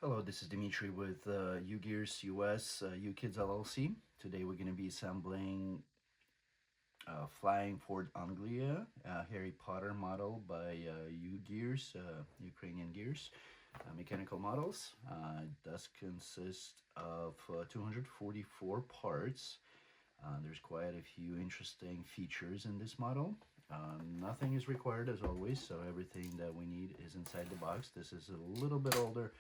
Hello, this is Dimitri with Ugears US Ukidz LLC. Today we're going to be assembling Flying Fort Anglia, Harry Potter model by Ugears, Ukrainian Gears, mechanical models. It does consist of 244 parts. There's quite a few interesting features in this model. Nothing is required as always, so everything that we need is inside the box. This is a little bit older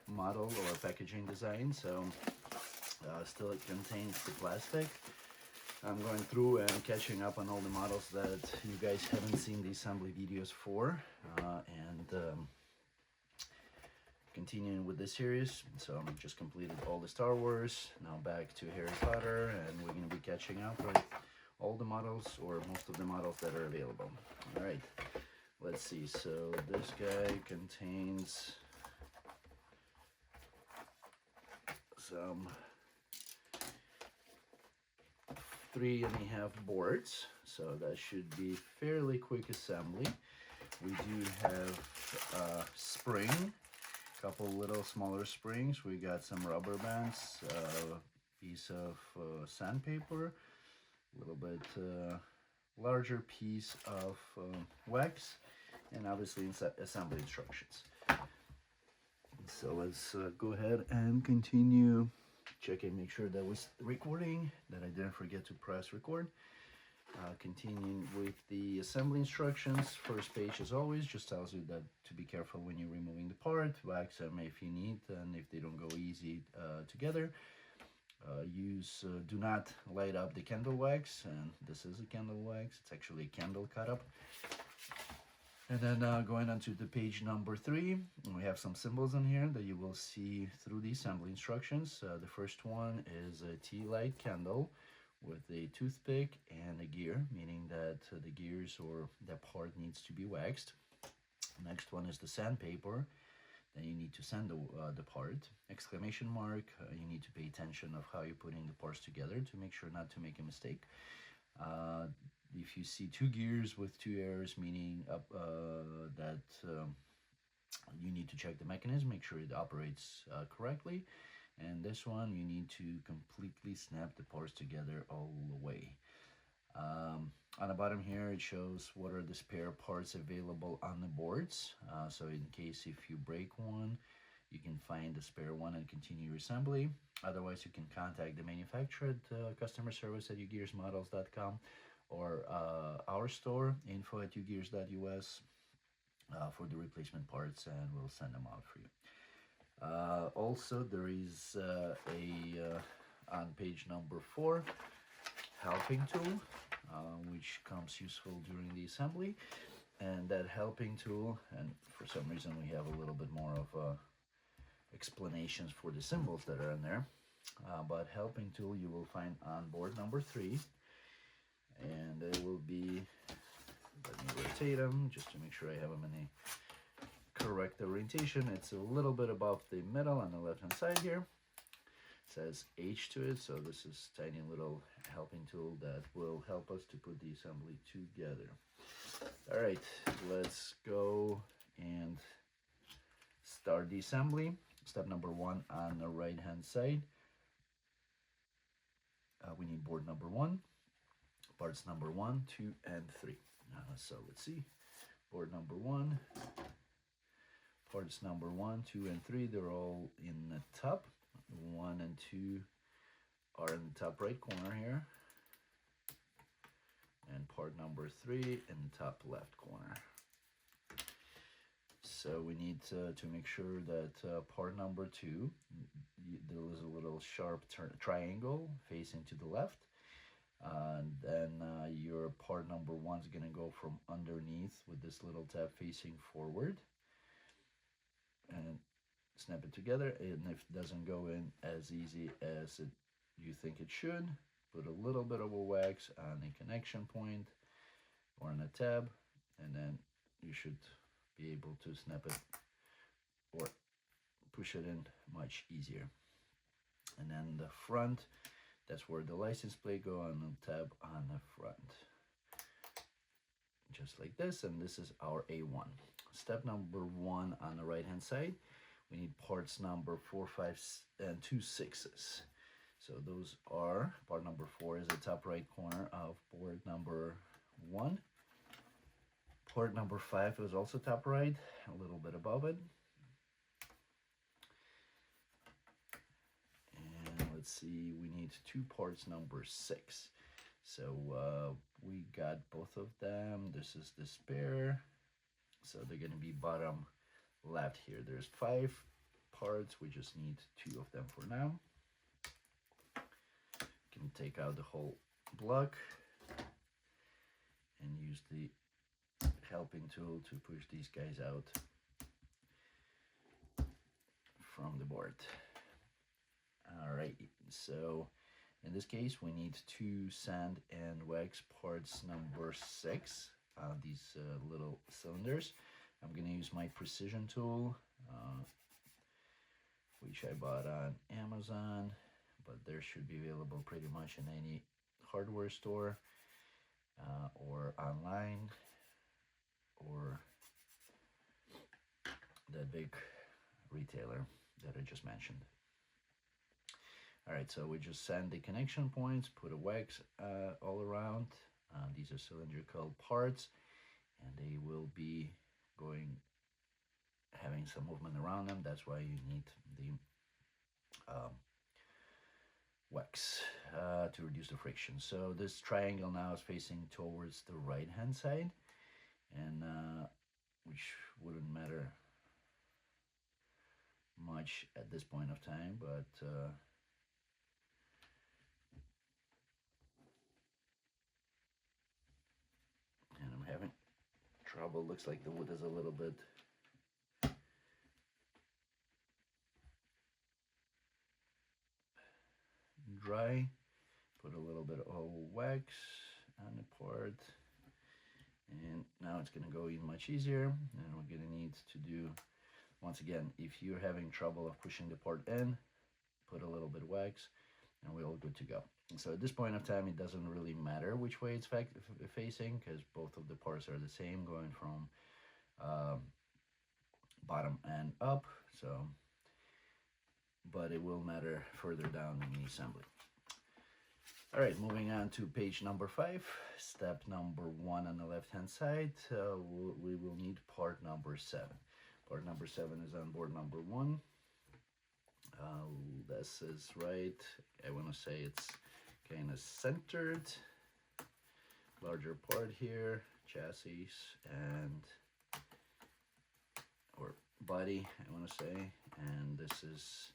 model or packaging design, so still it contains the plastic. I'm going through and catching up on all the models that you guys haven't seen the assembly videos for, and continuing with this series. So I just completed all the Star Wars, now back to Harry Potter, and we're going to be catching up with all the models, or most of the models that are available. All right, let's see. So this guy contains some 3.5 boards, so that should be fairly quick assembly. We do have a spring, couple little smaller springs. We got some rubber bands, a piece of sandpaper, a little bit larger piece of wax, and obviously assembly instructions. So let's go ahead and continue checking, make sure that was recording, that I didn't forget to press record. Continuing with the assembly instructions, first page as always just tells you that to be careful when you're removing the part, wax them if you need, and if they don't go easy together. Do not light up the candle wax, and this is a candle wax, it's actually a candle cut up. And then going on to the page number 3, we have some symbols in here that you will see through the assembly instructions. The first one is a tea light candle with a toothpick and a gear, meaning that the gears or that part needs to be waxed. Next one is the sandpaper. Then you need to sand the part. Exclamation mark, you need to pay attention of how you're putting the parts together to make sure not to make a mistake. If you see 2 gears with 2 errors, meaning that you need to check the mechanism, make sure it operates correctly. And this one, you need to completely snap the parts together all the way. On the bottom here, it shows what are the spare parts available on the boards. So in case if you break one, you can find the spare one and continue your assembly. Otherwise, you can contact the manufacturer at customer service at ugearsmodels.com or our store, info@ugears.us, for the replacement parts, and we'll send them out for you. Also, there is on page number 4, helping tool, which comes useful during the assembly. And that helping tool, and for some reason we have a little bit more of explanations for the symbols that are in there. But helping tool you will find on board number 3, and they will be, let me rotate them just to make sure I have them in a correct orientation. It's a little bit above the middle on the left hand side here. It says H to it, so this is tiny little helping tool that will help us to put the assembly together. All right, let's go and start the assembly. Step number 1 on the right hand side. We need board number 1, parts number 1, 2, and 3. So let's see, board number 1, parts number 1, 2, and 3, they're all in the top. 1 and 2 are in the top right corner here, and part number 3 in the top left corner. So we need to make sure that part number 2, there is a little sharp triangle facing to the left. And then your part number 1 is going to go from underneath with this little tab facing forward. And snap it together, and if it doesn't go in as easy as you think it should, put a little bit of a wax on a connection point or on a tab, and then you should be able to snap it or push it in much easier. And then the front, that's where the license plate go on the tab on the front, just like this. And this is our A1. Step number 1 on the right hand side, we need parts number 4, 5, and 2 6s. So those are, part number 4 is the top right corner of board number 1. Part number 5 is also top right, a little bit above it. And let's see, we need 2 parts number 6. So we got both of them. This is the spare. So they're going to be bottom left here. There's 5 parts. We just need 2 of them for now. Can take out the whole block and use the helping tool to push these guys out from the board. All right, so in this case we need 2 sand and wax parts number 6, these little cylinders. I'm going to use my precision tool, which I bought on Amazon, but there should be available pretty much in any hardware store or online, or that big retailer that I just mentioned. All right, so we just sand the connection points, put a wax all around. These are cylindrical parts, and they will be having some movement around them. That's why you need the wax to reduce the friction. So this triangle now is facing towards the right hand side, and which wouldn't matter much at this point of time, but and I'm having trouble. Looks like the wood is a little bit dry. Put a little bit of wax on the part, and now it's going to go in much easier. And we're going to need to do, once again, if you're having trouble of pushing the part in, put a little bit of wax and we're all good to go. So at this point of time, it doesn't really matter which way it's facing, because both of the parts are the same, going from bottom and up. So, but it will matter further down in the assembly. All right, moving on to page number 5, step number 1 on the left-hand side. We will need part number 7. Part number 7 is on board number 1. This is right. I want to say it's kind of centered. Larger part here, chassis and or body, I want to say, and this is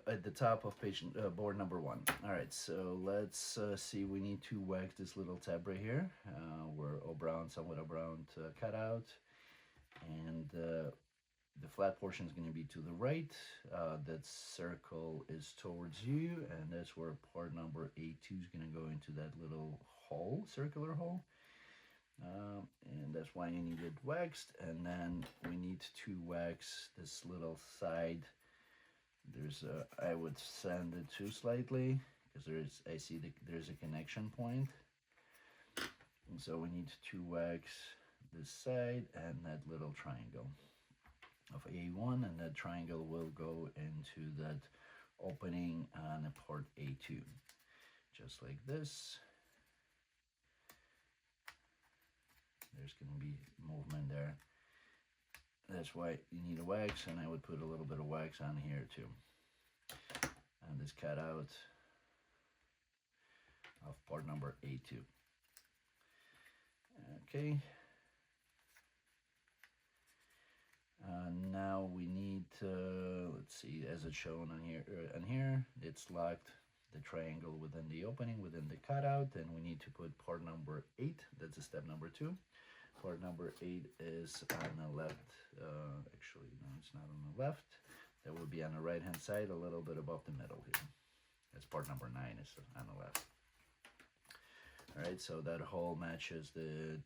at the top of page board number 1. All right, so let's see. We need to wax this little tab right here, where somewhat a brown cutout, and the flat portion is going to be to the right. That circle is towards you, and that's where part number A2 is going to go into that little hole, circular hole. And that's why you need it waxed. And then we need to wax this little side. I would sand it too slightly, because I see there's a connection point. And so we need to wax this side and that little triangle of A1, and that triangle will go into that opening on part A2, just like this. There's going to be movement there. That's why you need a wax, and I would put a little bit of wax on here too, and this cutout of part number A2. Okay. Now we need, let's see, as it's shown on here, it's locked, the triangle within the opening, within the cutout, and we need to put part number 8. That's a step number 2. Part number 8 is on the left. Actually, no, it's not on the left. That will be on the right hand side, a little bit above the middle here. That's part number 9 is on the left. All right, so that hole matches the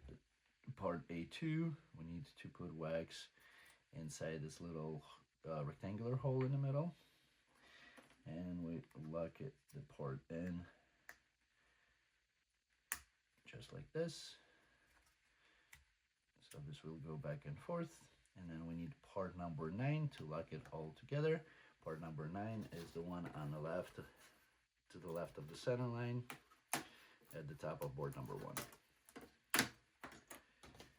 part A2. We need to put wax inside this little rectangular hole in the middle, and we lock the part in just like this. So this will go back and forth, and then we need part number 9 to lock it all together. Part number 9 is the one on the left, to the left of the center line, at the top of board number 1.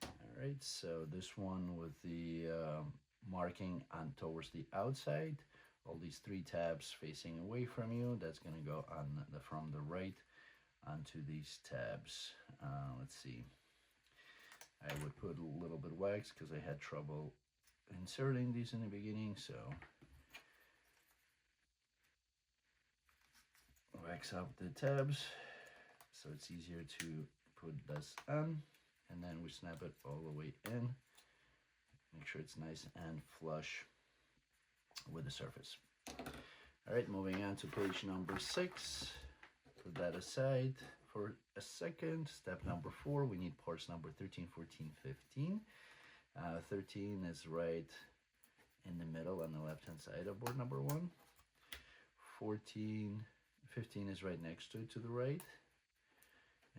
All right, so this one with the marking on towards the outside, all these 3 tabs facing away from you, that's going to go on from the right onto these tabs. Let's see. I would put a little bit of wax because I had trouble inserting these in the beginning, so wax up the tabs so it's easier to put this on, and then we snap it all the way in. Make sure it's nice and flush with the surface. All right, moving on to page number 6. Put that aside for a second. Step number 4, we need parts number 13, 14, 15. 13 is right in the middle on the left hand side of board number 1. 15 is right next to the right.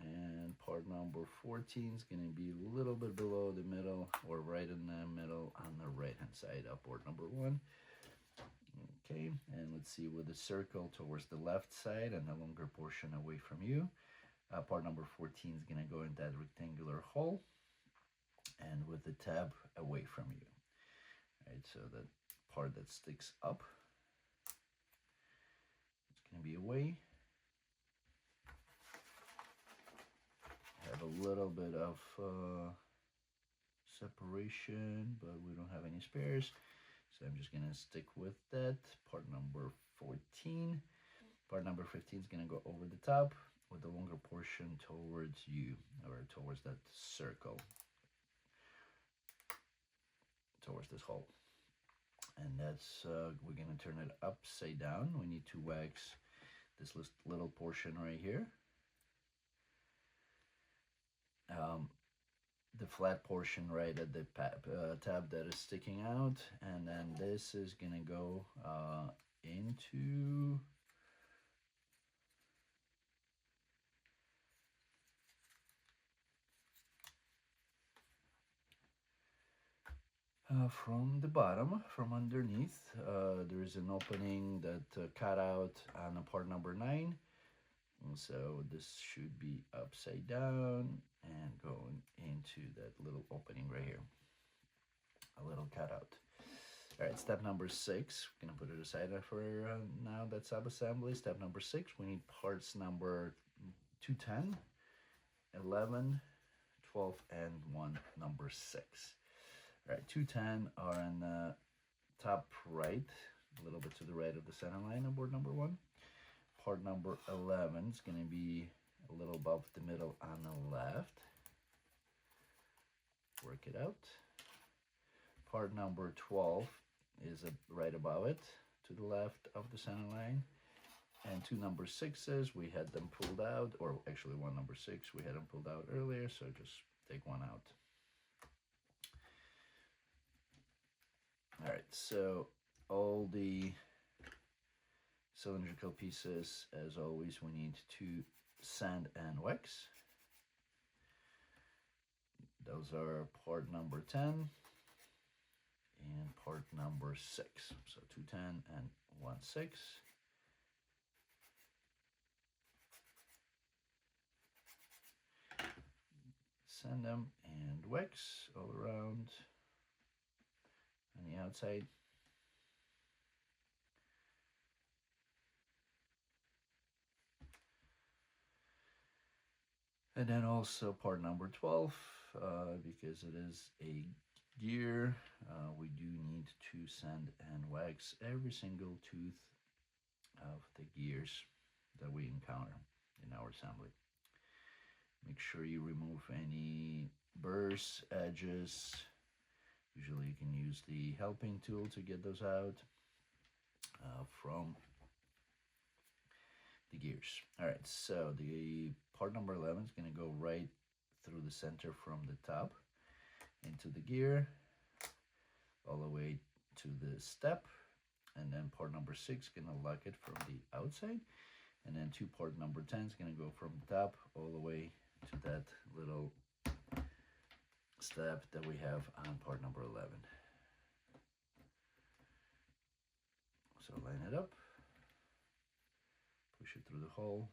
And part number 14 is going to be a little bit below the middle, or right in the middle on the right hand side of board number 1. Okay, and let's see, with the circle towards the left side and the longer portion away from you. Part number 14 is going to go in that rectangular hole, and with the tab away from you. All right, so that part that sticks up, it's going to be away. Have a little bit of separation, but we don't have any spares, so I'm just going to stick with that. Part number 14. Part number 15 is going to go over the top with the longer portion towards you, or towards that circle, towards this hole. And that's, we're going to turn it upside down. We need to wax this little portion right here. The flat portion right at the tab that is sticking out, and then this is gonna go into from the bottom, from underneath. There is an opening that cut out on part number 9. And so this should be upside down and going into that little opening right here. A little cutout. All right, step number 6. We're gonna put it aside for now, that sub-assembly. Step number 6, we need parts number 210, 11, 12, and one number 6. All right, 210 are on the top right, a little bit to the right of the center line of board number 1. Part number 11 is going to be a little above the middle on the left. Work it out. Part number 12 is right above it, to the left of the center line. And 2 number 6s, we had them pulled out, or actually 1 number 6, we had them pulled out earlier, so just take 1 out. All right, so all the cylindrical pieces, as always, we need to sand and wax. Those are part number 10 and part number 6. So 210 and 16. Sand them and wax all around on the outside. And then also part number 12, because it is a gear, we do need to sand and wax every single tooth of the gears that we encounter in our assembly. Make sure you remove any burrs, edges. Usually you can use the helping tool to get those out from the gears. All right, so the part number 11 is going to go right through the center from the top into the gear, all the way to the step, and then part number 6 is going to lock it from the outside, and then part number 10 is going to go from the top all the way to that little step that we have on part number 11. So line it up, push it through the hole,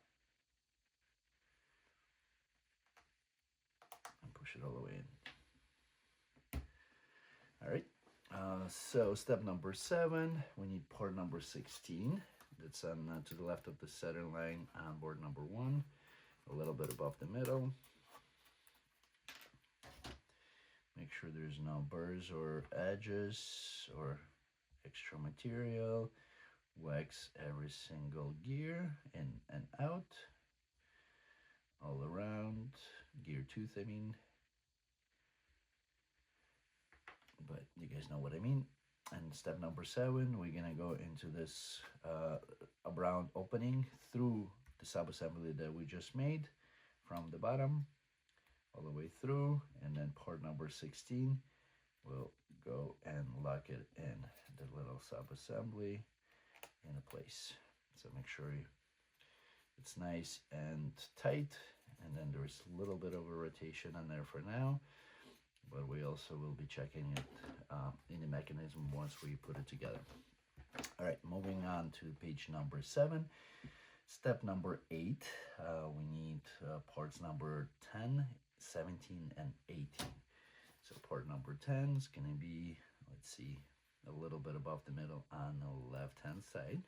and push it all the way in. All right, so step number 7, we need part number 16. That's on to the left of the center line on board number 1, a little bit above the middle. Make sure there's no burrs or edges or extra material. Wax every single gear in and out, all around, gear tooth I mean, but you guys know what I mean. And step number 7, we're gonna go into this a brown opening through the sub-assembly that we just made from the bottom all the way through, and then part number 16 will go and lock it in the little sub-assembly in a place. So make sure it's nice and tight, and then there's a little bit of a rotation on there for now, but we also will be checking it in the mechanism once we put it together. All right, moving on to page number 7. Step number 8, we need parts number 10, 17, and 18. So part number 10 is going to be, let's see, a little bit above the middle on the left-hand side.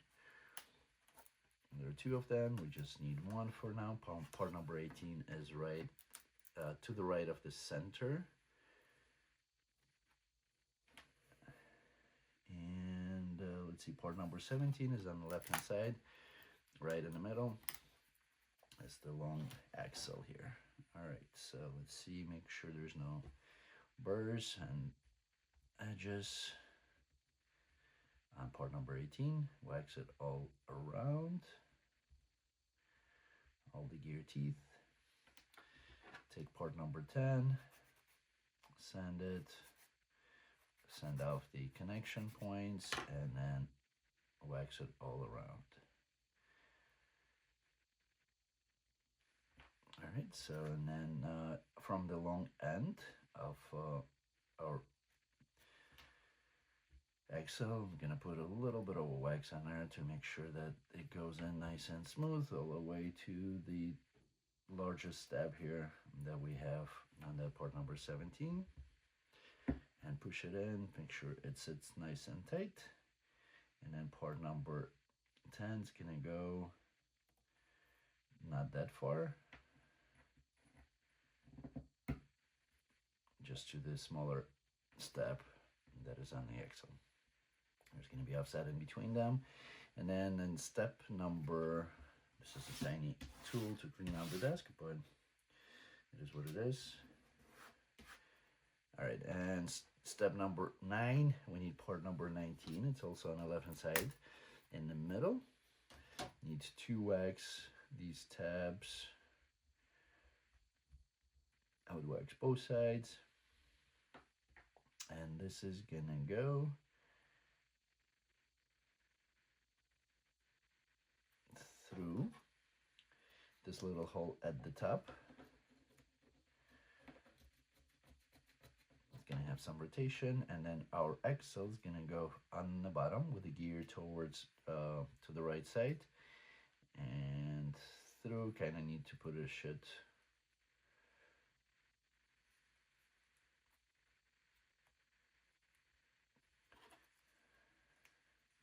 There are 2 of them. We just need 1 for now. Part number 18 is right to the right of the center. And let's see, part number 17 is on the left-hand side, right in the middle. That's the long axle here. All right, so let's see, make sure there's no burrs and edges on part number 18. Wax it all around, all the gear teeth. Take part number 10, sand it, sand off the connection points, and then wax it all around. All right, so and then from the long end of our axle, I'm gonna put a little bit of wax on there to make sure that it goes in nice and smooth all the way to the largest step here that we have on that part number 17, and push it in, make sure it sits nice and tight. And then part number 10 is gonna go not that far, just to the smaller step that is on the axle. There's going to be offset in between them. And then in step number, this is a tiny tool to clean out the desk, but it is what it is. All right, and step number 9, we need part number 19. It's also on the left hand side in the middle. Needs to wax these tabs. I would wax both sides. And this is gonna go through this little hole at the top. It's gonna have some rotation, and then our axle is gonna go on the bottom with the gear towards to the right side and through. Kind of need to put a shit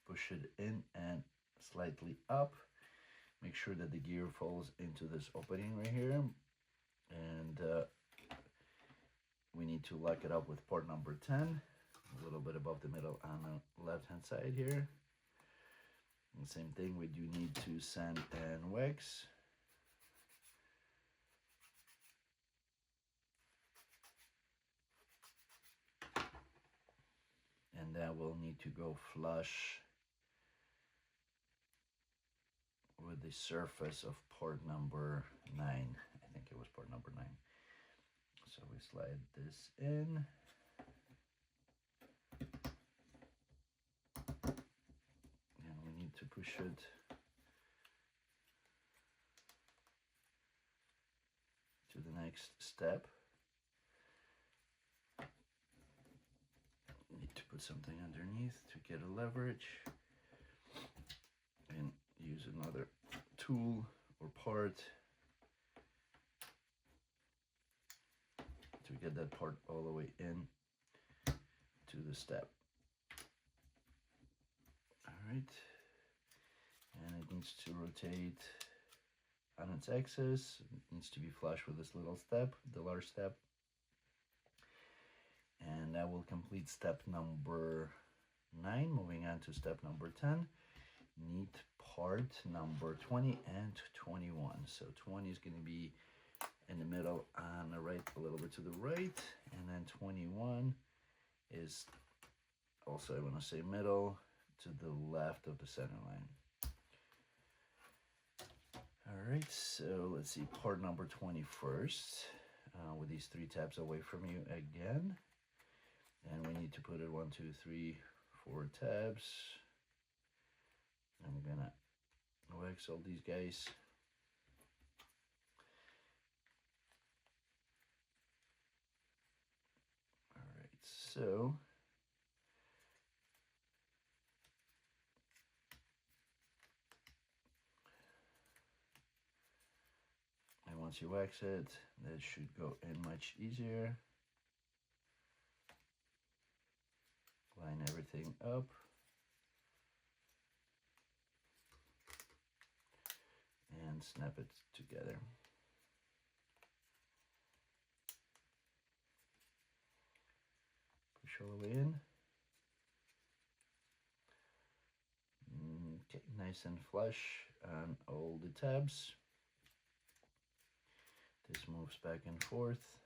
push it in and slightly up. Make sure that the gear falls into this opening right here, and we need to lock it up with part number 10, a little bit above the middle on the left hand side here. And same thing, we do need to sand and wax. And that will need to go flush with the surface of part number 9. I think it was part number 9. So we slide this in. And we need to push it to the next step. Need to put something underneath to get a leverage. use another tool or part to get that part all the way in to the step. All right, and it needs to rotate on its axis. It needs to be flush with this little step, the large step. And that will complete step number 9. Moving on to step number 10. Need part number 20 and 21. So 20 is going to be in the middle on the right, a little bit to the right. And then 21 is also, I want to say middle to the left of the center line. All right, so let's see, part number 20 first, with these 3 tabs away from you again. And we need to put it 1, 2, 3, 4 tabs. I'm gonna wax all these guys. All right, so and once you wax it, that should go in much easier. Line everything up. And snap it together. Push all the way in. Okay, nice and flush on all the tabs. This moves back and forth.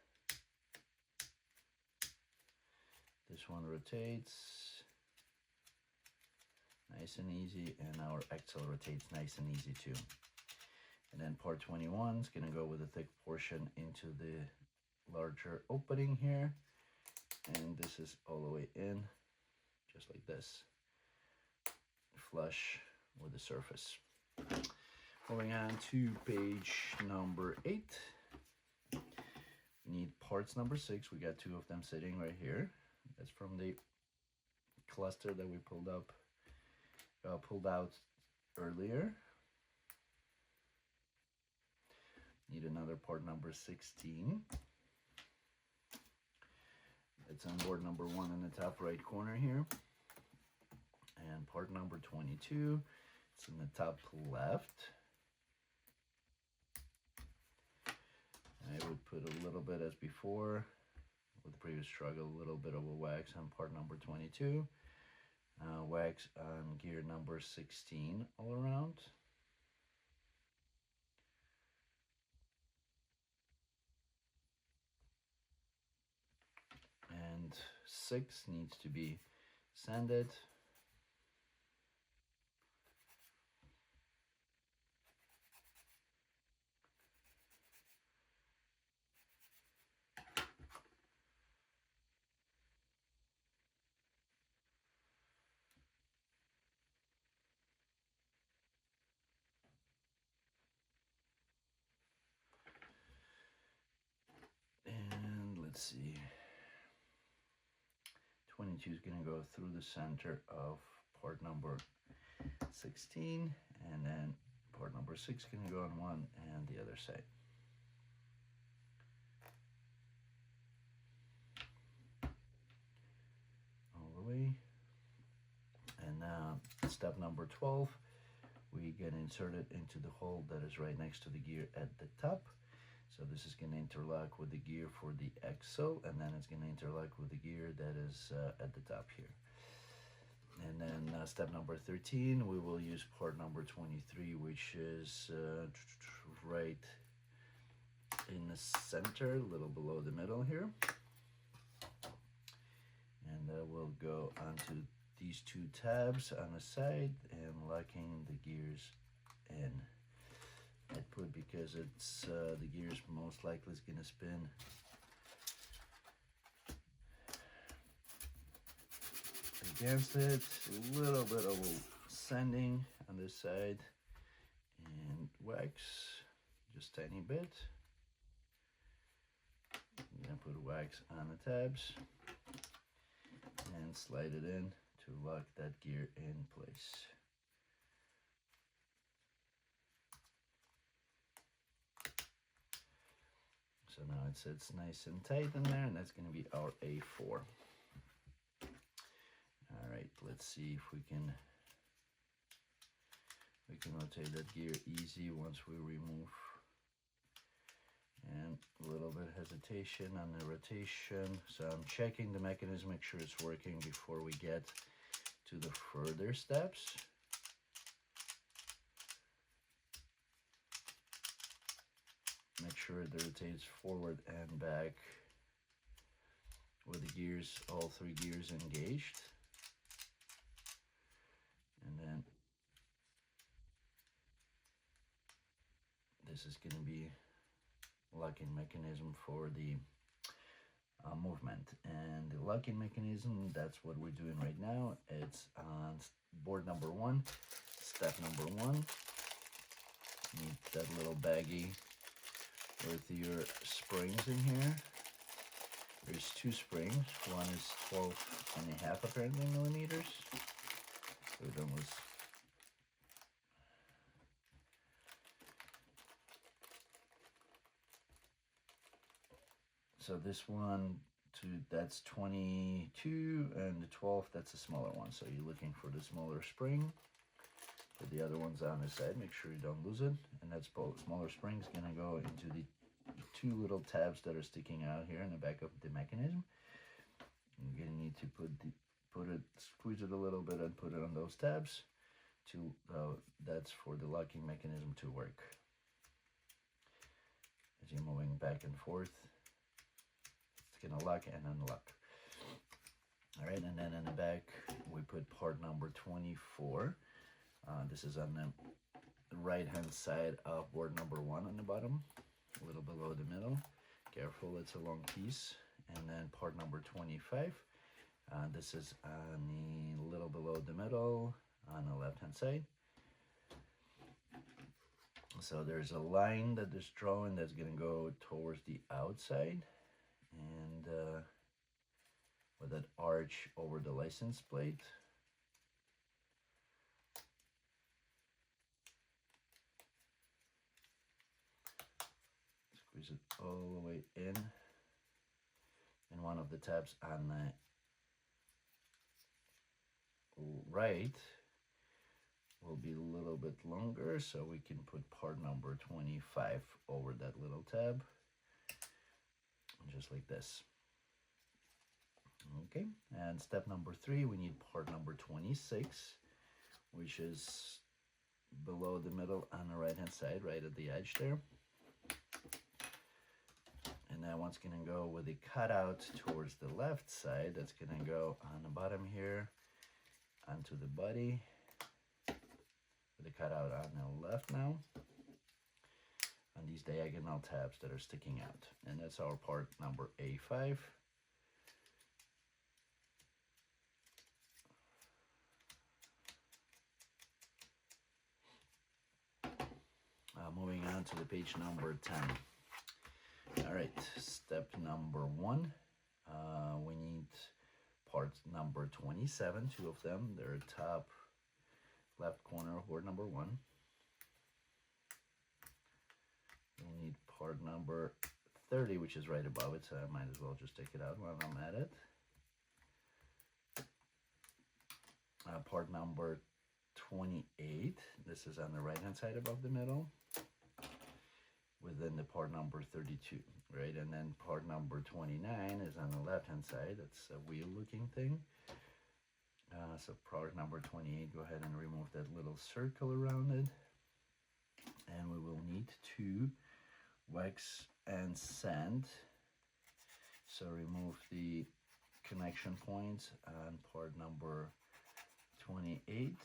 This one rotates. Nice and easy, and our axle rotates nice and easy too. And then part 21 is going to go with a thick portion into the larger opening here. And this is all the way in, just like this, flush with the surface. Moving on to page number 8. We need parts number 6. We got 2 of them sitting right here. That's from the cluster that we pulled out earlier. Need another part number 16. It's on board number 1 in the top right corner here. And part number 22, it's in the top left. I would put a little bit as before, with the previous struggle, a little bit of a wax on part number 22. Wax on gear number 16 all around. And 6 needs to be sanded. And let's see. 22 is going to go through the center of part number 16, and then part number 6 is going to go on one and the other side. All the way. And now step number 12, we can insert it into the hole that is right next to the gear at the top. So this is going to interlock with the gear for the axle, and then it's going to interlock with the gear that is at the top here. And then step number 13, we will use part number 23, which is right in the center, a little below the middle here. And that will go onto these 2 tabs on the side and locking the gears in. I put because it's the gears most likely is going to spin against it. A little bit of sanding on this side and wax, just tiny bit. I'm going to put wax on the tabs and slide it in to lock that gear in place. now it sits nice and tight in there, and that's going to be our A4. All right, let's see if we can rotate that gear easy once we remove. And a little bit hesitation on the rotation, so I'm checking the mechanism, make sure it's working before we get to the further steps. Make sure it rotates forward and back with the gears, all 3 gears engaged. And then this is going to be locking mechanism for the movement. And the locking mechanism, that's what we're doing right now. It's on board number 1, step number 1. You need that little baggie with your springs in here. There's 2 springs. One is 12.5 apparently millimeters. So it was so this one that's 22, and the 12, that's a smaller one. So you're looking for the smaller spring. Put the other ones on the side, make sure you don't lose it. And that smaller spring is gonna go into the 2 little tabs that are sticking out here in the back of the mechanism. You're gonna need to squeeze it a little bit and put it on those tabs. That's for the locking mechanism to work. As you're moving back and forth, it's gonna lock and unlock. All right, and then in the back, we put part number 24. This is on the right-hand side of board number 1 on the bottom, a little below the middle. Careful, it's a long piece. And then part number 25. This is on the little below the middle on the left-hand side. So there's a line that is drawn that's going to go towards the outside, and with that arch over the license plate. Squeeze it all the way in. And one of the tabs on the right will be a little bit longer, so we can put part number 25 over that little tab, just like this. Okay, and step number 3, we need part number 26, which is below the middle on the right hand side, right at the edge there. And that one's going to go with the cutout towards the left side. That's going to go on the bottom here onto the body with the cutout on the left now, on these diagonal tabs that are sticking out. And that's our part number A5. Moving on to the page number 10. All right, step number 1, we need parts number 27, 2 of them. They're top left corner of board number 1. We need part number 30, which is right above it, so I might as well just take it out while I'm at it. Part number 28, this is on the right hand side above the middle, within the part number 32, right? And then part number 29 is on the left hand side. That's a wheel looking thing. So part number 28, go ahead and remove that little circle around it. And we will need to wax and sand. So remove the connection points on part number 28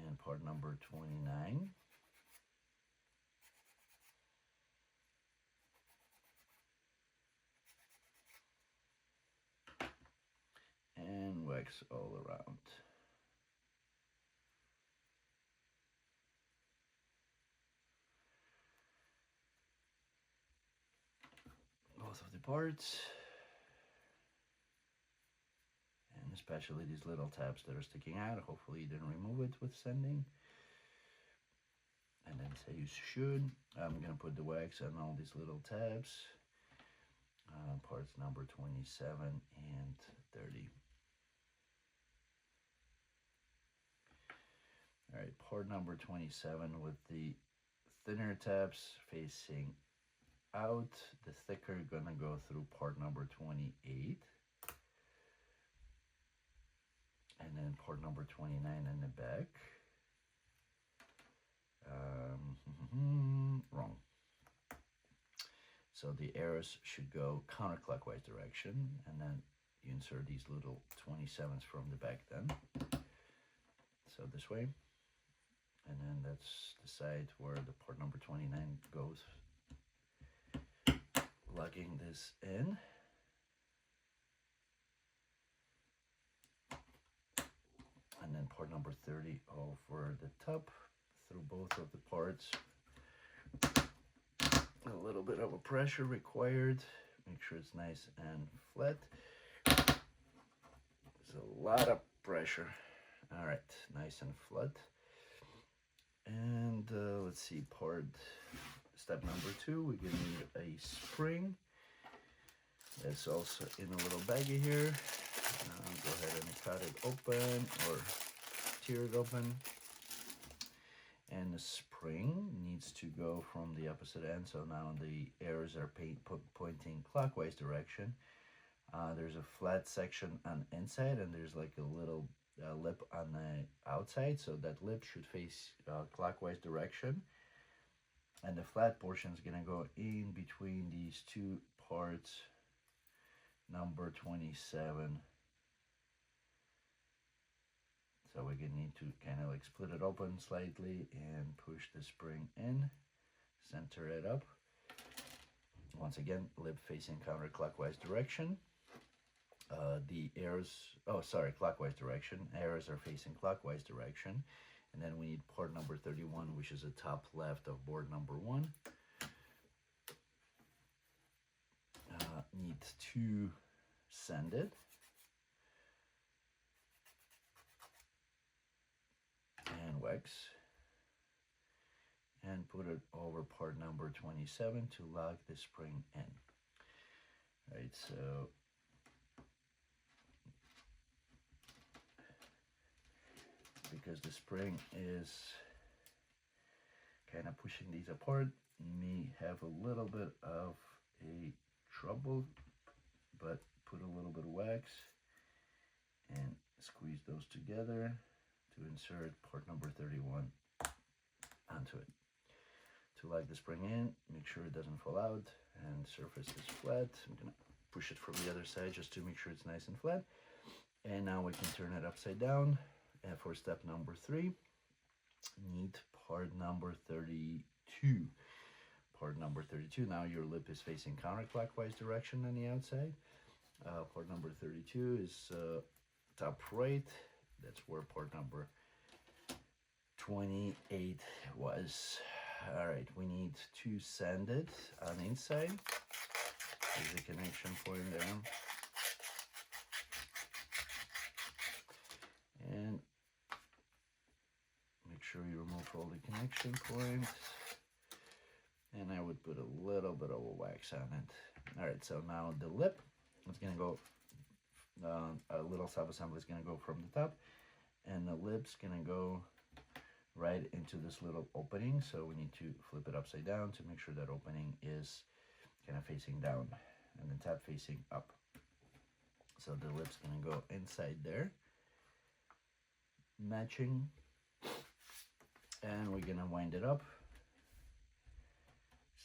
and part number 29. And wax all around. Both of the parts. And especially these little tabs that are sticking out. Hopefully you didn't remove it with sanding. and then say you should. I'm gonna put the wax on all these little tabs, parts number 27 and 30. All right, part number 27 with the thinner tabs facing out, the thicker gonna go through part number 28, and then part number 29 in the back. Wrong. So the arrows should go counterclockwise direction, and then you insert these little 27s from the back then. So this way, and then that's the side where the part number 29 goes, lugging this in. And then part number 30 over the top through both of the parts. A little bit of a pressure required. Make sure it's nice and flat. There's a lot of pressure. All right, nice and flat. And let's see, step number 2, we're gonna need a spring. That's also in a little baggie here. Go ahead and cut it open or tear it open. And the spring needs to go from the opposite end. So now the arrows are pointing clockwise direction. There's a flat section on the inside, and there's like a little lip on the outside. So that lip should face clockwise direction. And the flat portion is going to go in between these two parts, number 27. So we're going to need to kind of like split it open slightly and push the spring in, center it up. Once again, lip facing counterclockwise direction. The arrows, clockwise direction. Arrows are facing clockwise direction. And then we need part number 31, which is the top left of board number 1. Need to sand it. And wax. And put it over part number 27 to lock the spring in. Right, so because the spring is kind of pushing these apart, you may have a little bit of a trouble, but put a little bit of wax and squeeze those together to insert part number 31 onto it. To lock the spring in, make sure it doesn't fall out and the surface is flat. I'm gonna push it from the other side just to make sure it's nice and flat. And now we can turn it upside down. And for step number 3, need part number 32. Part number 32, now your lip is facing counterclockwise direction on the outside. Part number 32 is top right. That's where part number 28 was. All right, we need to sand it on the inside. There's a connection point there. And make sure you remove all the connection points. And I would put a little bit of wax on it. All right, so now the lip, it's gonna go, a little sub-assembly is gonna go from the top, and the lip's gonna go right into this little opening. So we need to flip it upside down to make sure that opening is kind of facing down and the tab facing up. So the lip's gonna go inside there, matching, and we're gonna wind it up.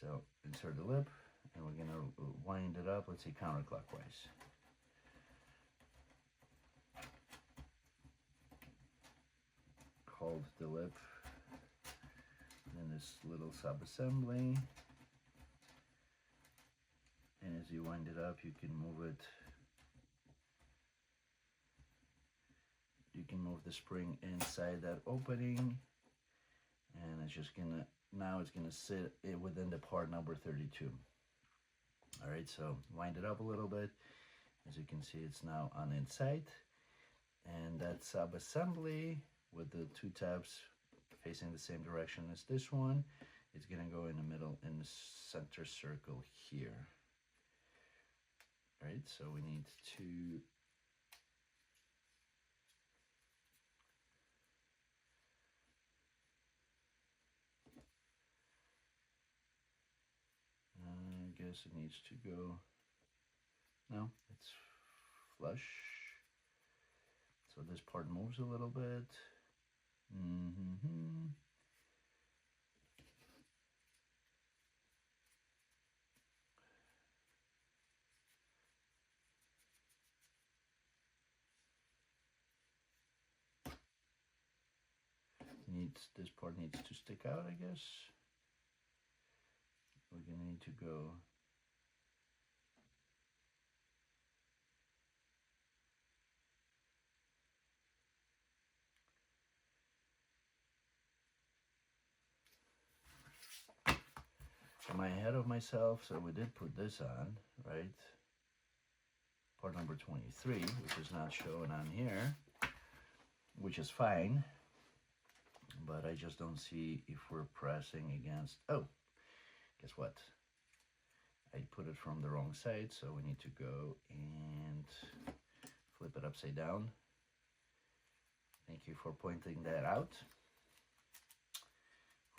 So insert the lip, and we're gonna wind it up, let's see, counterclockwise. Hold the lip, and then this little sub-assembly. And as you wind it up, you can move it. You can move the spring inside that opening, and it's just gonna, now it's gonna sit within the part number 32. All right, so wind it up a little bit. As you can see, it's now on inside, and that sub-assembly with the two tabs facing the same direction as this one. It's gonna go in the middle, in the center circle here. Right, so we need to I guess it needs to go, no, it's flush. So this part moves a little bit. This part needs to stick out, I guess. We're gonna need to go am I ahead of myself? So we did put this on, right? Part number 23, which is not shown on here, which is fine, but I just don't see if we're pressing against, oh, guess what? I put it from the wrong side, so we need to go and flip it upside down. Thank you for pointing that out.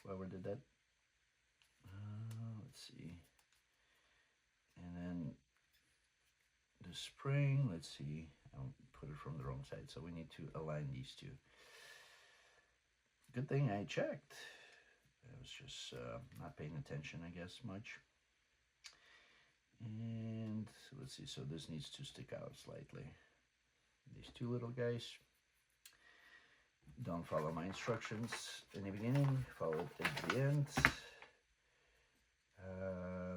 Whoever did that. Let's see. And then the spring, let's see, I put it from the wrong side, so we need to align these two. Good thing I checked. I was just not paying attention, I guess, much. And let's see, so this needs to stick out slightly. These two little guys. Don't follow my instructions in the beginning, follow it at the end.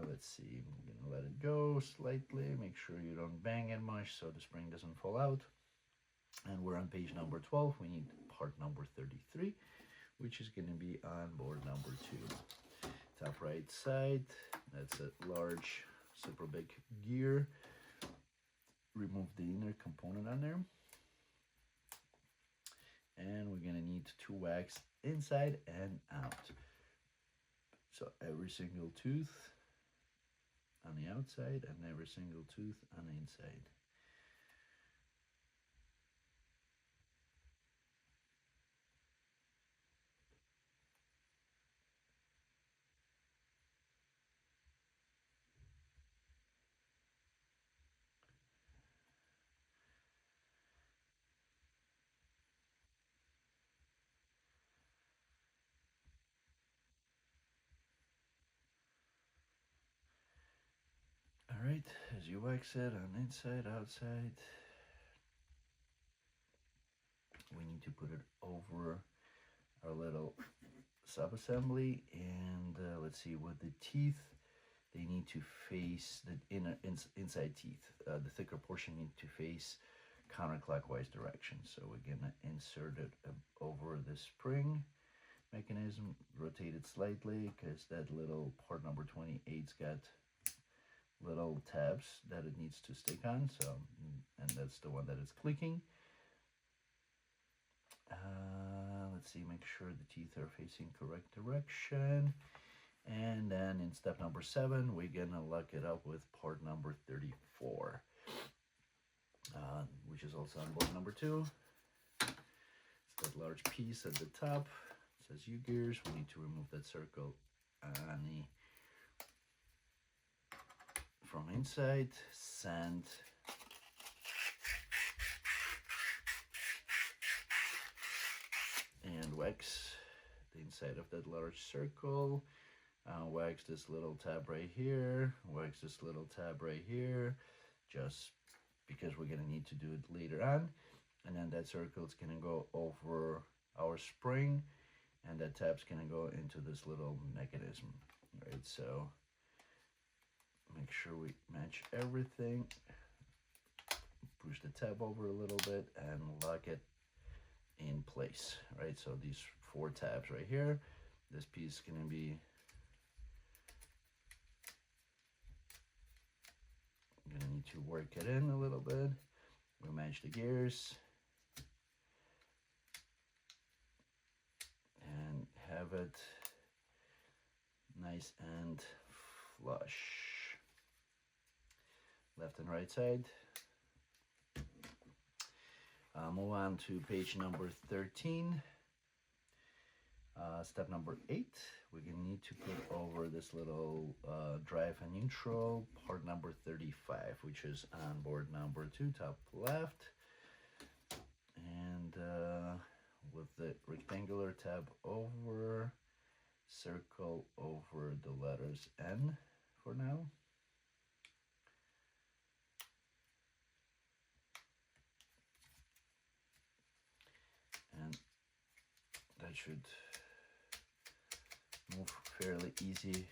Let's see, I'm gonna let it go slightly, make sure you don't bang it much so the spring doesn't fall out. And we're on page number 12, we need part number 33, which is gonna be on board number 2. Top right side, that's a large, super big gear. Remove the inner component on there. And we're gonna need to wax inside and out. So every single tooth on the outside and every single tooth on the inside. All right, as you wax it on inside, outside, we need to put it over our little sub-assembly, and let's see, with the teeth, they need to face the inside teeth. The thicker portion need to face counterclockwise direction. So we're gonna insert it over the spring mechanism, rotate it slightly, because that little part number 28's got little tabs that it needs to stick on, so, and that's the one that it's clicking. Let's see, make sure the teeth are facing correct direction. And then in step number 7, we're gonna lock it up with part number 34, which is also on board number 2. It's that large piece at the top. It says Ugears. We need to remove that circle on the from inside, sand, and wax the inside of that large circle. Wax this little tab right here, wax this little tab right here, just because we're gonna need to do it later on. And then that circle is gonna go over our spring, and that tab's gonna go into this little mechanism, right? So make sure we match everything, push the tab over a little bit and lock it in place, right? So these 4 tabs right here, this piece is gonna be gonna need to work it in a little bit. We'll match the gears, and have it nice and flush. Left and right side. Move on to page number 13. Step number 8, we're going to need to put over this little drive and neutral, part number 35, which is on board number 2, top left. And with the rectangular tab over, circle over the letters N for now. And that should move fairly easy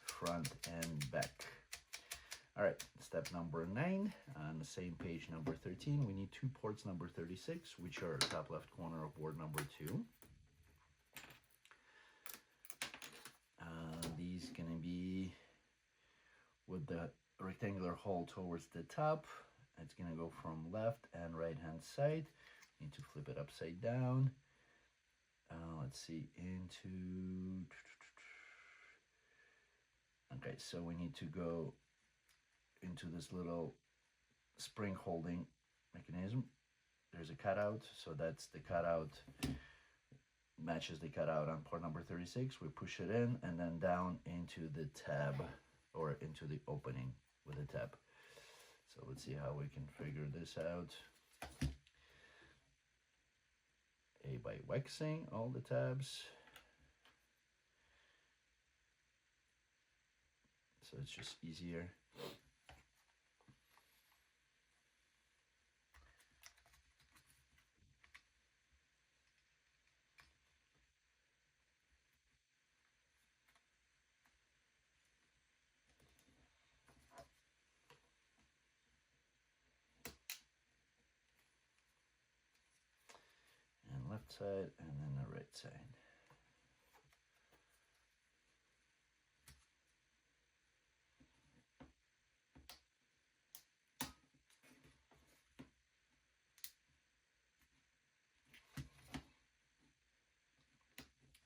front and back. All right, step number 9 on the same page number 13, we need 2 ports number 36, which are top left corner of board number 2. These gonna be with the rectangular hole towards the top. It's gonna go from left and right hand side. Need to flip it upside down. Let's see, into, okay, so we need to go into this little spring holding mechanism. There's a cutout, so that's the cutout, matches the cutout on port number 36. We push it in and then down into the tab, or into the opening with a tab. So let's see how we can figure this out. By waxing all the tabs. So it's just easier. Left side and then the right side.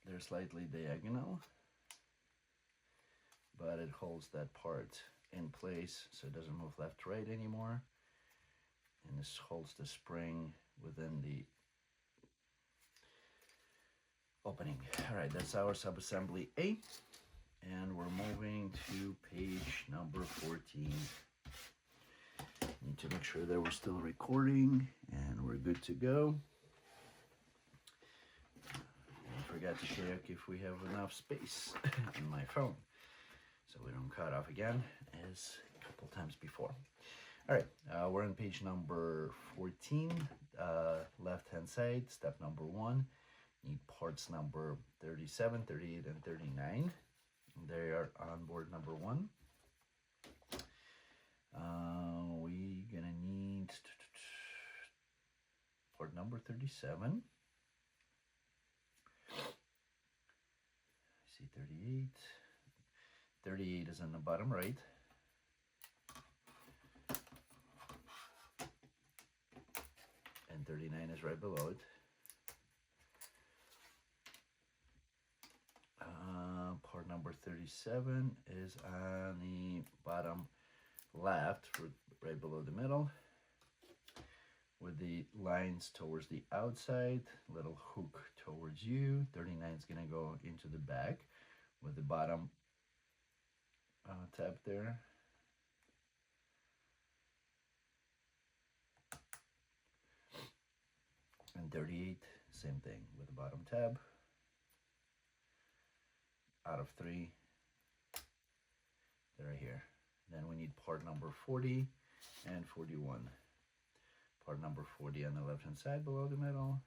They're slightly diagonal, but it holds that part in place so it doesn't move left to right anymore. And this holds the spring within the opening. All right, that's our subassembly A, and we're moving to page number 14. Need to make sure that we're still recording and we're good to go. I forgot to check if we have enough space in my phone so we don't cut off again as a couple times before. All right, we're on page number 14, left hand side, step number 1. Need parts number 37, 38, and 39. They are on board number 1. We gonna need part number 37. I see 38. 38 is on the bottom right. And 39 is right below it. Part number 37 is on the bottom left, right below the middle, with the lines towards the outside, little hook towards you. 39 is going to go into the back with the bottom tab there. And 38, same thing with the bottom tab. Out of 3, they're right here. Then we need part number 40 and 41. Part number 40 on the left hand side below the middle.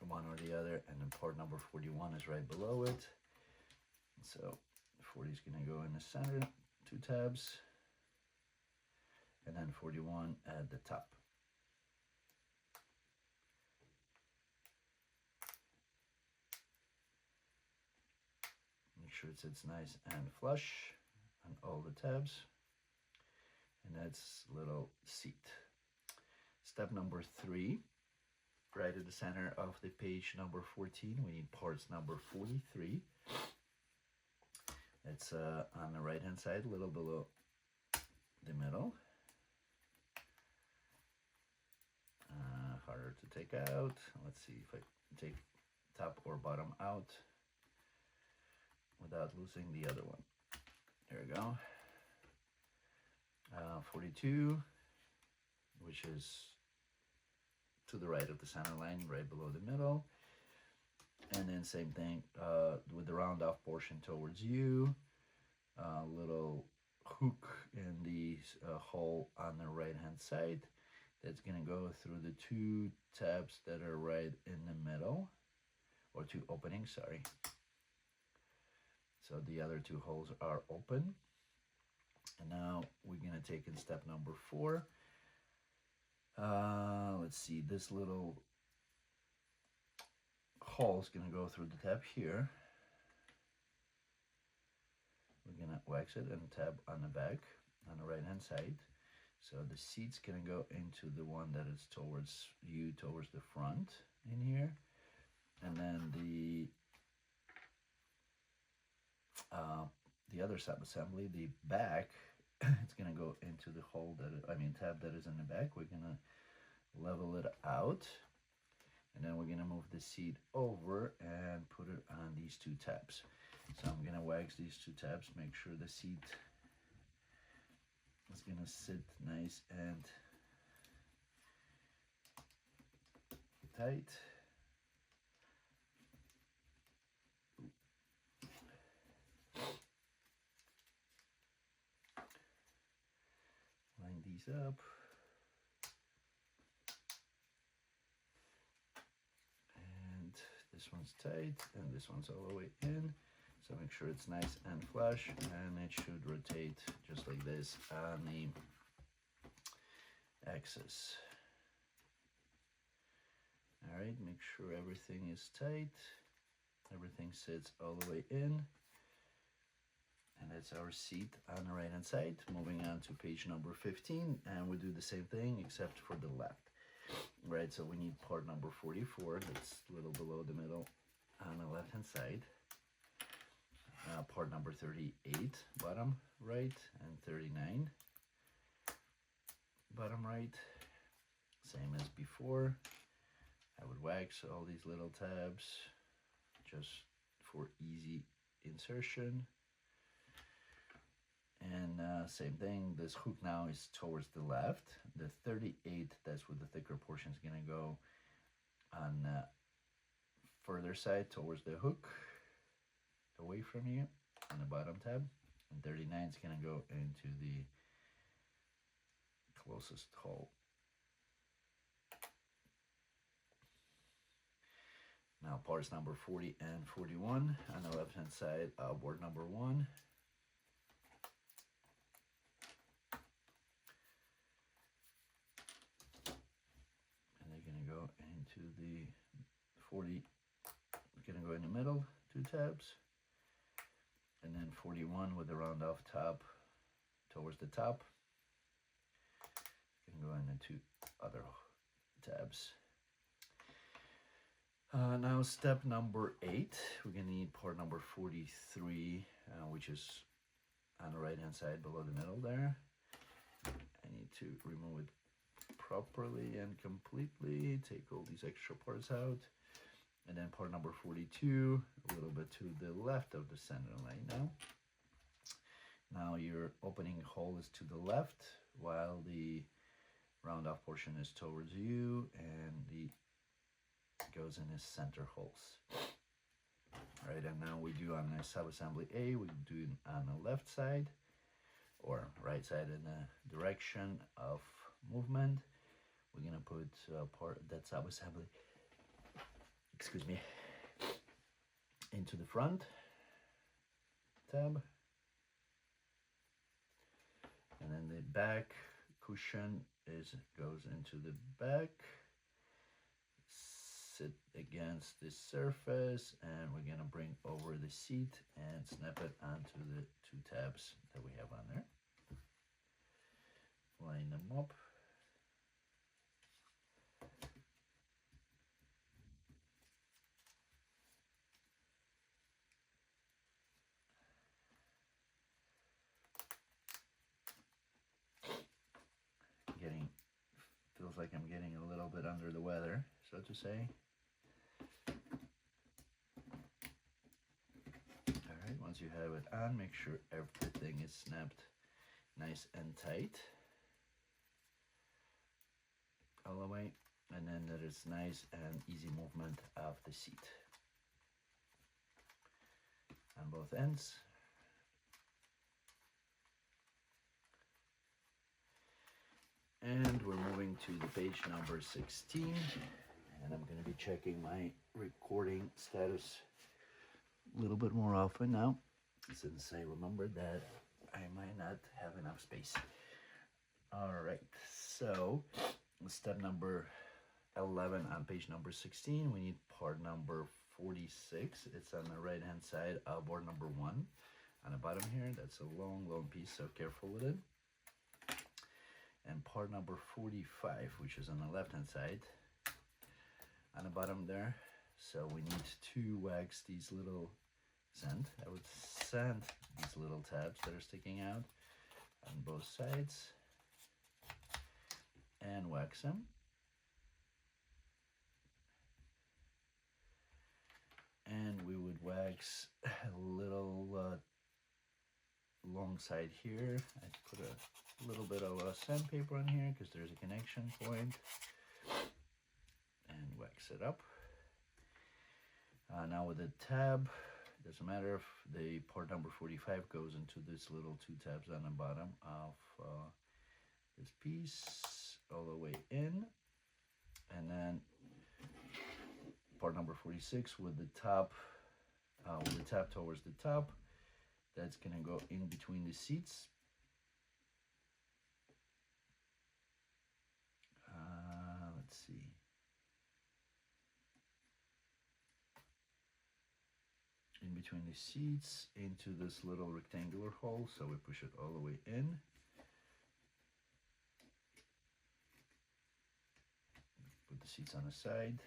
One or the other, and then part number 41 is right below it. So 40 is going to go in the center, 2 tabs, and then 41 at the top. Make sure it sits nice and flush on all the tabs, and that's little seat. Step number 3, right at the center of the page number 14, we need parts number 43. It's on the right hand side, a little below the middle. Harder to take out. Let's see if I take top or bottom out without losing the other one. There we go. 42, which is to the right of the center line, right below the middle. And then same thing with the round off portion towards you. Little hook in the hole on the right hand side. That's going to go through the two tabs that are right in the middle, or two openings, sorry. So the other two holes are open. And now we're going to take in step number 4. Let's see, this little hole is going to go through the tab here. We're going to wax it and tab on the back, on the right hand side. So the seat's going to go into the one that is towards you, towards the front in here. And then the other sub-assembly, the back, it's going to go into the hole tab that is in the back. We're going to level it out. And then we're going to move the seat over and put it on these two tabs. So I'm going to wax these two tabs, make sure the seat is going to sit nice and tight. Line these up. And this one's tight and this one's all the way in. So make sure it's nice and flush, and it should rotate just like this on the axis. All right, make sure everything is tight, everything sits all the way in, and that's our seat on the right hand side. Moving on to page number 15, and we do the same thing except for the left. Right, so we need part number 44, that's a little below the middle on the left hand side. Part number 38, bottom right, and 39, bottom right. Same as before. I would wax all these little tabs just for easy insertion. And same thing, this hook now is towards the left. The 38, that's where the thicker portion is going to go on the further side towards the hook, away from you on the bottom tab, and 39 is going to go into the closest hole. Now parts number 40 and 41 on the left hand side, board number 1. And they're going to go into the 40, going to go in the middle, 2 tabs. And then 41 with the round off top towards the top. Going to go in the 2 other tabs. Now step number 8, we're going to need part number 43, which is on the right hand side below the middle there. I need to remove it properly and completely, take all these extra parts out. And then part number 42, a little bit to the left of the center line now. Now your opening hole is to the left, while the round off portion is towards you, and the goes in his center holes. All right, and now we do on the sub-assembly A, we do it on the left side, or right side in the direction of movement. We're gonna put part of that sub-assembly, excuse me, into the front tab, and then the back cushion goes into the back, sit against this surface, and we're gonna bring over the seat and snap it onto the 2 tabs that we have on there. Line them up. bit under the weather, so to say. Alright, once you have it on, make sure everything is snapped nice and tight all the way, and then there is nice and easy movement of the seat on both ends. And we're moving to the page number 16, and I'm going to be checking my recording status a little bit more often now, since I remembered that I might not have enough space. Alright, so step number 11 on page number 16, we need part number 46. It's on the right hand side of board number 1 on the bottom here. That's a long piece, so careful with it. And part number 45, which is on the left hand side on the bottom there. So we need to wax these little sand. I would sand these little tabs that are sticking out on both sides and wax them. And we would wax a little long side here. I put a little bit of sandpaper on here because there's a connection point, and wax it up. Now with the tab, it doesn't matter if the part number 45 goes into this little 2 tabs on the bottom of this piece all the way in, and then part number 46 with the top, with the tab towards the top, that's gonna go in between the seats. Let's see. In between the seats into this little rectangular hole, so we push it all the way in. Put the seats on the side.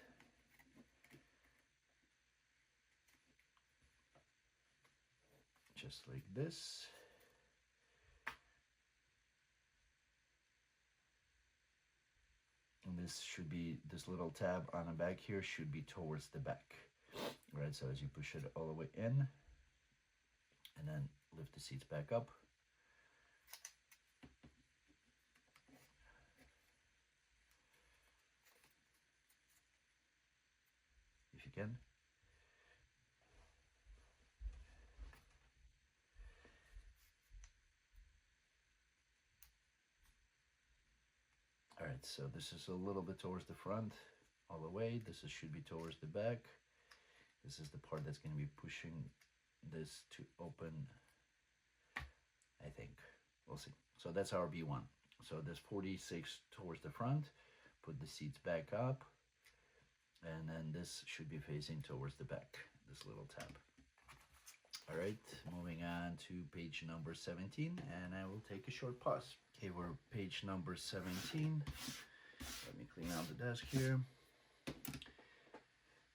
Just like this. And this should be, this little tab on the back here should be towards the back. Right, so as you push it all the way in, and then lift the seats back up. If you can. All right, so this is a little bit towards the front all the way. This should be towards the back. This is the part that's going to be pushing this to open, I think. We'll see. So that's our B1. So this 46 towards the front, put the seats back up, and then this should be facing towards the back, this little tab. All right, moving on to page number 17, and I will take a short pause. Okay, we're page number 17. Let me clean out the desk here.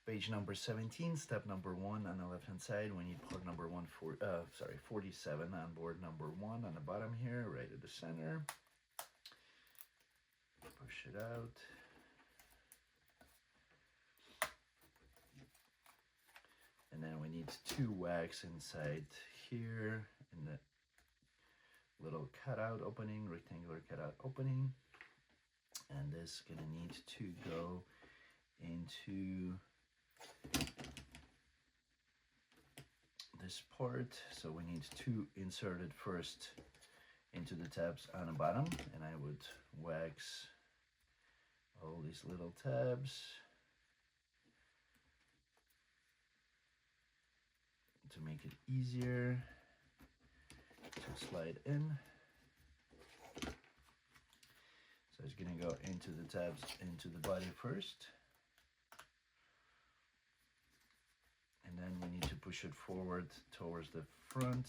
Page number 17, step number 1 on the left-hand side. We need part number 47 on board number 1 on the bottom here, right at the center. Push it out. And then we need 2 wax inside here in the little cutout opening, rectangular cutout opening. And this is gonna need to go into this part, so we need 2 inserted first into the tabs on the bottom, and I would wax all these little tabs to make it easier to slide in. So it's going to go into the tabs, into the body first. And then we need to push it forward towards the front.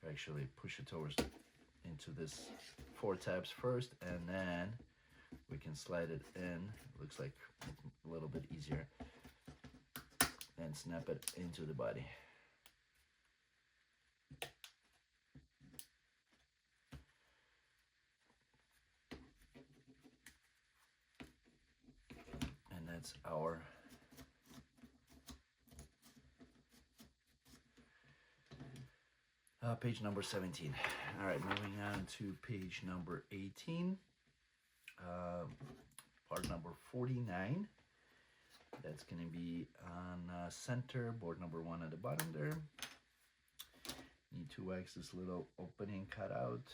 Actually push it towards into this 4 tabs first, and then we can slide it in. Looks like a little bit easier. And snap it into the body. that's our page number 17. All right, moving on to page number 18, part number 49. That's going to be on center, board number 1 at the bottom there. Need to wax this little opening cut out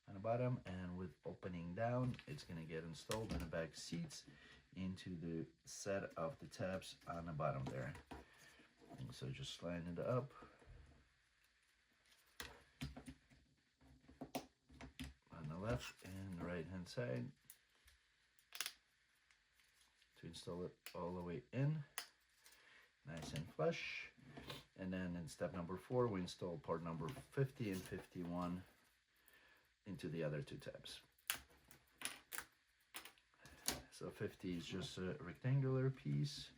on the bottom, and with opening down, it's going to get installed in the back seats into the set of the tabs on the bottom there. And so just line it up. On the left and the right hand side to install it all the way in, nice and flush. And then in step number 4, we install part number 50 and 51 into the other 2 tabs. So 50 is just a rectangular piece,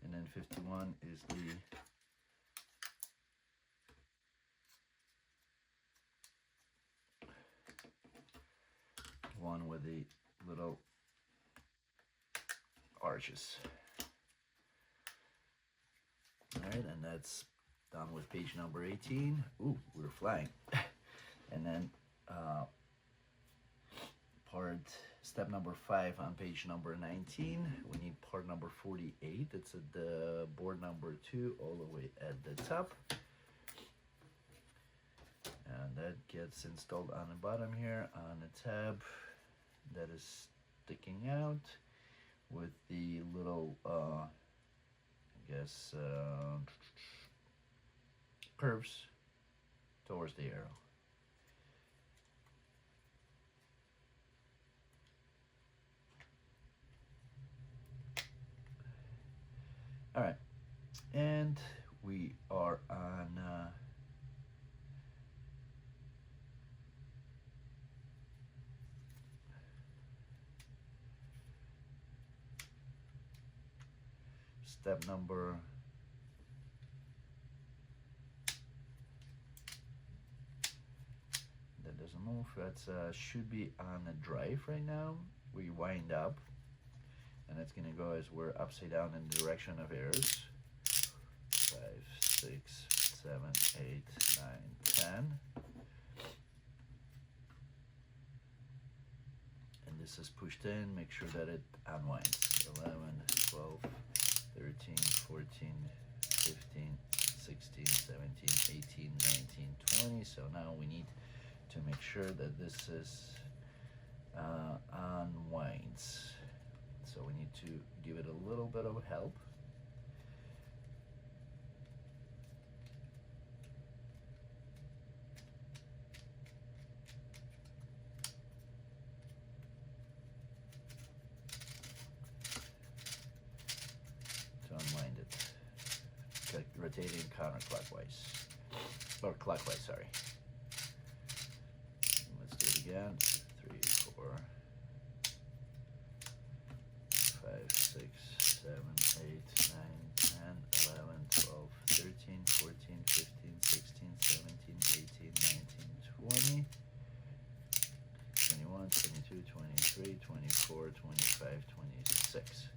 and then 51 is the one with the little arches. All right, and that's done with page number 18. Ooh, we're flying. And then step number 5 on page number 19, we need part number 48. It's at the board number 2 all the way at the top. And that gets installed on the bottom here on the tab that is sticking out with the little, I guess, curves towards the arrow. All right, and we are on step number that doesn't move. That's should be on the drive right now. We wind up, and it's gonna go as we're upside down in the direction of arrows. 5, 6, 7, 8, 9, 10. And this is pushed in. Make sure that it unwinds. 11, 12, 13, 14, 15, 16, 17, 18, 19, 20. So now we need to make sure that this is unwinds. So we need to give it a little bit of help. To unwind it. Rotating counterclockwise. Or clockwise, sorry. Let's do it again. 3, 4, 5, 6, 7, 8, 9, 10, 11, 12, 13, 14, 15, 16, 17, 18, 19, 20, 21, 22, 23, 24, 25, 26.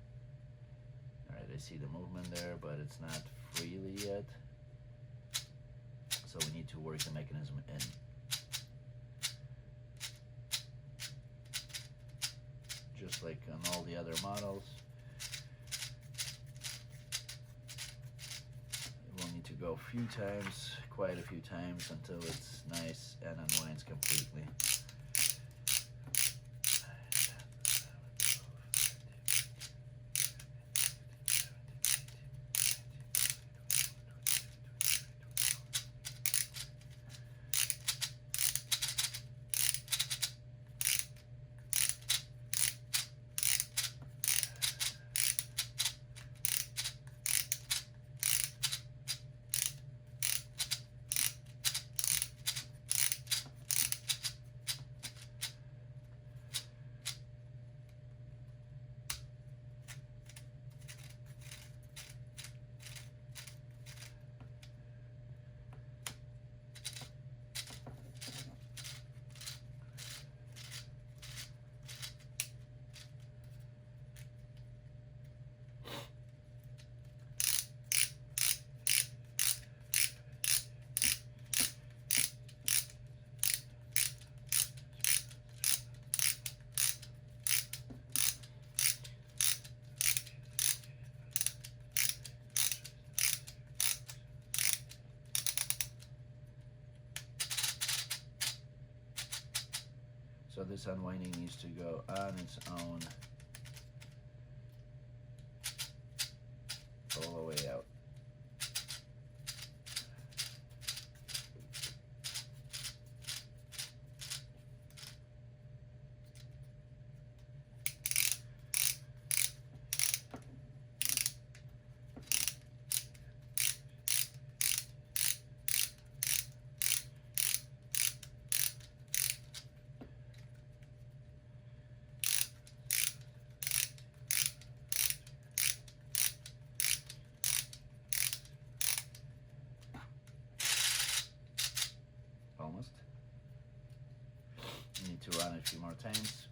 All right, I see the movement there, but it's not freely yet. So we need to work the mechanism in. Just like on all the other models, we'll need to go a few times, quite a few times, until it's nice and unwinds completely. this unwinding needs to go on its own all the way out. Almost. You need to run it a few more times.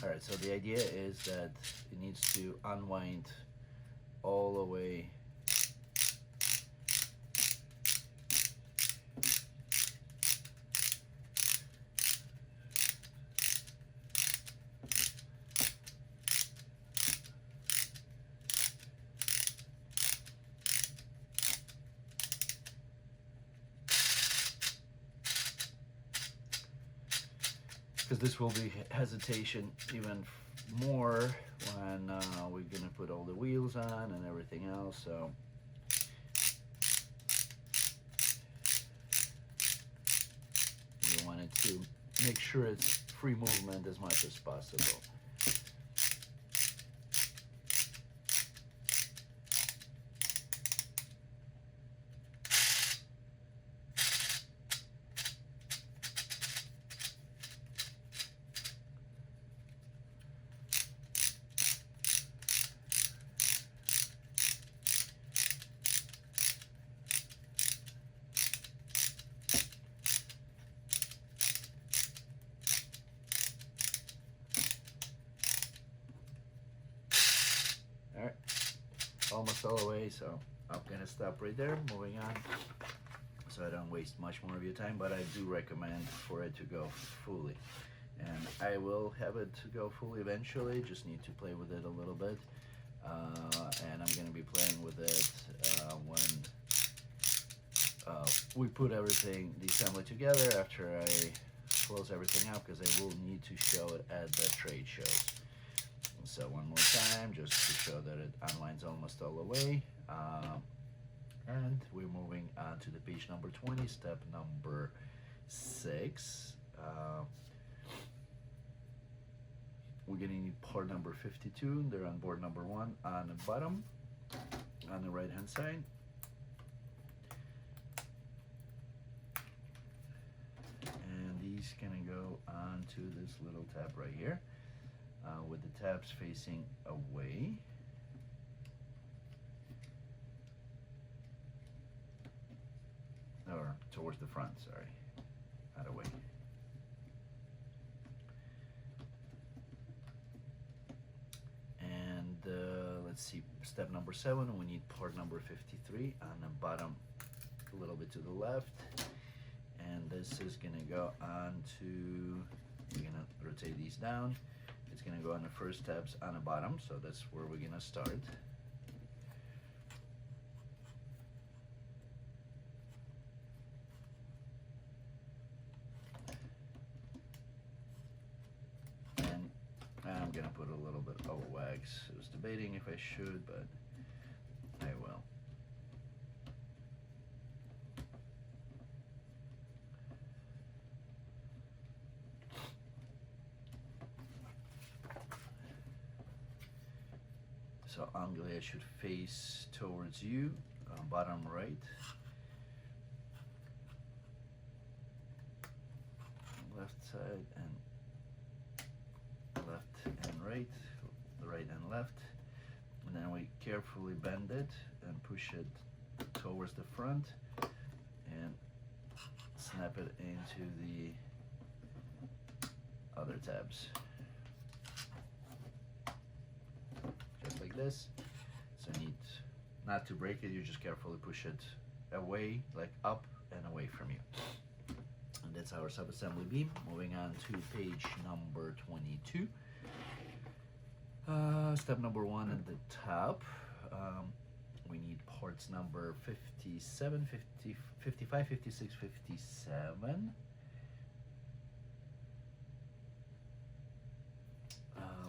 Alright, so the idea is that it needs to unwind all the way because this will be hesitation even more when we're gonna put all the wheels on and everything else. So we wanted to make sure it's free movement as much as possible. Almost all the way, so I'm gonna stop right there, moving on, so I don't waste much more of your time. But I do recommend for it to go fully, and I will have it to go fully eventually. Just need to play with it a little bit, and I'm gonna be playing with it when we put everything, the assembly together, after I close everything up, because I will need to show it at the trade shows. So one more time, just to show that it unwinds almost all the way. And we're moving on to the page number 20, step number 6. We're gonna need part number 52. They're on board number 1 on the bottom, on the right hand side. And these gonna go onto this little tab right here. With the tabs facing away. or towards the front, sorry, out of way. And let's see, step number 7, we need part number 53 on the bottom, a little bit to the left, and this is gonna go on to, we're gonna rotate these down. It's gonna go on the first tabs on the bottom, so that's where we're gonna start. And I'm gonna put a little bit of wax. I was debating if I should, but I will. So Anglia should face towards you, bottom right. Left side and left and right, the right and left. And then we carefully bend it and push it towards the front and snap it into the other tabs. Just like this. So you need not to break it, you just carefully push it away, like up and away from you. And that's our sub-assembly beam. Moving on to page number 22. Step number 1 at the top. We need parts number 57, 50, 55, 56, 57.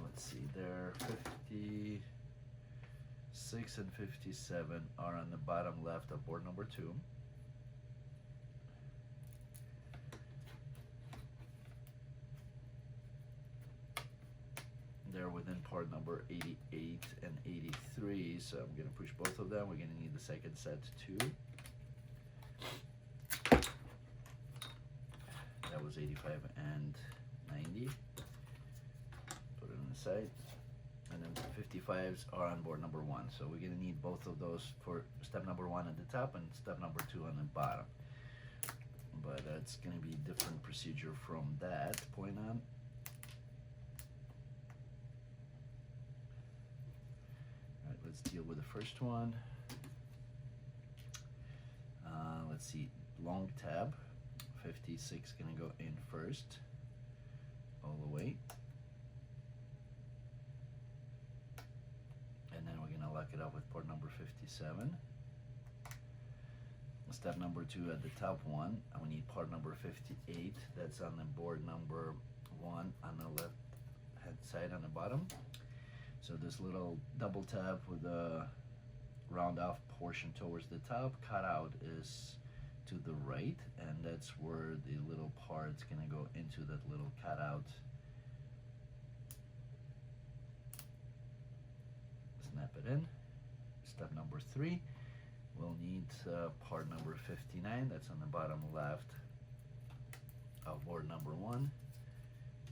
Let's see, there 56 and 57 are on the bottom left of board number 2. They're within part number 88 and 83, so I'm going to push both of them. We're going to need the second set too. That was 85 and 90. Put it on the side. And then the 55s are on board number 1. So we're going to need both of those for step number 1 at the top and step number 2 on the bottom. But that's going to be a different procedure from that point on. Alright, let's deal with the first one. Let's see, long tab. 56 going to go in first, all the way. And then we're going to lock it up with port number 57. Step number 2 at the top one, and we need part number 58. That's on the board number 1 on the left hand side on the bottom. So this little double tap with the round off portion towards the top, cutout is to the right, and that's where the little part's gonna go into that little cutout. Snap it in. Step number 3, we'll need part number 59. That's on the bottom left of board number 1,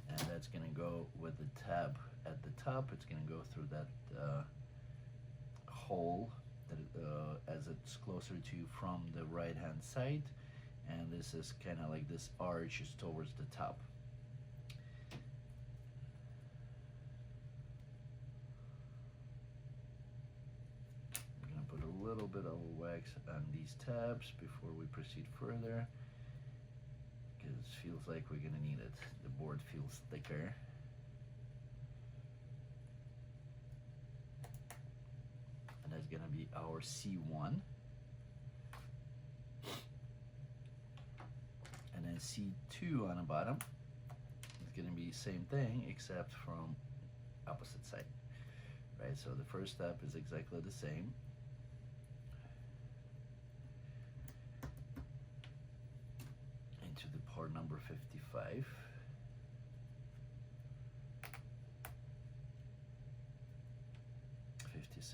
and that's gonna go with the tab at the top. It's gonna go through that hole that as it's closer to you from the right hand side, and this is kind of like this arch is towards the top. I'm gonna put a little bit of wax on these tabs before we proceed further, because it feels like we're gonna need it. The board feels thicker. That's going to be our C1, and then C2 on the bottom. It's going to be the same thing except from opposite side, right? So the first step is exactly the same. Into the part number 55.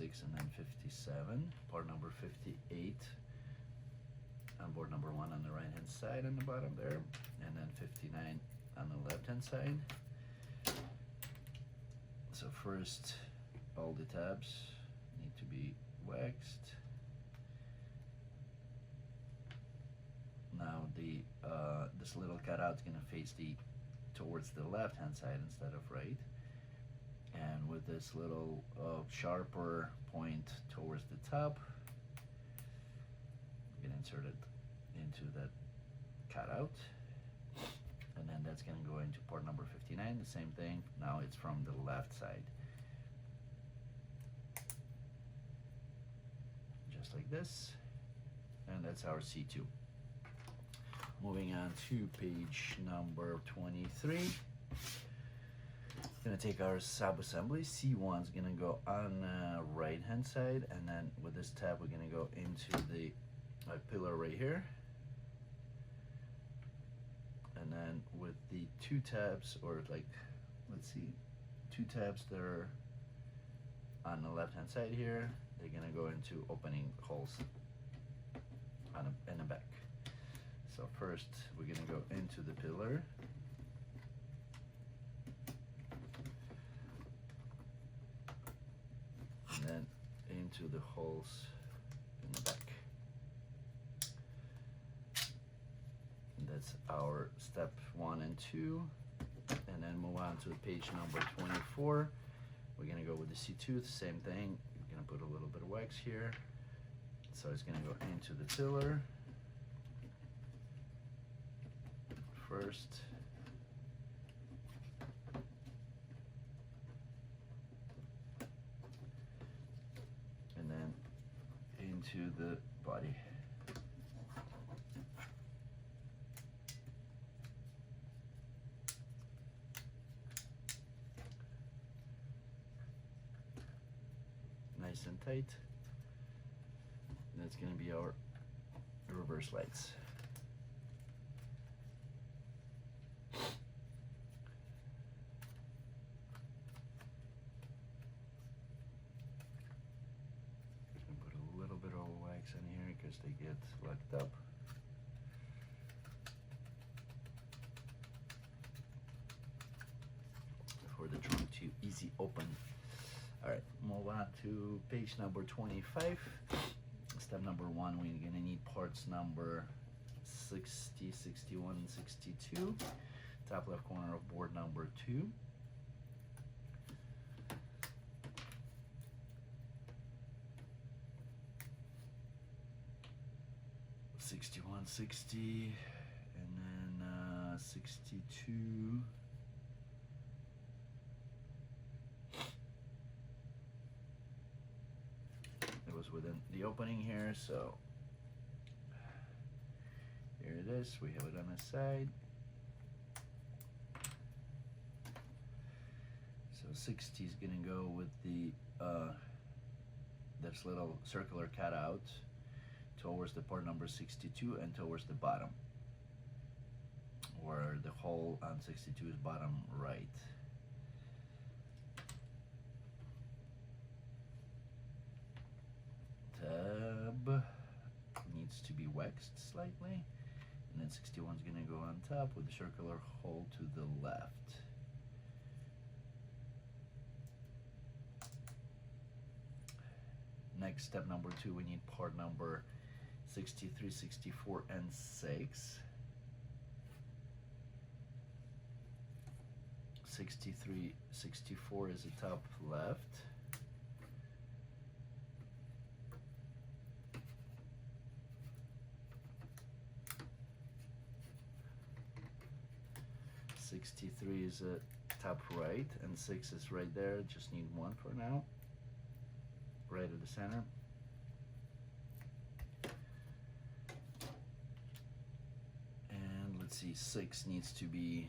And then 57, part number 58 on board number 1 on the right hand side on the bottom there, and then 59 on the left hand side. So first, all the tabs need to be waxed. this little cutout is gonna face towards the left hand side instead of right, and with this little sharper point towards the top, you can insert it into that cutout, and then that's going to go into port number 59. The same thing, now it's from the left side, just like this, and that's our C2. Moving on to page number 23. Gonna take our sub-assembly. C1 is gonna go on right hand side, and then with this tab we're gonna go into the pillar right here, and then with the two tabs, or like, let's see, two tabs that are on the left hand side here, they're gonna go into opening holes in the back. So first we're gonna go into the pillar, and then into the holes in the back. And that's our step 1 and 2. And then move on to page number 24. We're gonna go with the C2, the same thing. We're gonna put a little bit of wax here. So it's gonna go into the pillar first. And then into the body. Nice and tight. And that's going to be our reverse lights. Put a little bit of wax in here because they get locked up. For the trunk to easy open. All right, move on to page number 25. Step number 1, we're gonna need parts number 60, 61, and 62. Top left corner of board number 2. '61, 60, and then 62. It was within the opening here, so here it is. We have it on the side. So 60 is gonna go with the this little circular cutout towards the part number 62 and towards the bottom, where the hole on 62 is bottom right. Tab needs to be waxed slightly, and then 61 is going to go on top with the circular hole to the left. Next, step number 2, we need part number 63, 64, and 6. 63, 64 is the top left. 63 is top right, and 6 is right there. Just need one for now. Right at the center. And let's see, 6 needs to be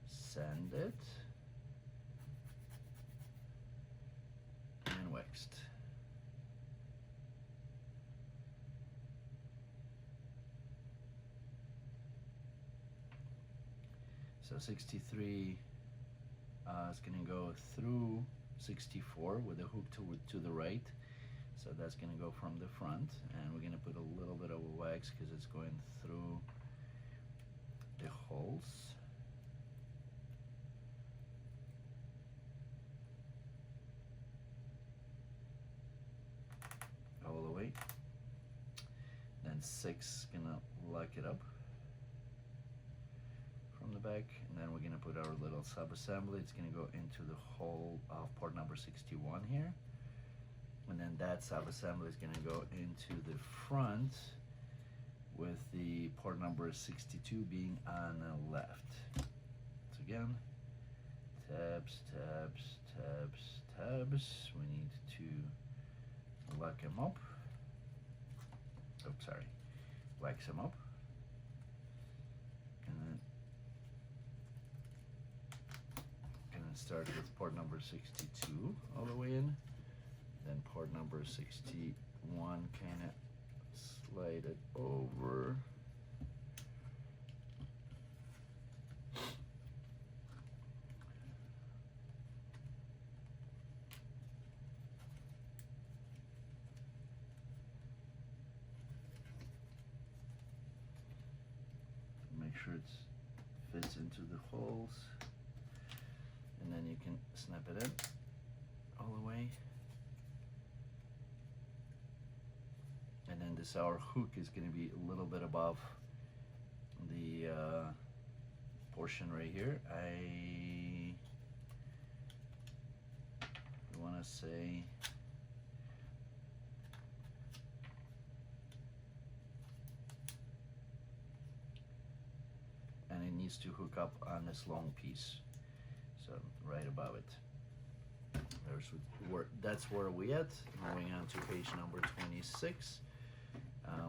sanded and waxed. So 63 is going to go through 64 with a hook to the right. So that's going to go from the front, and we're going to put a little bit of wax because it's going through the holes. All the way. Then 6 is going to lock it up from the back, and then we're gonna put our little sub-assembly. It's gonna go into the hole of port number 61 here, and then that sub-assembly is gonna go into the front with the port number 62 being on the left. So again, tabs, tabs, tabs, tabs. We need to lock them up. Oops, sorry, wax them up. And then start with port number 62 all the way in. Then port number 61, kind of slide it over. Make sure it fits into the holes, and then you can snap it in all the way. And then this, our hook is going to be a little bit above the portion right here. I want to say and it needs to hook up on this long piece, so right above it. That's where we at. Moving on to page number 26.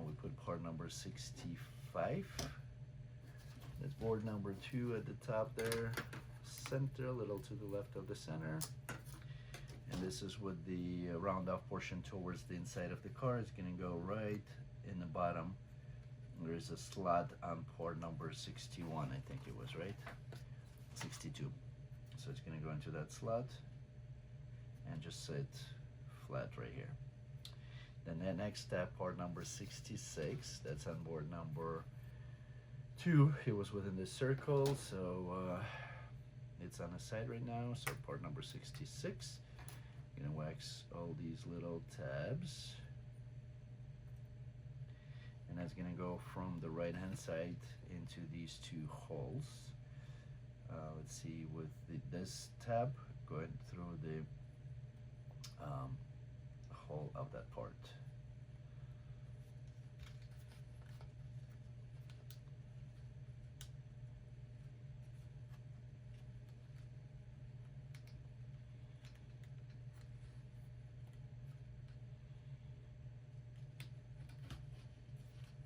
We put part number 65. That's board number 2 at the top there, center, a little to the left of the center. And this is with the round off portion towards the inside of the car. It's gonna go right in the bottom. There's a slot on port number 61, I think it was, right? 62. So it's gonna go into that slot and just sit flat right here. Then the next step, port number 66, that's on board number 2. It was within the circle, so it's on the side right now. So port number 66, gonna wax all these little tabs, and that's gonna go from the right hand side into these 2 holes. Let's see, with this tab going through the hole of that part.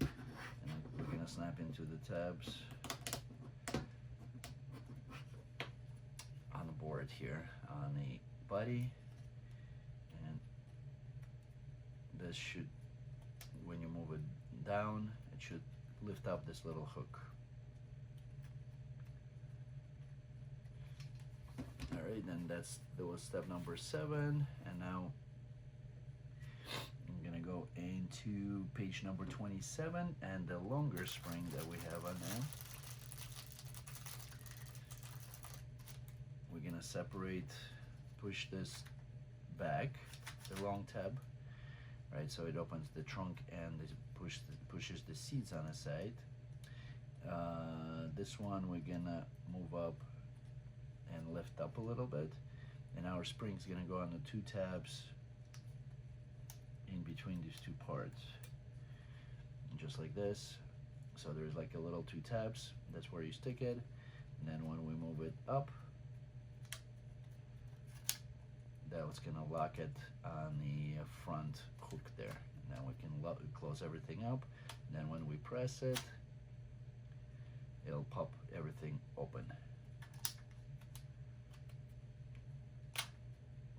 And we're gonna snap into the tabs on the board here on the body. This should, when you move it down, it should lift up this little hook. All right, then that was step number 7, and now I'm gonna go into page number 27 and the longer spring that we have on there. We're gonna separate, push this back, the long tab. Right, so it opens the trunk and it pushes the seats on the side. This one we're gonna move up and lift up a little bit, and our spring's gonna go on the 2 tabs in between these 2 parts, just like this. So there's like a little 2 tabs. That's where you stick it, and then when we move it up, that's gonna lock it on the front hook there. And then we can close everything up. And then when we press it, it'll pop everything open.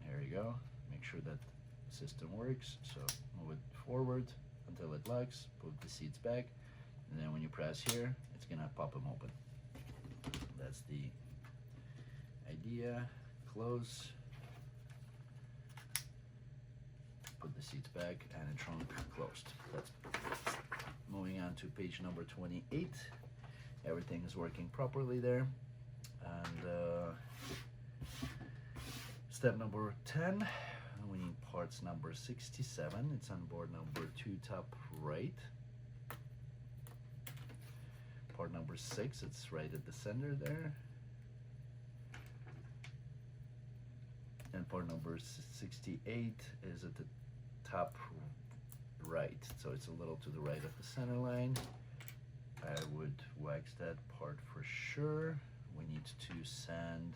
There you go. Make sure that the system works. So move it forward until it locks, put the seats back, and then when you press here, it's gonna pop them open. That's the idea. Close. Put the seats back and the trunk closed. That's moving on to page number 28. Everything is working properly there. And step number 10, we need parts number 67. It's on board number 2, top right. part number 6, it's right at the center there. And part number 68 is at the top right, so it's a little to the right of the center line. I would wax that part for sure. We need to sand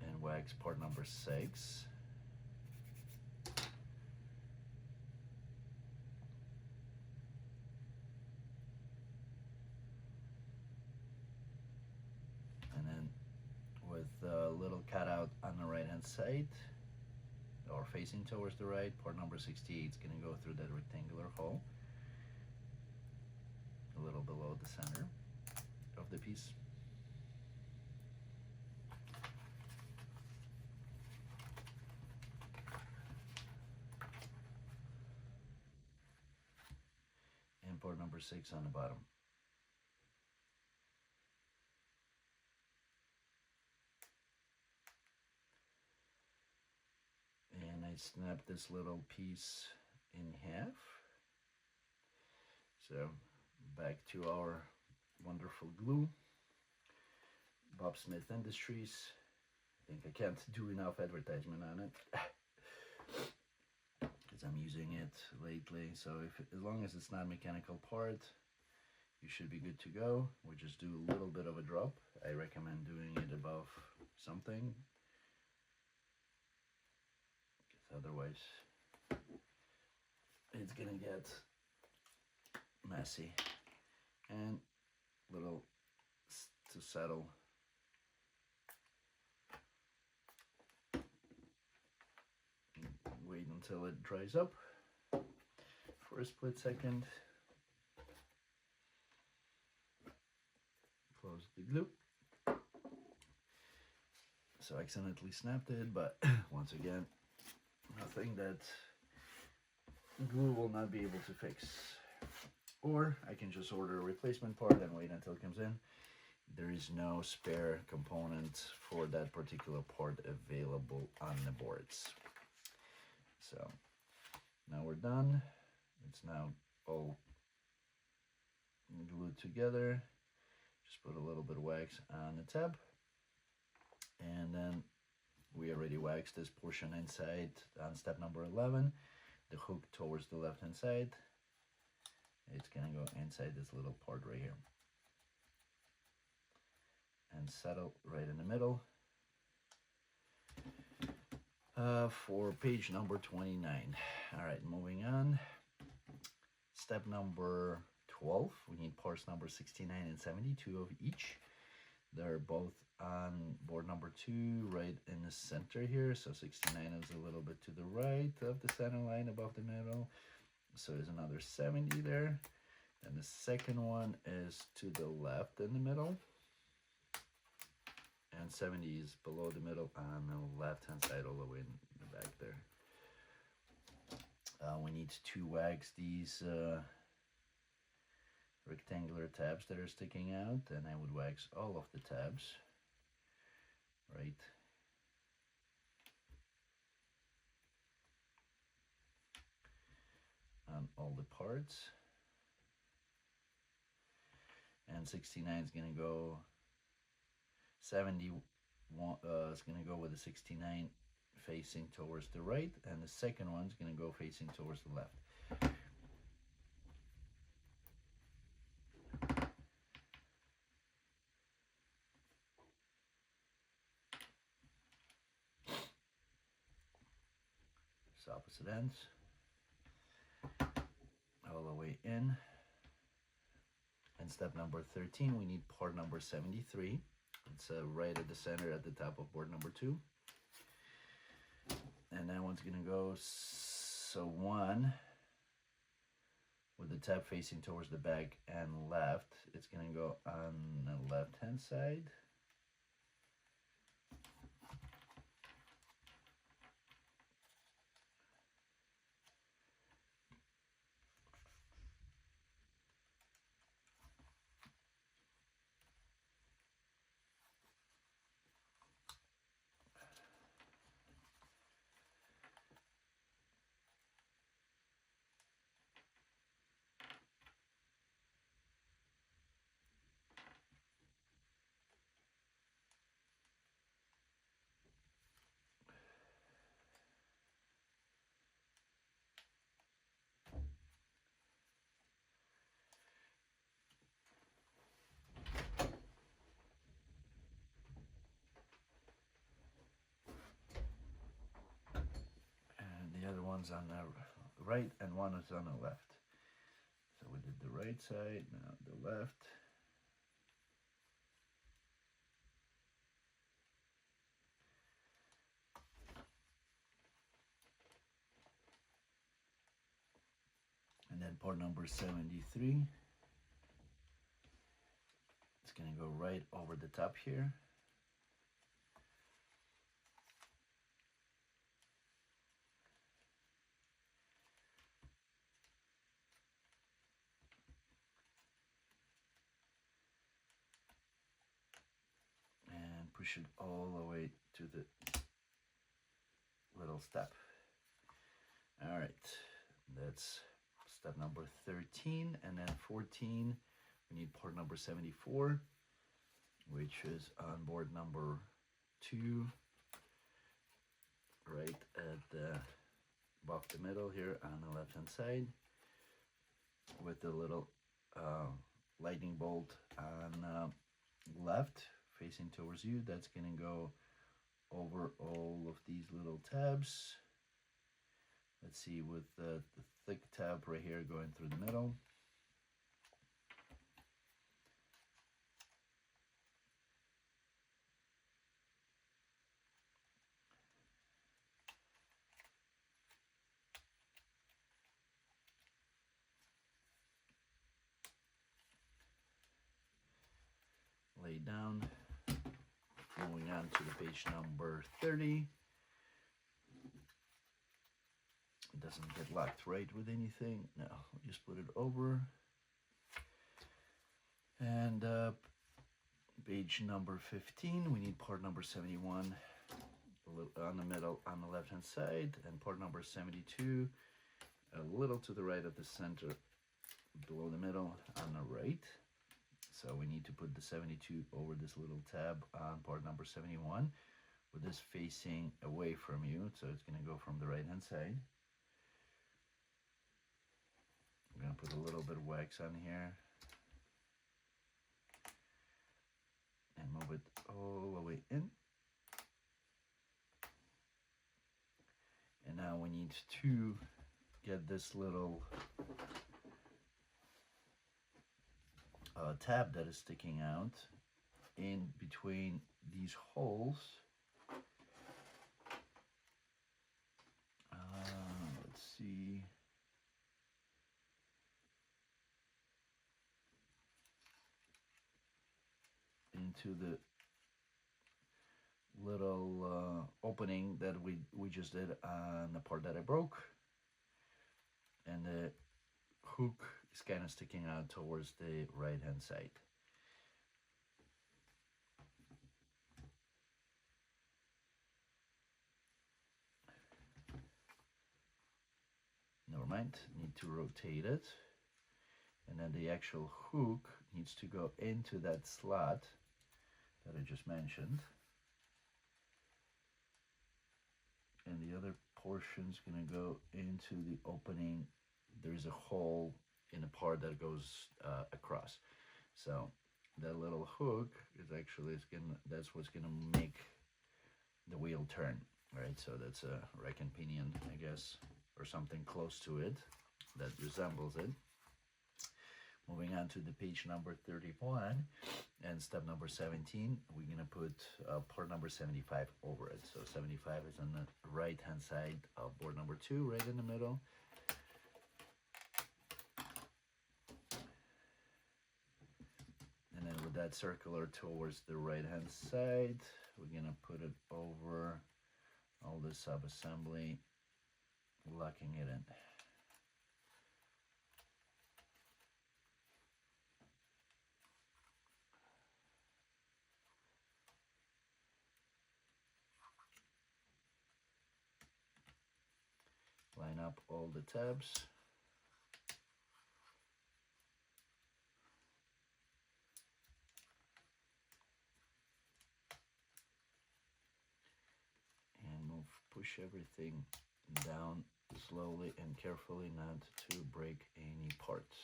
and wax part number 6. And then with a little cutout on the right hand side, or facing towards the right, part number 68 is going to go through that rectangular hole a little below the center of the piece. And part number 6 on the bottom. And I snap this little piece in half. So back to our wonderful glue. Bob Smith Industries. I think I can't do enough advertisement on it because I'm using it lately. So as long as it's not a mechanical part, you should be good to go. We just do a little bit of a drop. I recommend doing it above something, because otherwise it's gonna get messy. And little to settle. Wait until it dries up for a split second. Close the glue. So I accidentally snapped it, but once again, nothing that glue will not be able to fix. Or I can just order a replacement part and wait until it comes in. There is no spare component for that particular part available on the boards. So now we're done. It's now all glued together. Just put a little bit of wax on the tab. And then we already waxed this portion inside on step number 11. The hook towards the left hand side. It's gonna go inside this little part right here. And settle right in the middle. For page number 29. All right, moving on. Step number 12. We need parts number 69 and 72 of each. They're both on board number 2, right in the center here. So 69 is a little bit to the right of the center line above the middle. So there's another 70 there. And the second one is to the left in the middle. And 70 is below the middle on the left hand side all the way in the back there. We need to wax these rectangular tabs that are sticking out, and I would wax all of the tabs, right? On all the parts. And 69 is going to go, 71 is going to go with the 69 facing towards the right, and the second one is going to go facing towards the left. It's opposite ends, all the way in. And step number 13, we need part number 73. It's right at the center at the top of board number 2. And that one's gonna go, so one with the tab facing towards the back and left, it's gonna go on the left hand side. one's on the right and one is on the left. So we did the right side, now the left. And then part number 73. It's going to go right over the top here. And push it all the way to the little step. All right, that's step number 13. And then 14, we need part number 74, which is on board number 2, right at the above the middle here on the left hand side, with the little lightning bolt on left facing towards you. That's gonna go over all of these little tabs. Let's see, with the thick tab right here going through the middle. Lay down. Moving on to the page number 30. It doesn't get locked right with anything. No, we'll just put it over. And page number 15, we need part number 71 on the middle on the left hand side, and part number 72 a little to the right of the center below the middle on the right. So we need to put the 72 over this little tab on part number 71, with this facing away from you, so it's going to go from the right hand side. I'm going to put a little bit of wax on here and move it all the way in. And now we need to get this little tab that is sticking out in between these holes. Let's see. Into the little opening that we just did on the part that I broke, and the hook is kind of sticking out towards the right hand side. Never mind, need to rotate it, and then the actual hook needs to go into that slot that I just mentioned, and the other portion's gonna go into the opening. There's a hole in the part that goes across, so that little hook is actually that's what's gonna make the wheel turn, right? So that's a rack and pinion, I guess, or something close to it that resembles it. Moving on to the page number 31 and step number 17, we're going to put part number 75 over it. So 75 is on the right hand side of board number 2, right in the middle. And then with that circular towards the right hand side, we're going to put it over all the sub-assembly, locking it in. Line up all the tabs. And push everything down slowly and carefully, not to break any parts,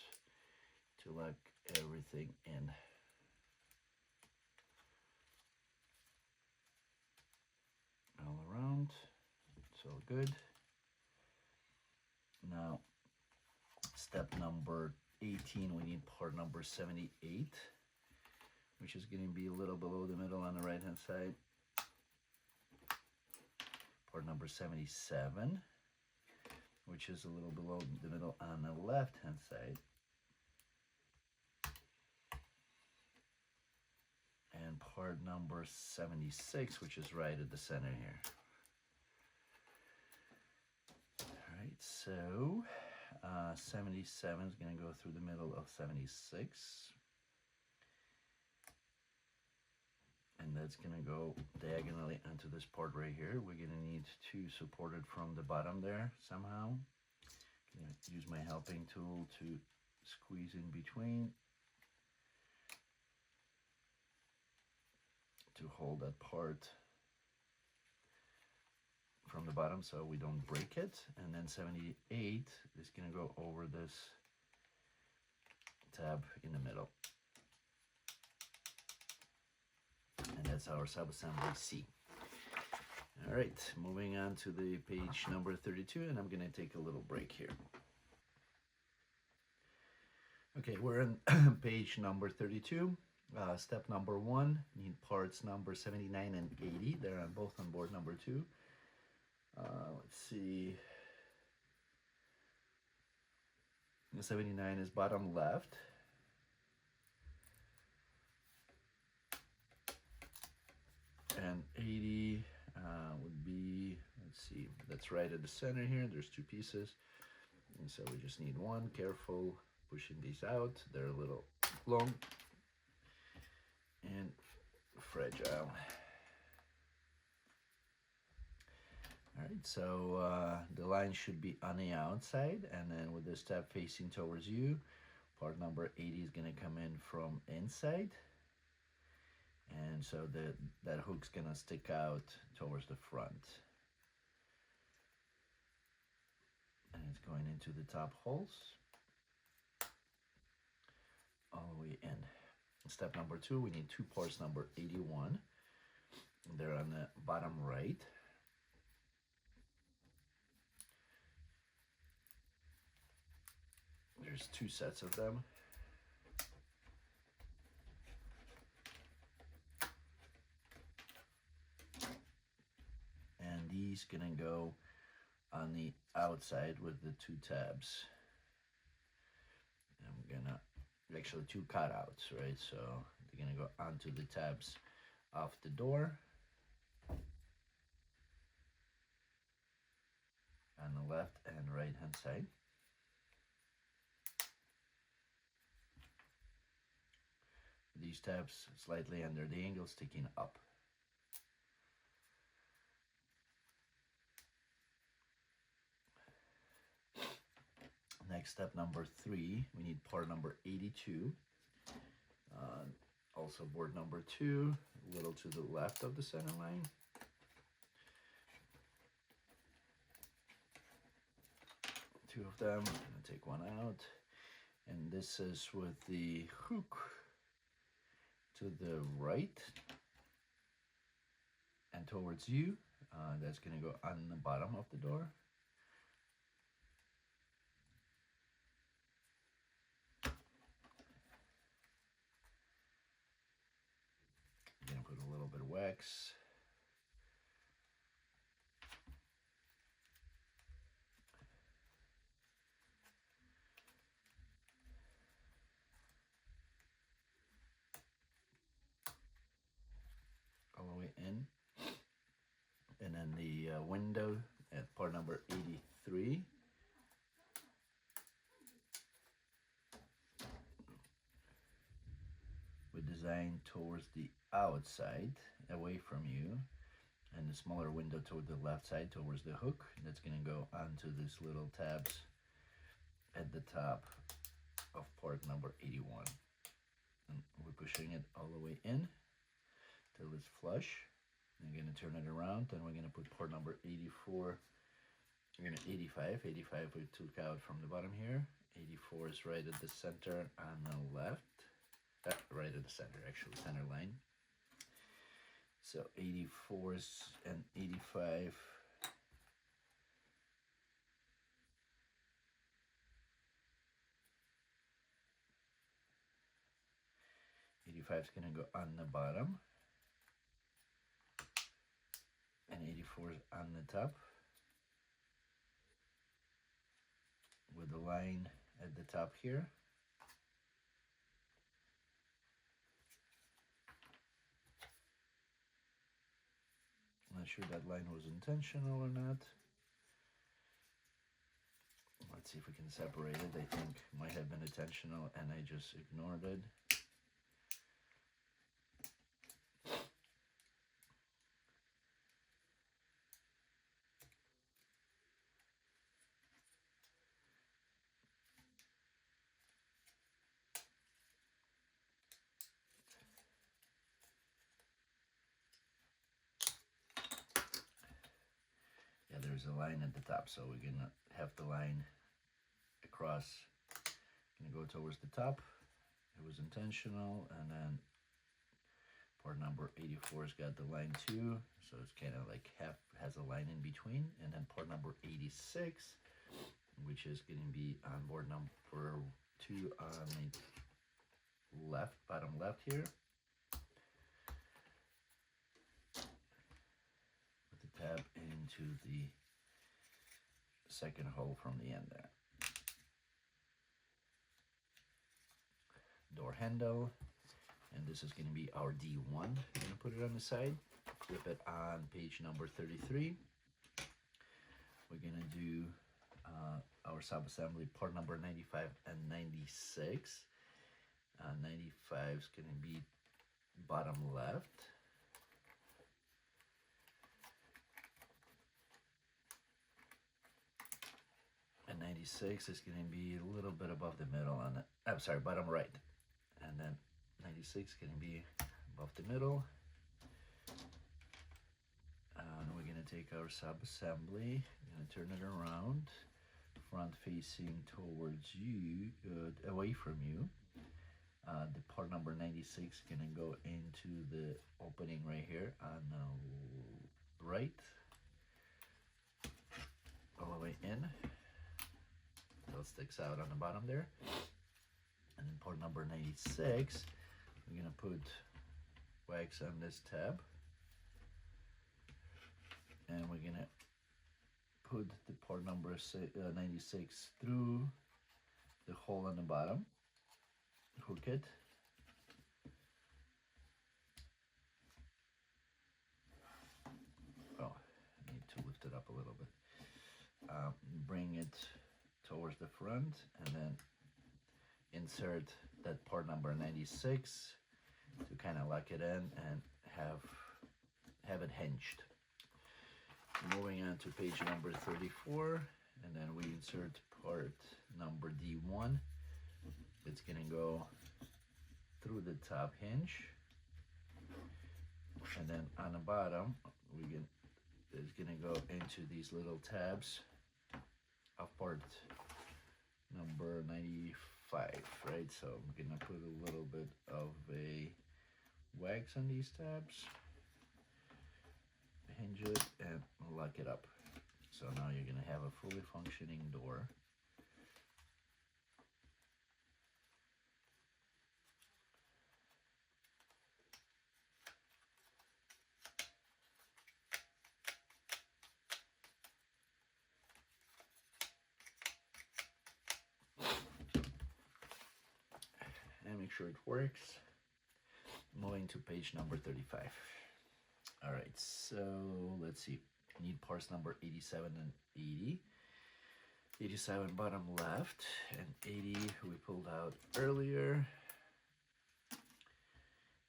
to lock everything in. All around, it's all good. Now, step number 18, we need part number 78, which is going to be a little below the middle on the right hand side. Part number 77, which is a little below the middle on the left hand side. And part number 76, which is right at the center here. All right, so 77 is going to go through the middle of 76. And that's going to go diagonally onto this part right here. We're going to need to support it from the bottom there somehow. I'm going to use my helping tool to squeeze in between to hold that part from the bottom so we don't break it. And then 78 is going to go over this tab in the middle. And that's our subassembly C. All right, moving on to the page number 32, and I'm going to take a little break here. Okay, we're on page number 32. Step number 1, need parts number 79 and 80. They're on both on board number 2. Let's see. The 79 is bottom left. And 80 would be, let's see, that's right at the center here. There's two pieces. And so we just need one. Careful pushing these out. They're a little long and fragile. All right, so the line should be on the outside, and then with this tab facing towards you, part number 80 is going to come in from inside. And so that hook's going to stick out towards the front. And it's going into the top holes all the way in. Step number 2, we need two parts number 81. They're on the bottom right. There's two sets of them. And these gonna go on the outside with the two tabs. I'm gonna, actually two cutouts, right? So they're gonna go onto the tabs off the door. On the left and right hand side. These tabs slightly under the angle, sticking up. Next, step number 3, we need part number 82. Also board number 2, a little to the left of the center line. Two of them, I'm gonna take one out. And this is with the hook to the right and towards you. That's gonna go on the bottom of the door. I'm gonna put a little bit of wax. All the way in. And then the window at part number 83. We designed towards the outside, away from you, and the smaller window toward the left side towards the hook. That's going to go onto these little tabs at the top of part number 81. And we're pushing it all the way in till it's flush. I'm going to turn it around, and we're going to put part number 84. We're going to 85 we took out from the bottom here. 84 is right at the center on the left. Right at the center, actually, center line. So 84s and 85 85 is gonna go on the bottom, and 84 is on the top, with the line at the top here. I'm not sure that line was intentional or not. Let's see if we can separate it. I think it might have been intentional and I just ignored it. Yeah, there's a line at the top, so we're gonna have the line across, gonna go towards the top. It was intentional, and then part number 84 has got the line too, so it's kind of like half has a line in between. And then part number 86, which is going to be on board number 2 on the left, bottom left here. Put the tab into the second hole from the end there. Door handle, and this is going to be our D1. We're going to put it on the side, flip it on page number 33. We're going to do our sub-assembly part number 95 and 96. 95 is going to be bottom left. And 96 is going to be a little bit above the middle on it. I'm sorry, bottom right. And then 96 is going to be above the middle. And we're going to take our sub-assembly, going to turn it around, front facing towards you, away from you. The part number 96 is going to go into the opening right here on the right, all the way in. It sticks out on the bottom there. And then part number 96, we're going to put wax on this tab, and we're going to put the part number 96 through the hole on the bottom, hook it, oh, I need to lift it up a little bit, bring it towards the front, and then insert that part number 96 to kind of lock it in and have it hinged. Moving on to page number 34, and then we insert part number D1. It's going to go through the top hinge, and then on the bottom it's going to go into these little tabs of part number 95, right? So I'm gonna put a little bit of a wax on these tabs, hinge it, and lock it up. So now you're gonna have a fully functioning door. And make sure it works. Moving to page number 35. All right, so let's see. Need parts number 87 and 80. 87 bottom left, and 80 we pulled out earlier.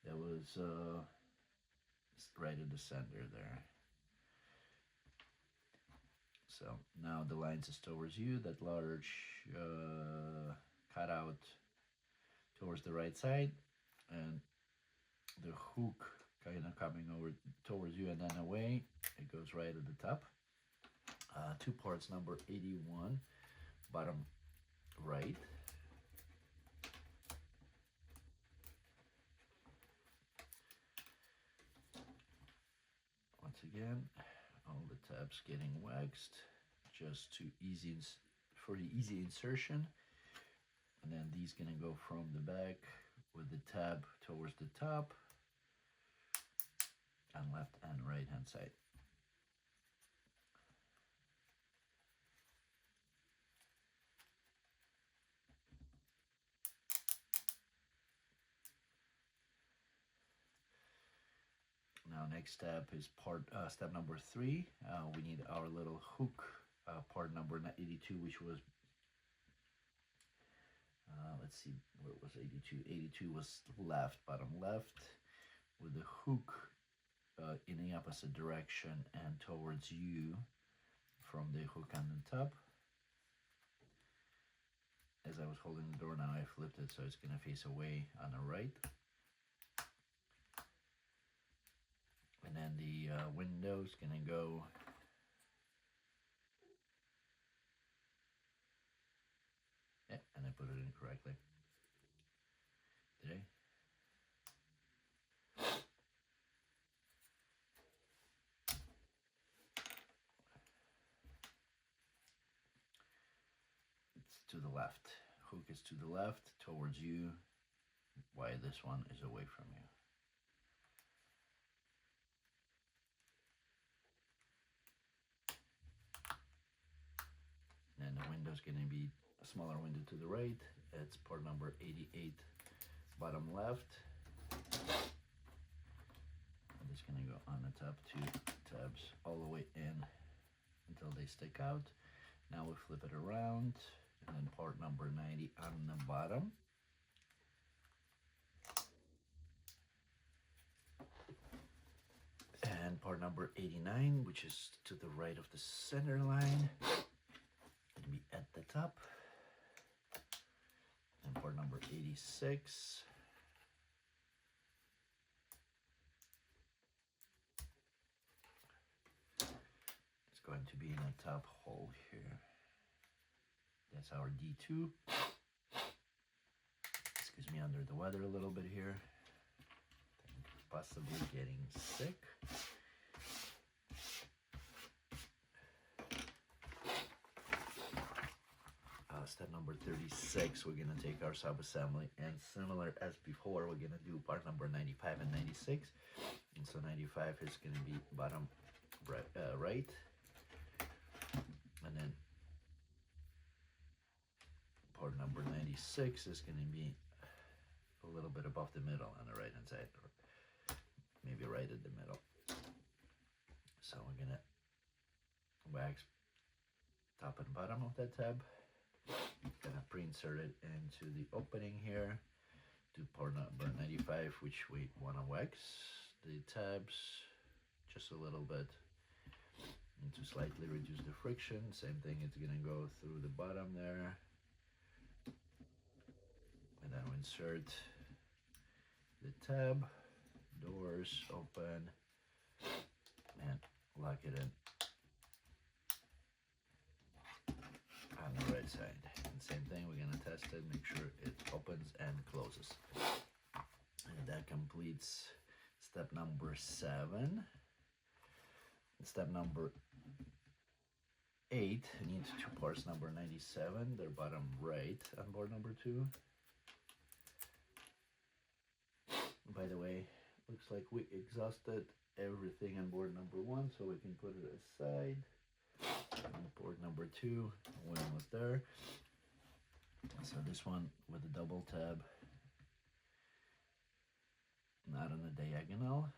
That was right in the center there. So now the lines is towards you. That large cutout towards the right side, and the hook kind of coming over towards you and then away. It goes right at the top. Two parts number 81 bottom right. Once again, all the tabs getting waxed just to for the easy insertion. And then these gonna go from the back with the tab towards the top and left and right hand side. Now next step is step number 3. We need our little hook, part number 82, which was, let's see, where was 82? 82 was left, bottom left, with the hook in the opposite direction and towards you from the hook on the top. As I was holding the door, now I flipped it so it's going to face away on the right. And then the window's going to go and I put it in correctly. Did I? It's to the left. Hook is to the left, towards you, while this one is away from you. And the window's going to be a smaller window to the right. It's part number 88, bottom left. I'm just going to go on the top 2 tabs all the way in until they stick out. Now we flip it around, and then part number 90 on the bottom. And part number 89, which is to the right of the center line, going to be at the top. And part number 86. It's going to be in the top hole here. That's our D2. Excuse me, under the weather a little bit here. Possibly getting sick. Step number 36, we're going to take our sub-assembly, and similar as before, we're going to do part number 95 and 96. And so 95 is going to be bottom right, and then part number 96 is going to be a little bit above the middle on the right hand side, or maybe right at the middle. So we're going to wax top and bottom of that tab. Gonna pre-insert it into the opening here to part number 95, which we want to wax the tabs just a little bit and to slightly reduce the friction. Same thing, it's gonna go through the bottom there, and then we insert the tab, doors open, and lock it in on the right side. And same thing, we're gonna test it, make sure it opens and closes. And that completes step number 7. Step number 8 needs 2 parts number 97. They're bottom right on board number 2. By the way, looks like we exhausted everything on board number 1, so we can put it aside. On board number 2, one was there. So this one with the double tab, not on the diagonal.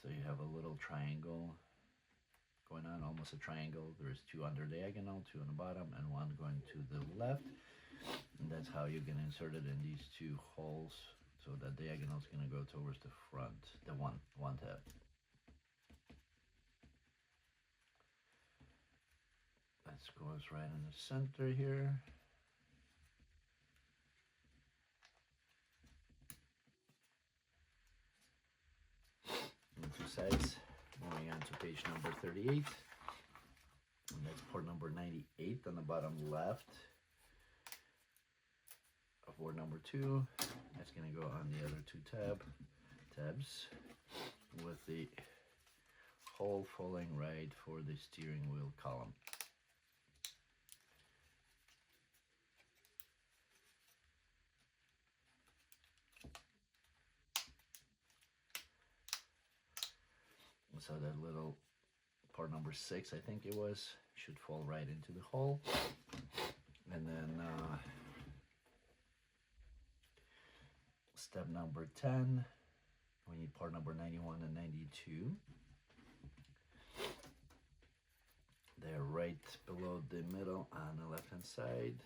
So you have a little triangle going on, almost a triangle. There's 2 under diagonal, 2 on the bottom, and 1 going to the left. And that's how you're gonna insert it in these 2 holes. So that diagonal is gonna go towards the front, the one tab. That goes right in the center here. And 2 sides. Moving on to page number 38. And that's port number 98 on the bottom left of board number 2. That's going to go on the other 2 tabs with the hole falling right for the steering wheel column. So that little part number 6, I think it was, should fall right into the hole. And then step number 10, we need part number 91 and 92. They're right below the middle on the left hand side.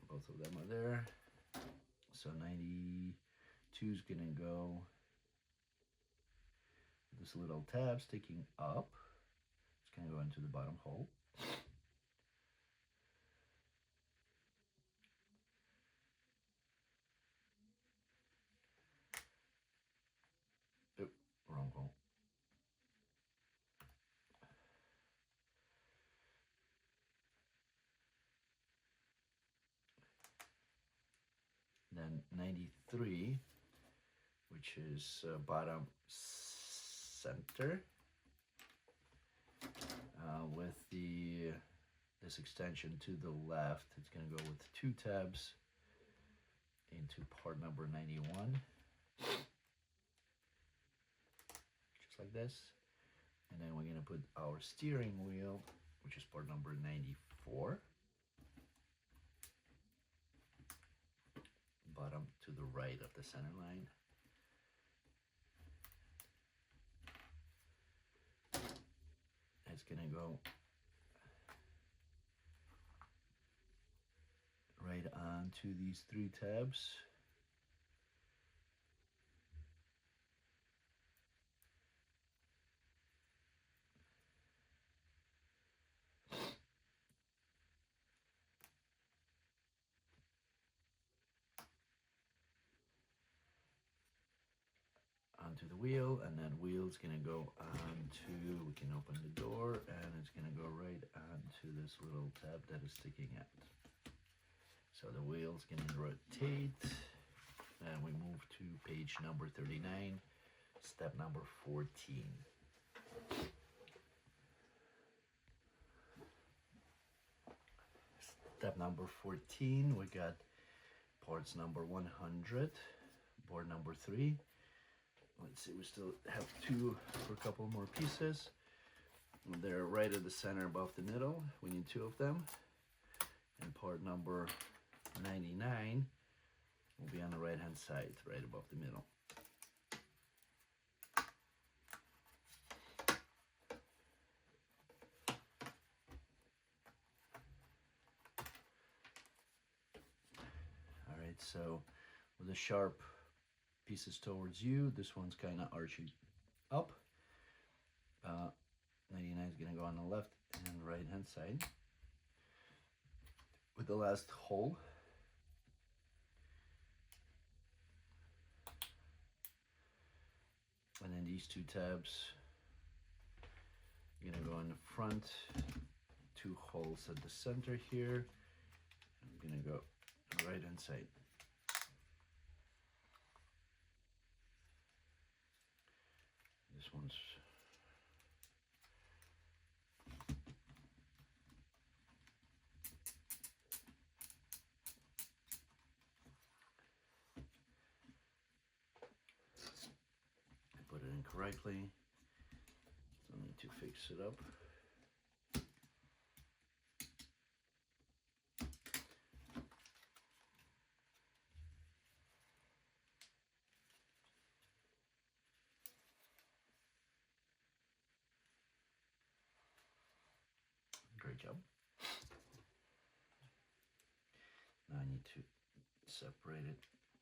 Both of them are there. So 92 is gonna go this little tab sticking up. It's gonna go into the bottom hole. Oh, wrong hole. Then 93, which is bottom center, with this extension to the left. It's going to go with 2 tabs into part number 91, just like this. And then we're going to put our steering wheel, which is part number 94, bottom to the right of the center line. It's going to go right onto these 3 tabs. Onto the wheel, and then wheel's gonna go onto, we can open the door, and it's gonna go right onto this little tab that is sticking out. So the wheel's gonna rotate, and we move to page number 39, step number 14. Step number 14, we got parts number 100, board number 3. Let's see, we still have 2 for a couple more pieces. They're right at the center above the middle. We need 2 of them. And part number 99 will be on the right hand side, right above the middle. All right, so with the sharp pieces towards you, this one's kind of arching up. 99 is going to go on the left and right hand side. With the last hole, and then these 2 tabs are going to go in the front, 2 holes at the center here. I'm going to go right hand side. This one's I put it in correctly, so I need to fix it up. Great job. Now I need to separate it.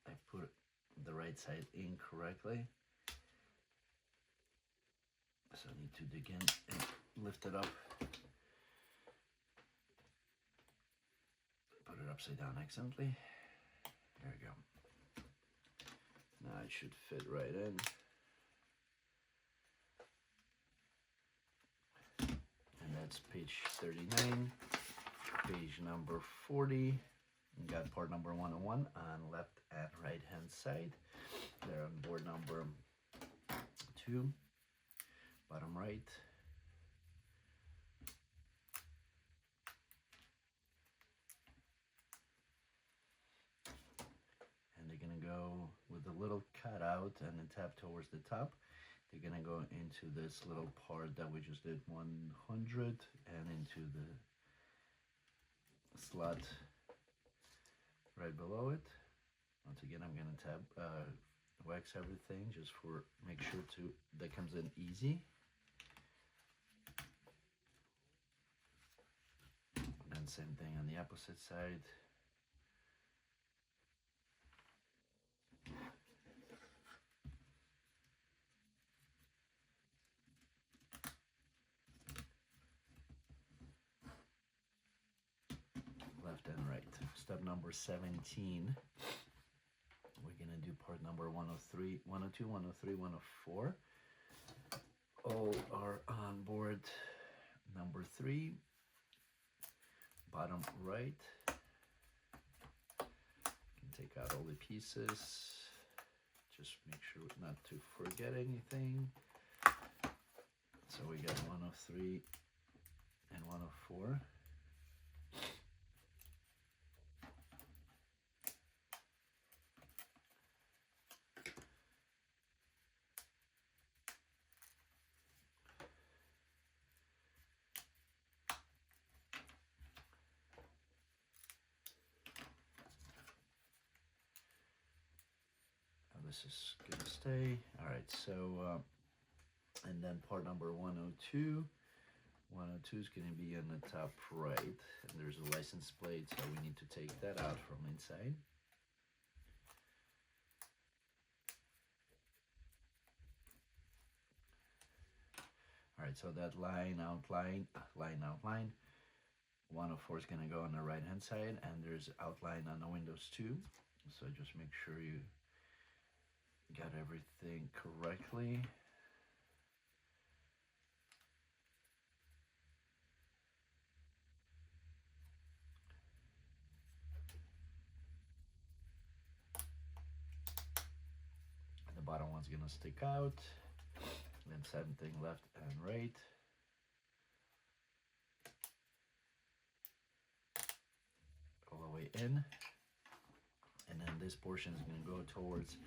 I put the right side in correctly. So I need to dig in and lift it up. Put it upside down accidentally. There we go. Now it should fit right in. And that's page 39, page number 40. We got part number 101 on left and right hand side. They're on board number 2, bottom right. And they're gonna go with a little cutout and a tab towards the top. they're gonna go into this little part that we just did 100 and into the slot right below it. Once again, I'm gonna wax everything just for make sure that comes in easy. And same thing on the opposite side. Left and right. Step number 17. We're gonna do part number 103, 102, 103, 104. All are on board number 3, bottom right. You can take out all the pieces. Just make sure not to forget anything. So we got 103 and 104. This is gonna stay. All right, so and then part number 102. 102 is gonna be on the top right, and there's a license plate, so we need to take that out from inside. All right, so that line, outline, 104 is gonna go on the right hand side, and there's outline on the windows too. So just make sure you got everything correctly. And the bottom one's gonna stick out. Then same thing left and right. All the way in. And then this portion is gonna go towards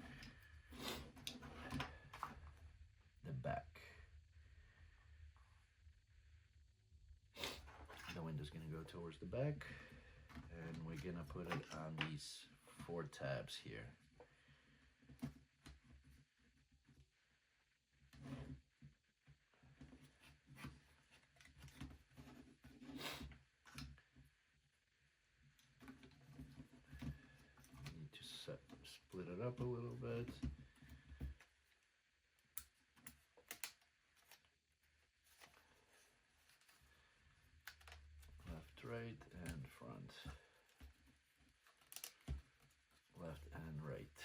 the back. The window's gonna go towards the back, and we're gonna put it on these 4 tabs here. You need to split it up a little bit. Right and front, left and right.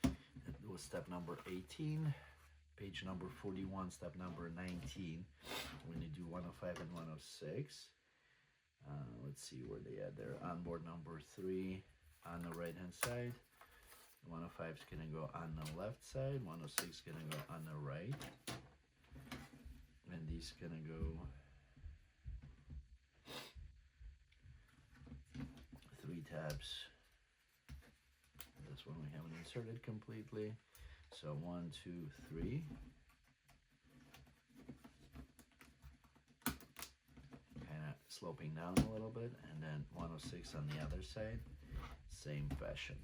That was step number 18. Page number 41, step number 19. We're going to do 105 and 106. Let's see where they are. They're on board number 3 on the right hand side. 105 is going to go on the left side. 106 is going to go on the right. And these going to go 3 tabs. This one we haven't inserted completely. So 1, 2, 3. Kind of sloping down a little bit, and then 106 on the other side. Same fashion.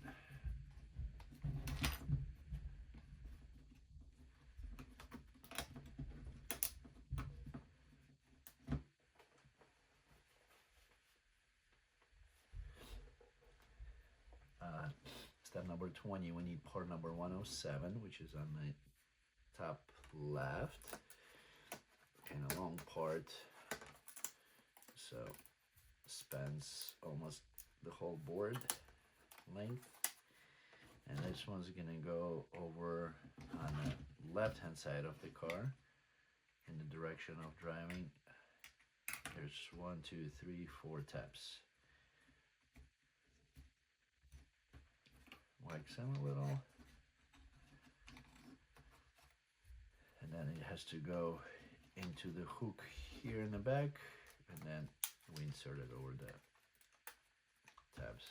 Step number 20, we need part number 107, which is on the top left. Kind of long part, so spans almost the whole board length. And this one's gonna go over on the left hand side of the car in the direction of driving. There's 1, 2, 3, 4 tabs. Wax them a little, and then it has to go into the hook here in the back, and then we insert it over the tabs.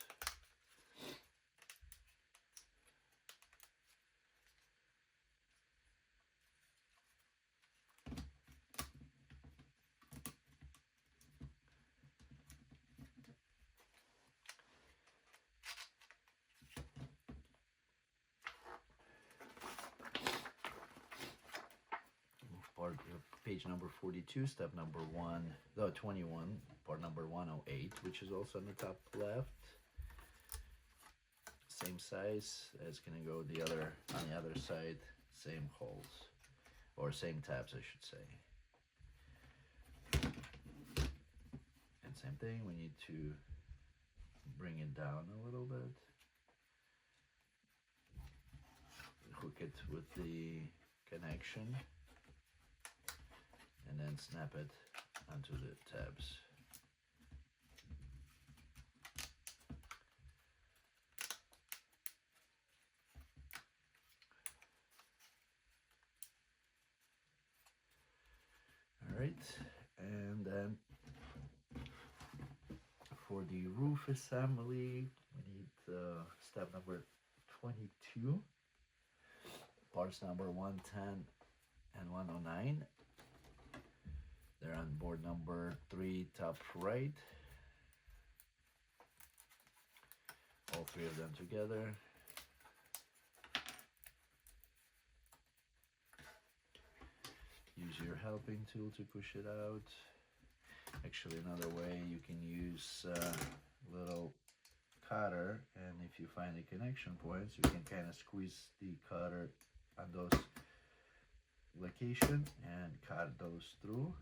page number 42, step number 21, part number 108, which is also on the top left. Same size as gonna go on the other side, same holes, or same tabs, I should say. And same thing, we need to bring it down a little bit. Hook it with the connection, and then snap it onto the tabs. Alright, and then for the roof assembly, we need step number 22, parts number 110 and 109. They're on board number 3, top right. All three of them together. Use your helping tool to push it out. Actually, another way you can use a little cutter, and if you find the connection points, you can kind of squeeze the cutter on those location and cut those through.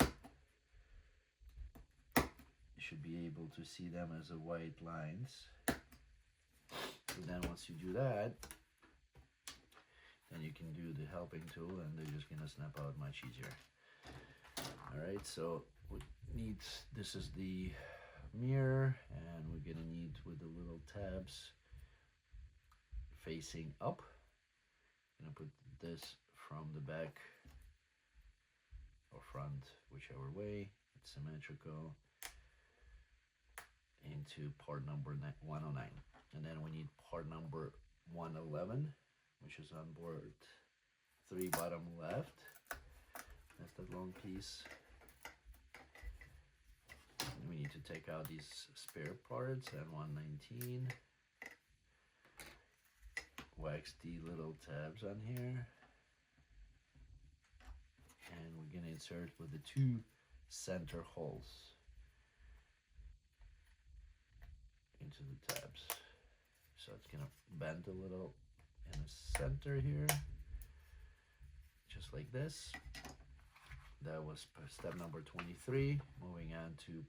You should be able to see them as a white lines. And then once you do that, then you can do the helping tool, and they're just gonna snap out much easier. All right, so we need, this is the mirror, and we're gonna need with the little tabs facing up. I'm gonna put this from the back or front, whichever way, it's symmetrical, into part number 109. And then we need part number 111, which is on board 3, bottom left. That's that long piece. And we need to take out these spare parts, and 119. Wax the little tabs on here. And we're gonna insert with the 2 center holes into the tabs. So it's gonna bend a little in the center here, just like this. That was step number 23. Moving on to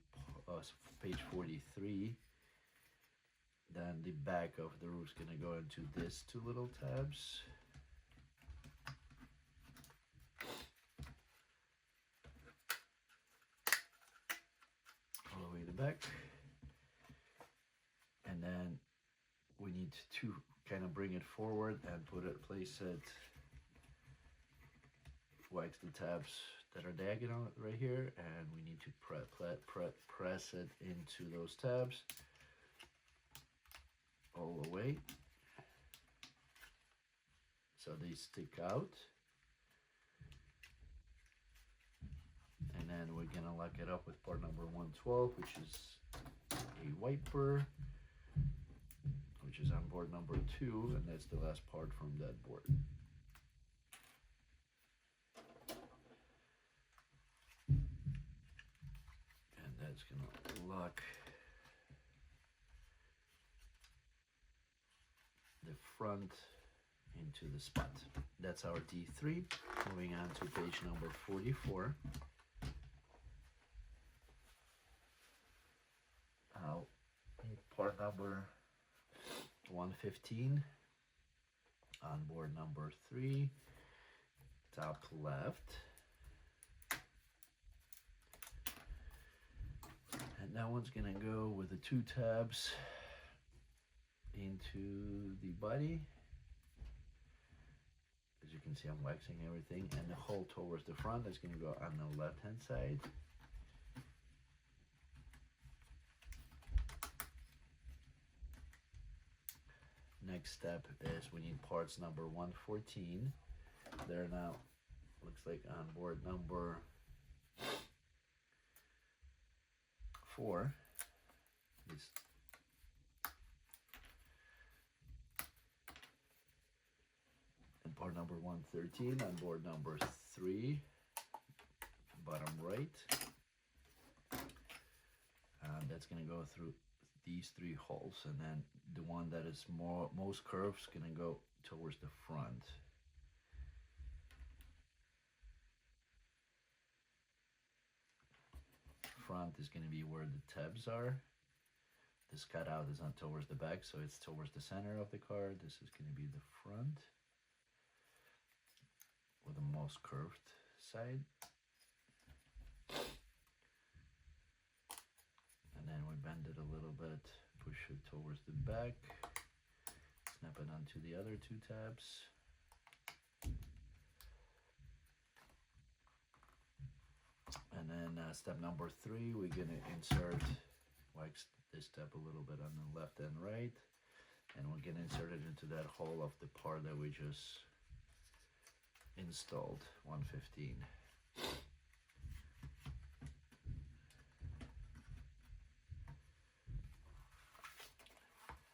page 43. Then the back of the roof's gonna go into these 2 little tabs. All the way to the back. And then we need to kind of bring it forward and place it, wax the tabs that are diagonal right here, and we need to press it into those tabs all the way so they stick out. And then we're gonna lock it up with part number 112, which is a wiper, which is on board number 2, and that's the last part from that board. And that's gonna lock the front into the spot. That's our D3. Moving on to page number 44. Part number 115 on board number 3, top left. And that one's gonna go with the 2 tabs into the body. As you can see, I'm waxing everything, and the hole towards the front is gonna go on the left hand side. Next step is we need parts number 114. They're now, looks like on board number 4. And part number 113 on board number 3. bottom right. And that's going to go through these 3 holes, and then the one that is most curved is going to go towards the front. Front is going to be where the tabs are. This cutout is not towards the back, so it's towards the center of the card. This is going to be the front with the most curved side. And then we bend it a little bit, push it towards the back, snap it onto the other 2 tabs. And then step number 3, we're going to insert, wax this tab a little bit on the left and right, and we're going to insert it into that hole of the part that we just installed, 115.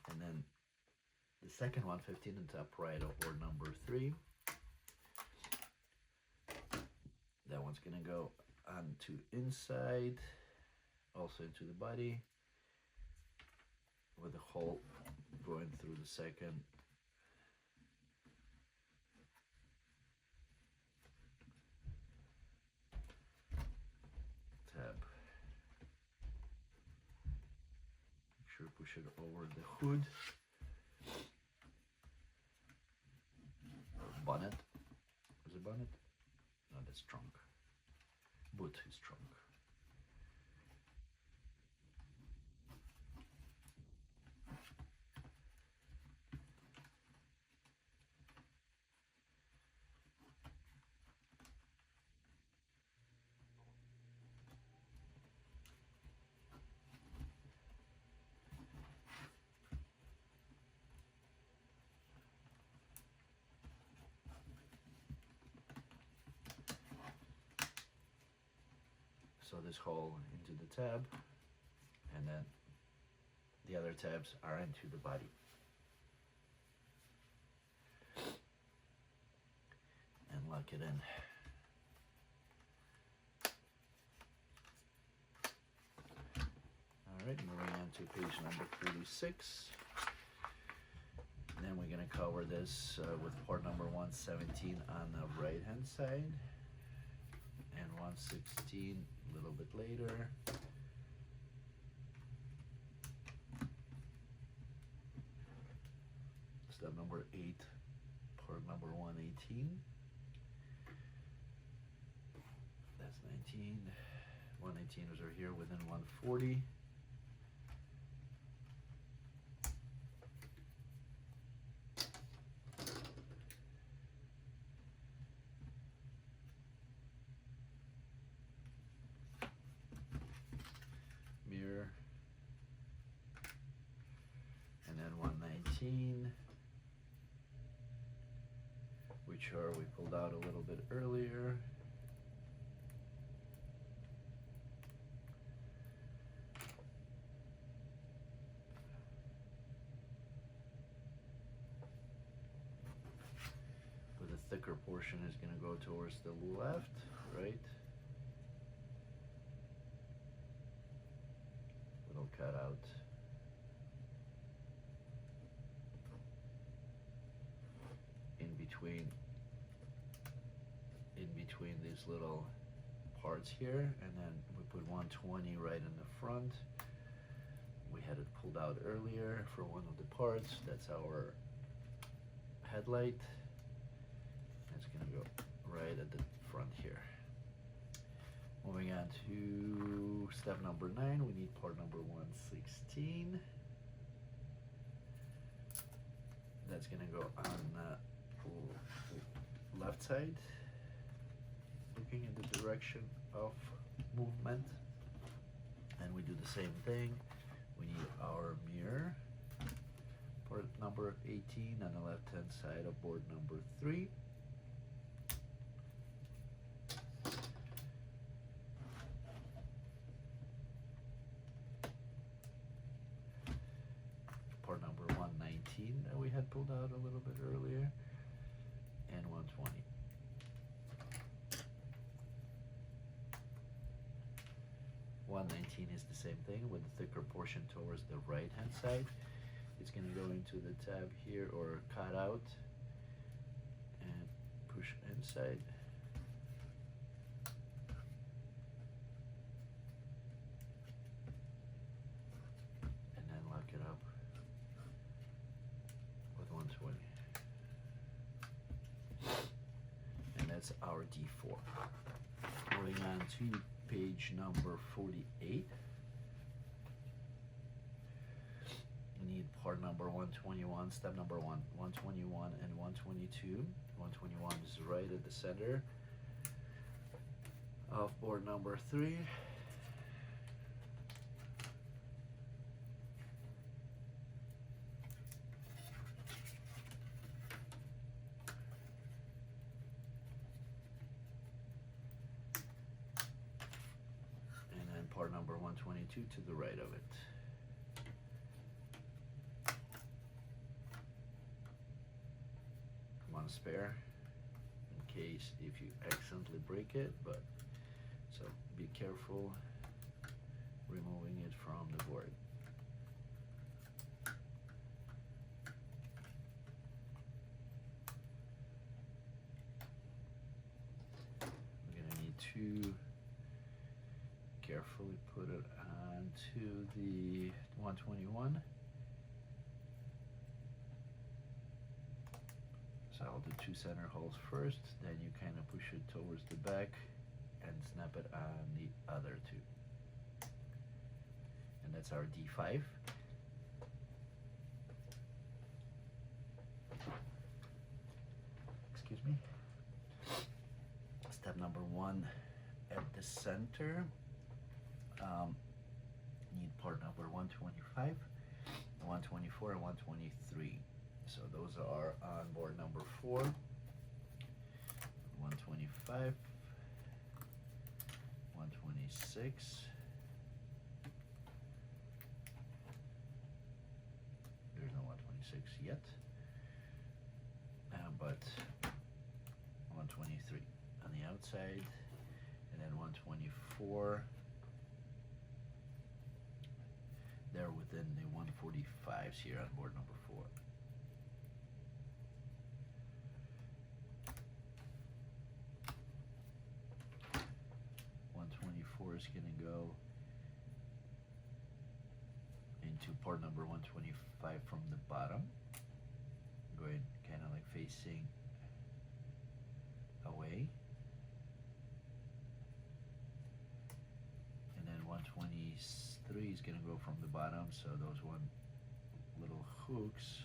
And then the second 115 in top right of board number 3. That one's going to go onto inside, also into the body, with a hole going through the second tab. Make sure to push it over the hood or bonnet. Is it bonnet? No, that's trunk. Boot is trunk. So this hole into the tab, and then the other tabs are into the body. And lock it in. Alright, moving on to page number 36. And then we're going to cover this with port number 117 on the right hand side, and 116 a little bit later. Step number 8, port number 118. That's 19. 118 is over here within 140. Mirror. And then 119, which are we pulled out a little bit earlier. But the thicker portion is going to go towards the left, right? Little cutout. In between these little parts here, and then we put 120 right in the front. We had it pulled out earlier for one of the parts. That's our headlight. It's gonna go right at the front here. Moving on to step number 9, we need part number 116. That's gonna go on the left side, looking in the direction of movement. And we do the same thing. We need our mirror, port number 18 on the left hand side of board number 3. Part number 119 that we had pulled out a little bit earlier, and 120. 119 is the same thing with the thicker portion towards the right hand side. It's going to go into the tab here or cut out and push inside. And then lock it up with 120. And that's our D4. Going on to page number 48. You need part number 121, step number 121 and 122. 121 is right at the center of board number 3. Part number 122 to the right of it. One spare in case if you accidentally break it, but so be careful removing it from the board. We're gonna need to carefully put it onto the 121. So I'll do 2 center holes first, then you kind of push it towards the back and snap it on the other 2. And that's our D5. Excuse me. Step number 1 at the center. Need part number 125, 124, and 123. So those are on board number 4. 125, 126. There's no 126 yet, but 123 on the outside, and then 124. They're within the 145s here on board number 4. .124 is going to go into part number 125 from the bottom, going kind of like facing away. And then 123 is going to go from the bottom, so those one little hooks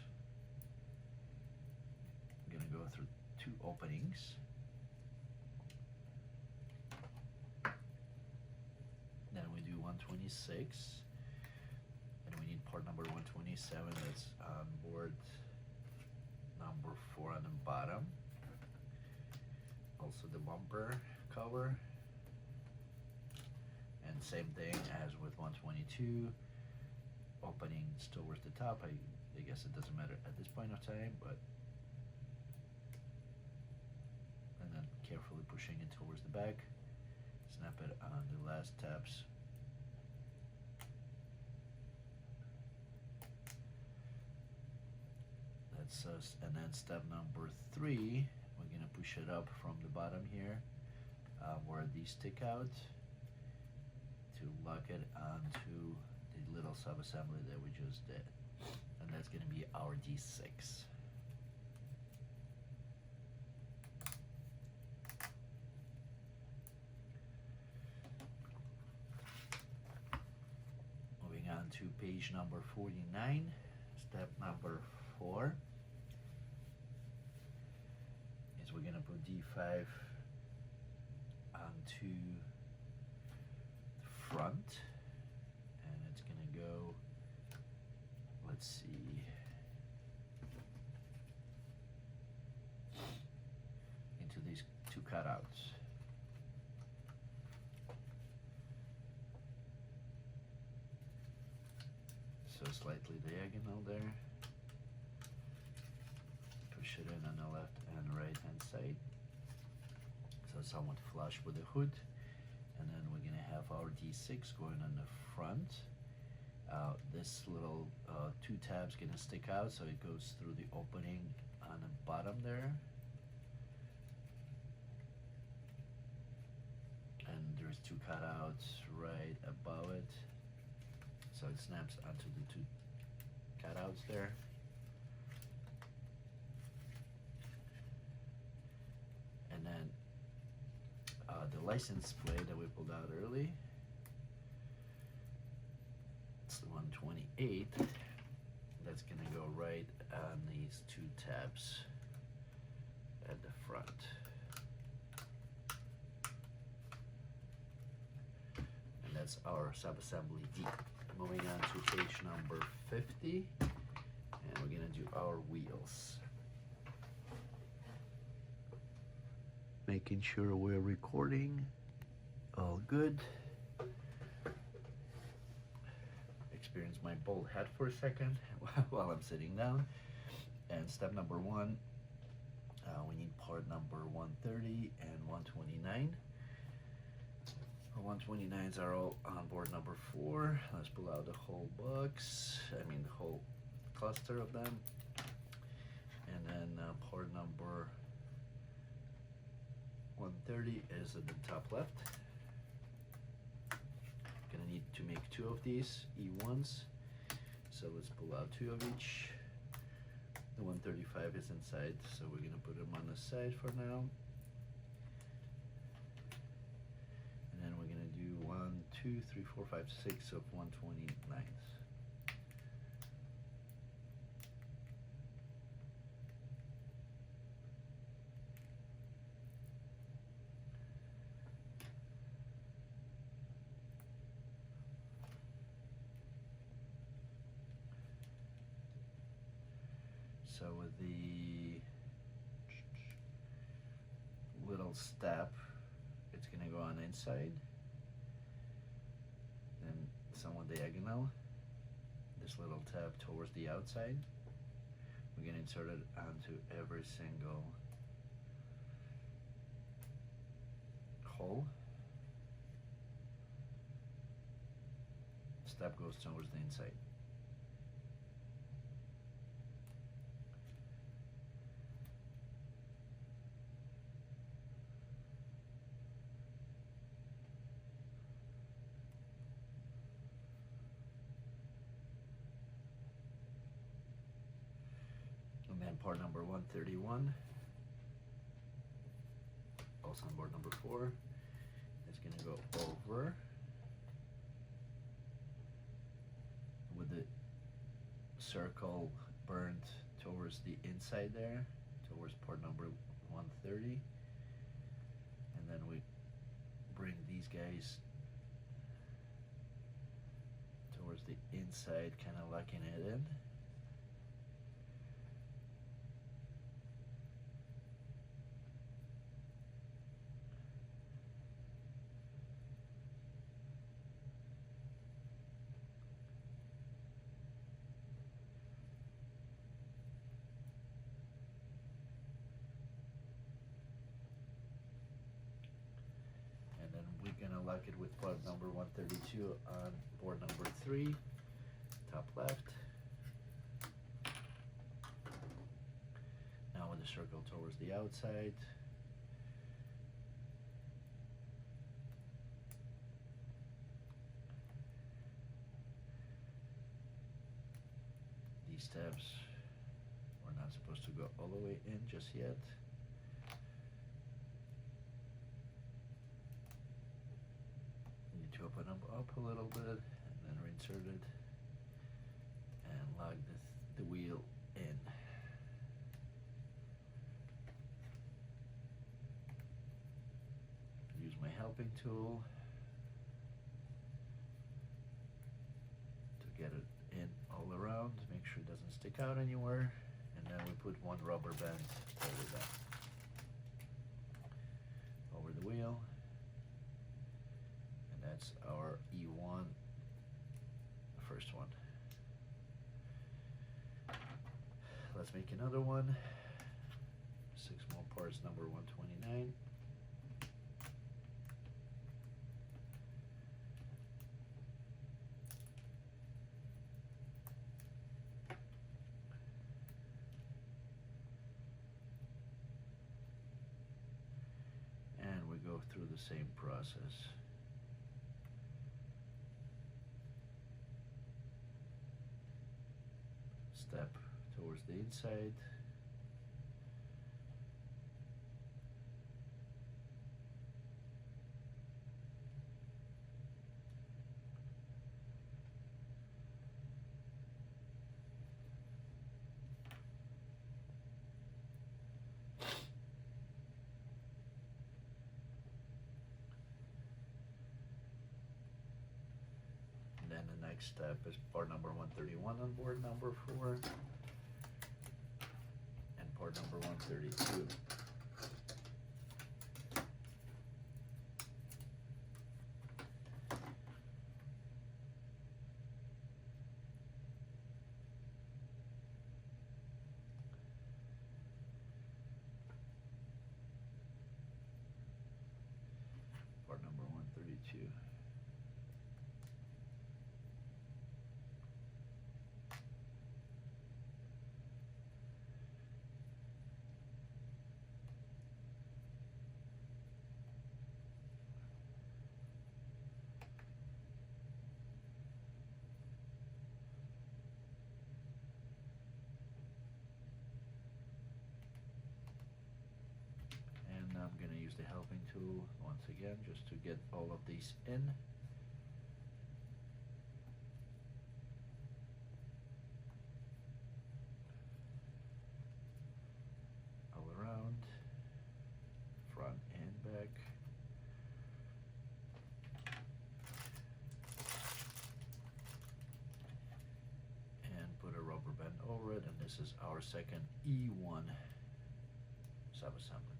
are going to go through 2 openings. Then we do 126, and we need part number 127 that's on board number 4 on the bottom. Also the bumper cover. And same thing as with 122, openings towards the top. I guess it doesn't matter at this point of time, but and then carefully pushing it towards the back, snap it on the last tabs. That's us. And then step number 3, we're gonna push it up from the bottom here, where these stick out, to lock it onto the little sub-assembly that we just did. And that's going to be our D6. Moving on to page number 49, step number 4 is we're going to put D5 onto front, and it's going to go, let's see, into these 2 cutouts. So slightly diagonal there. Push it in on the left and right hand side, so somewhat flush with the hood. And then we're going to have have our D6 going on the front. This little 2 tabs gonna stick out, so it goes through the opening on the bottom there. And there's 2 cutouts right above it, so it snaps onto the 2 cutouts there. And then the license plate that we pulled out early, it's the 128. That's gonna go right on these 2 tabs at the front. And that's our subassembly D. Moving on to page number 50, and we're gonna do our wheels. Making sure we're recording. All good. Experience my bald head for a second while I'm sitting down. And step number 1, we need part number 130 and 129. Our 129s are all on board number 4. Let's pull out the whole box, the whole cluster of them. And then part number 130 is at the top left. Gonna need to make 2 of these E1s, so let's pull out 2 of each. The 135 is inside, so we're gonna put them on the side for now. And then we're gonna do 1, 2, 3, 4, 5, 6 of 129s. So with the little step, it's gonna go on inside, then somewhat diagonal, this little tab towards the outside. We're gonna insert it onto every single hole. Step goes towards the inside. And then part number 131, also on board number 4, is going to go over with the circle burned towards the inside there, towards part number 130. And then we bring these guys towards the inside, kind of locking it in. Gonna lock it with part number 132 on board number 3, top left. Now with the circle towards the outside. These tabs are not supposed to go all the way in just yet. Open them up a little bit and then reinsert it and lock the wheel in. Use my helping tool to get it in all around, make sure it doesn't stick out anywhere, and then we put 1 rubber band over that, over the wheel. That's our E1, the first one. Let's make another one. 6 more parts, number 129. go through the same process. Step towards the inside. And then the next step is part number 131 on board number 4 and part number 132. Part number 132. And I'm going to use the helping tool once again just to get all of these in. All around, front and back. And put a rubber band over it, and this is our second E1 subassembly.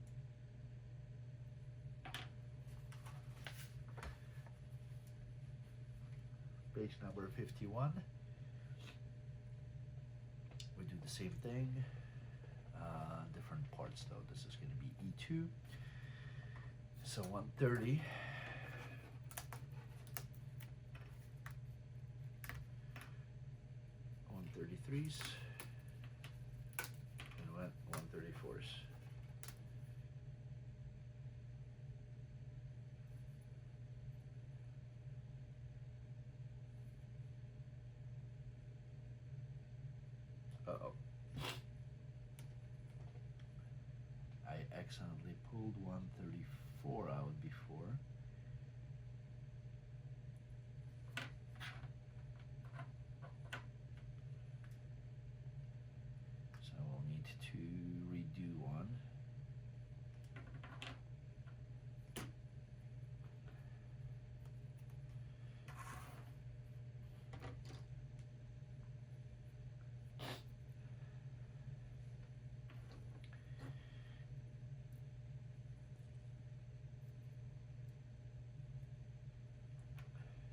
Page number 51. We do the same thing, different parts though. This is going to be E2. So 130. .133s and 134s. Uh-oh. I accidentally pulled 134 out before. So we'll need to redo one.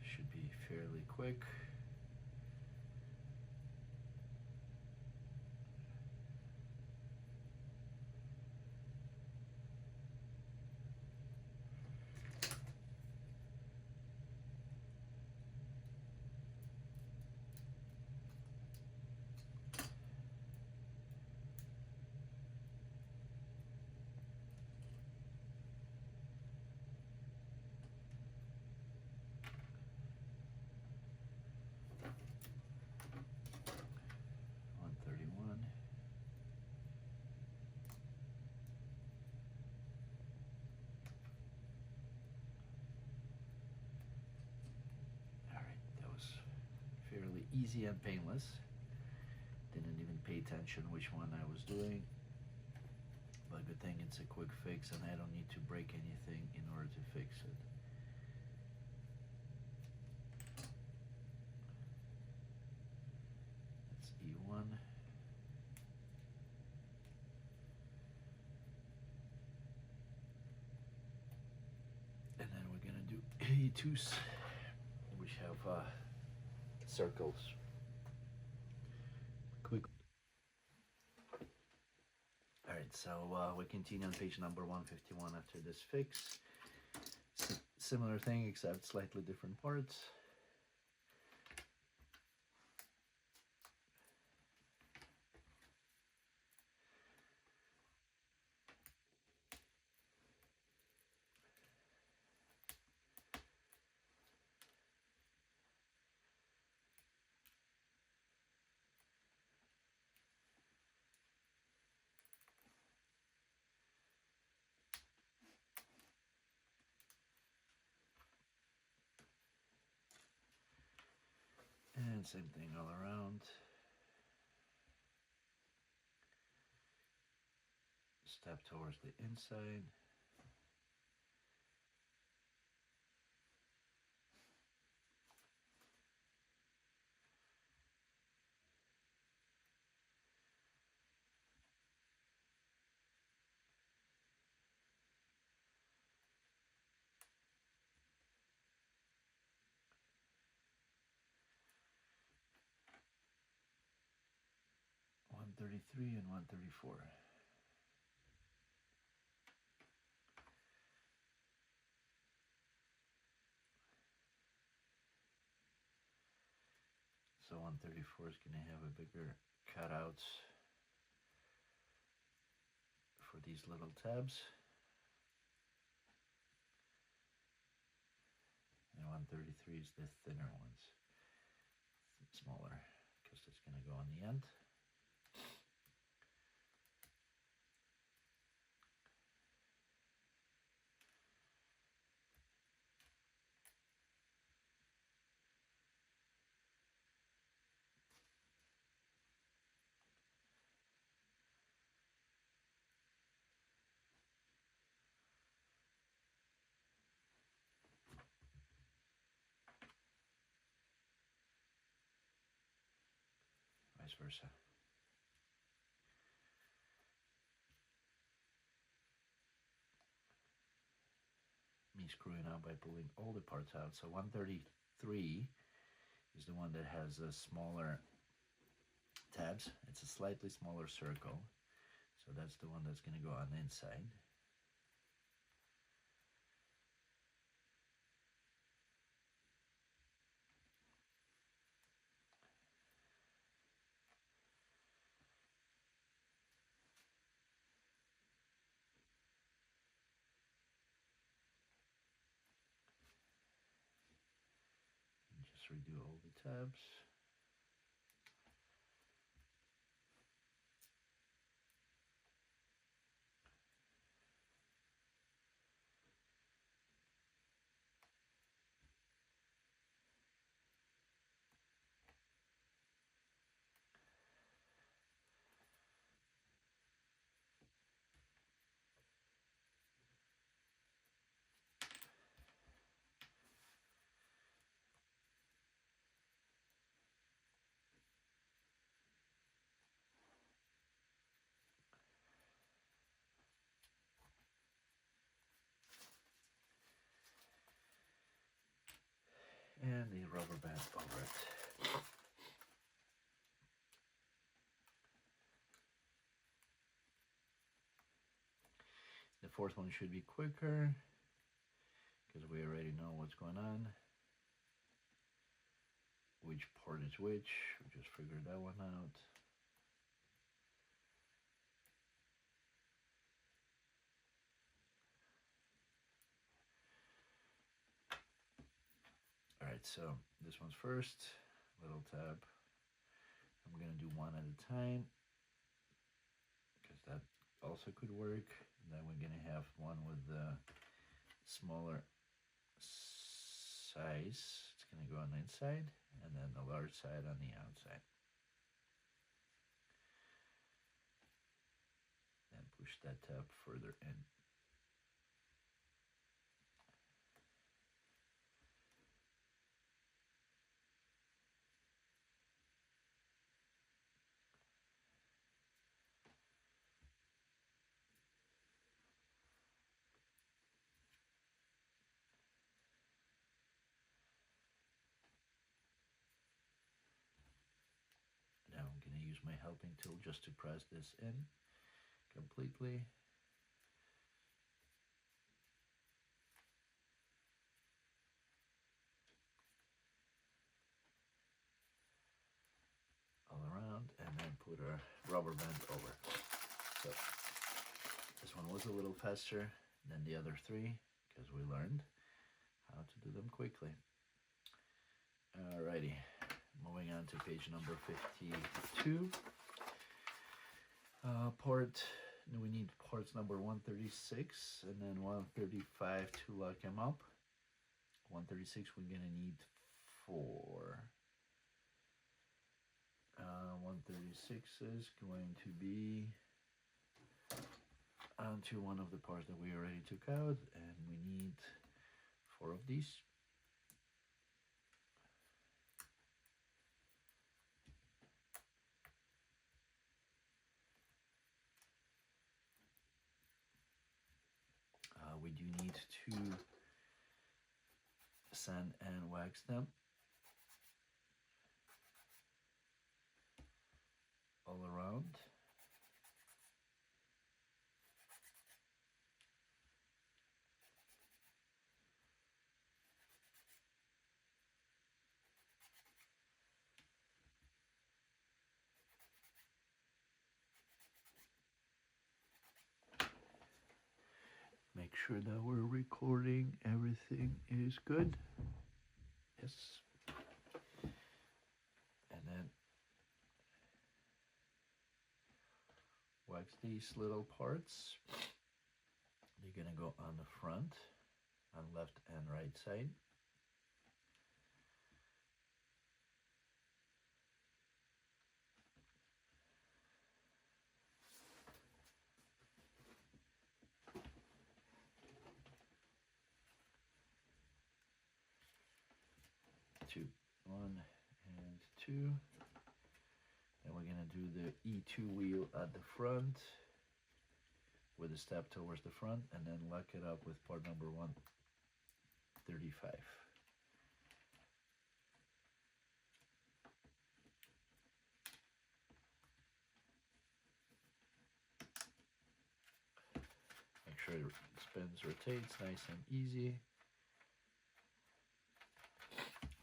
Should be fairly quick. Easy and painless. Didn't even pay attention which one I was doing, but good thing it's a quick fix and I don't need to break anything in order to fix it. That's E1. And then we're gonna do E2s, which have circles. Quick. All right, so we continue on page number 151 after this fix. Similar thing, except slightly different parts. And same thing all around. Step towards the inside. One 33 and 134. So 134 is going to have a bigger cutouts for these little tabs. And 133 is the thinner ones, smaller, because it's going to go on the end. Vice versa. Me screwing out by pulling all the parts out. So 133 is the one that has a smaller tabs. It's a slightly smaller circle. So that's the one that's going to go on the inside. Just redo all the tabs. And the rubber band over it. The fourth one should be quicker because we already know what's going on. Which part is which. We just figured that one out. Alright, so this one's first. Little tab. I'm going to do one at a time because that also could work. And then we're going to have one with the smaller size. It's going to go on the inside and then the large side on the outside. And push that tab further in. Now I'm going to use my helping tool just to press this in completely. All around, and then put our rubber band over. So this one was a little faster than the other three because we learned how to do them quickly. Alrighty, moving on to page number 52. We need parts number 136 and then 135 to lock them up. 136 we're gonna need 4. 136 is going to be onto one of the parts that we already took out, and we need 4 of these. We do need to sand and wax them all around. Make sure that we're recording, everything is good. Yes. And then wax these little parts. They're gonna go on the front, on left and right side. Two, 1 and 2. Then we're gonna do the E2 wheel at the front with a step towards the front, and then lock it up with part number 135. Make sure it spins, rotates nice and easy.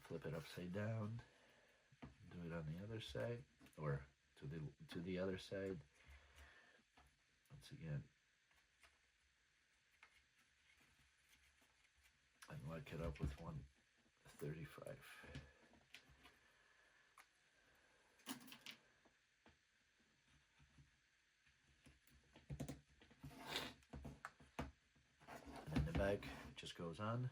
Flip it upside down. Do it on the other side, or to the other side. Once again, and lock it up with 135. And then the back just goes on.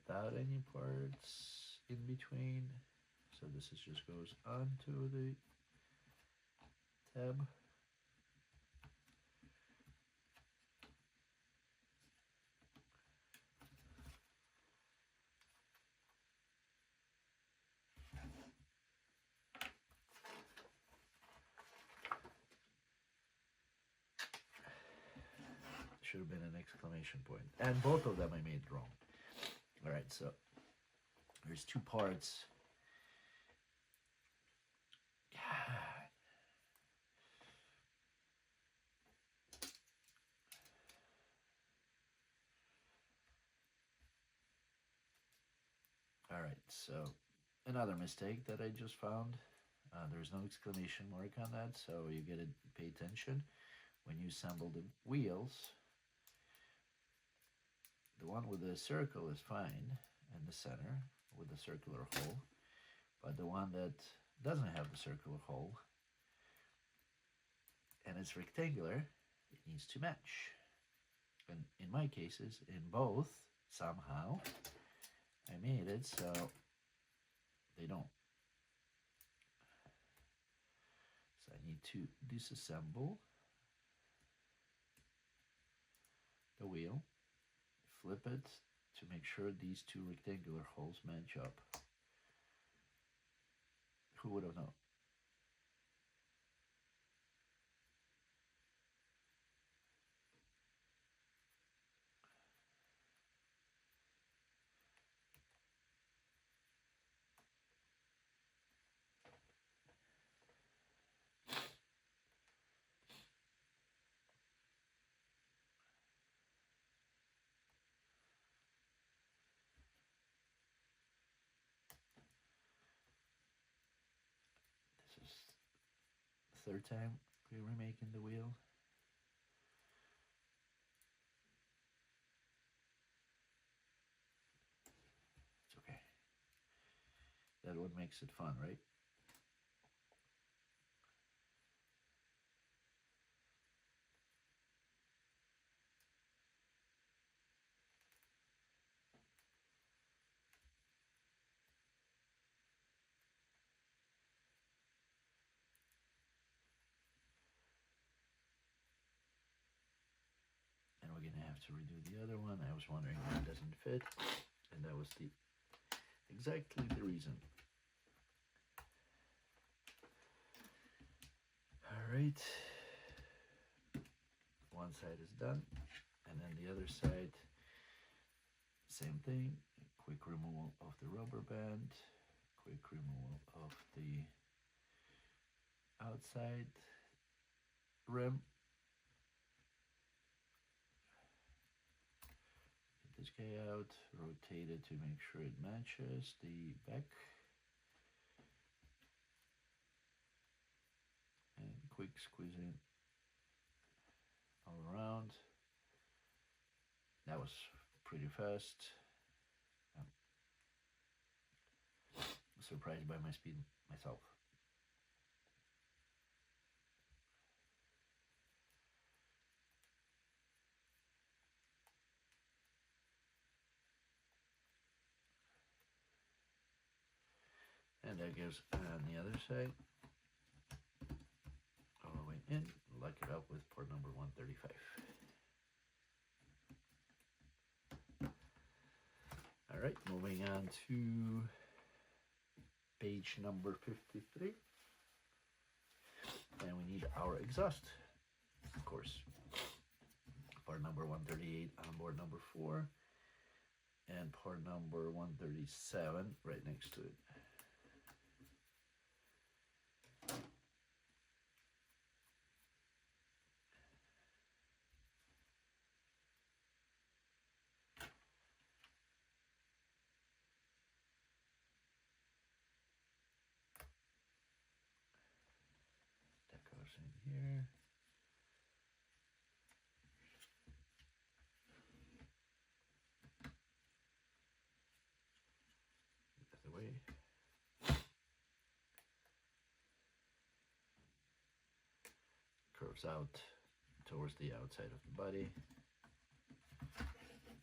Without any parts in between. So this just goes onto the tab. Should have been an exclamation point. And both of them I made wrong. All right, so there's 2 parts. All right, so another mistake that I just found. There's no exclamation mark on that, so you gotta pay attention when you assemble the wheels. The one with the circle is fine in the center with the circular hole, but the one that doesn't have the circular hole and it's rectangular, it needs to match. And in my cases, in both, somehow I made it so they don't. So I need to disassemble the wheel, flip it to make sure these 2 rectangular holes match up. Who would have known? This is the 3rd time we're remaking the wheel. It's okay. That what makes it fun, right? to redo the other one. I was wondering why it doesn't fit, and that was exactly the reason. All right, one side is done, and then the other side, same thing. Quick removal of the rubber band, quick removal of the outside rim. Get this guy out, rotate it to make sure it matches the back, and quick squeezing all around. That was pretty fast. I'm surprised by my speed myself. And that goes on the other side, all the way in, lock it up with port number 135. All right, moving on to page number 53. And we need our exhaust, of course. Part number 138 on board number 4, and part number 137 right next to it. That goes in here. The other way. Curves out towards the outside of the body,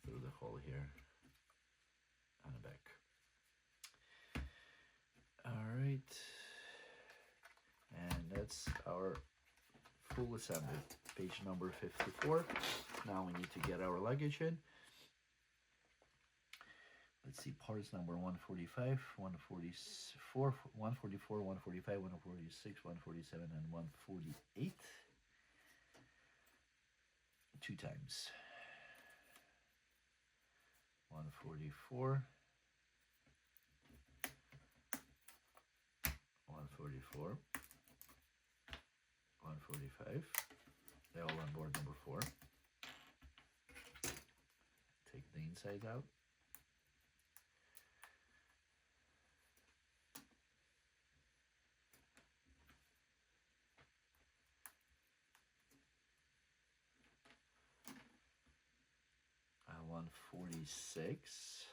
through the hole here on the back. All right, and that's our full assembly, page number 54. Now we need to get our luggage in. Let's see, parts number 145, 144, 144, 145, 146, 147, and 148. 2 times. 144, 144, 145. They're all on board number 4. Take the inside out. Uh, 146.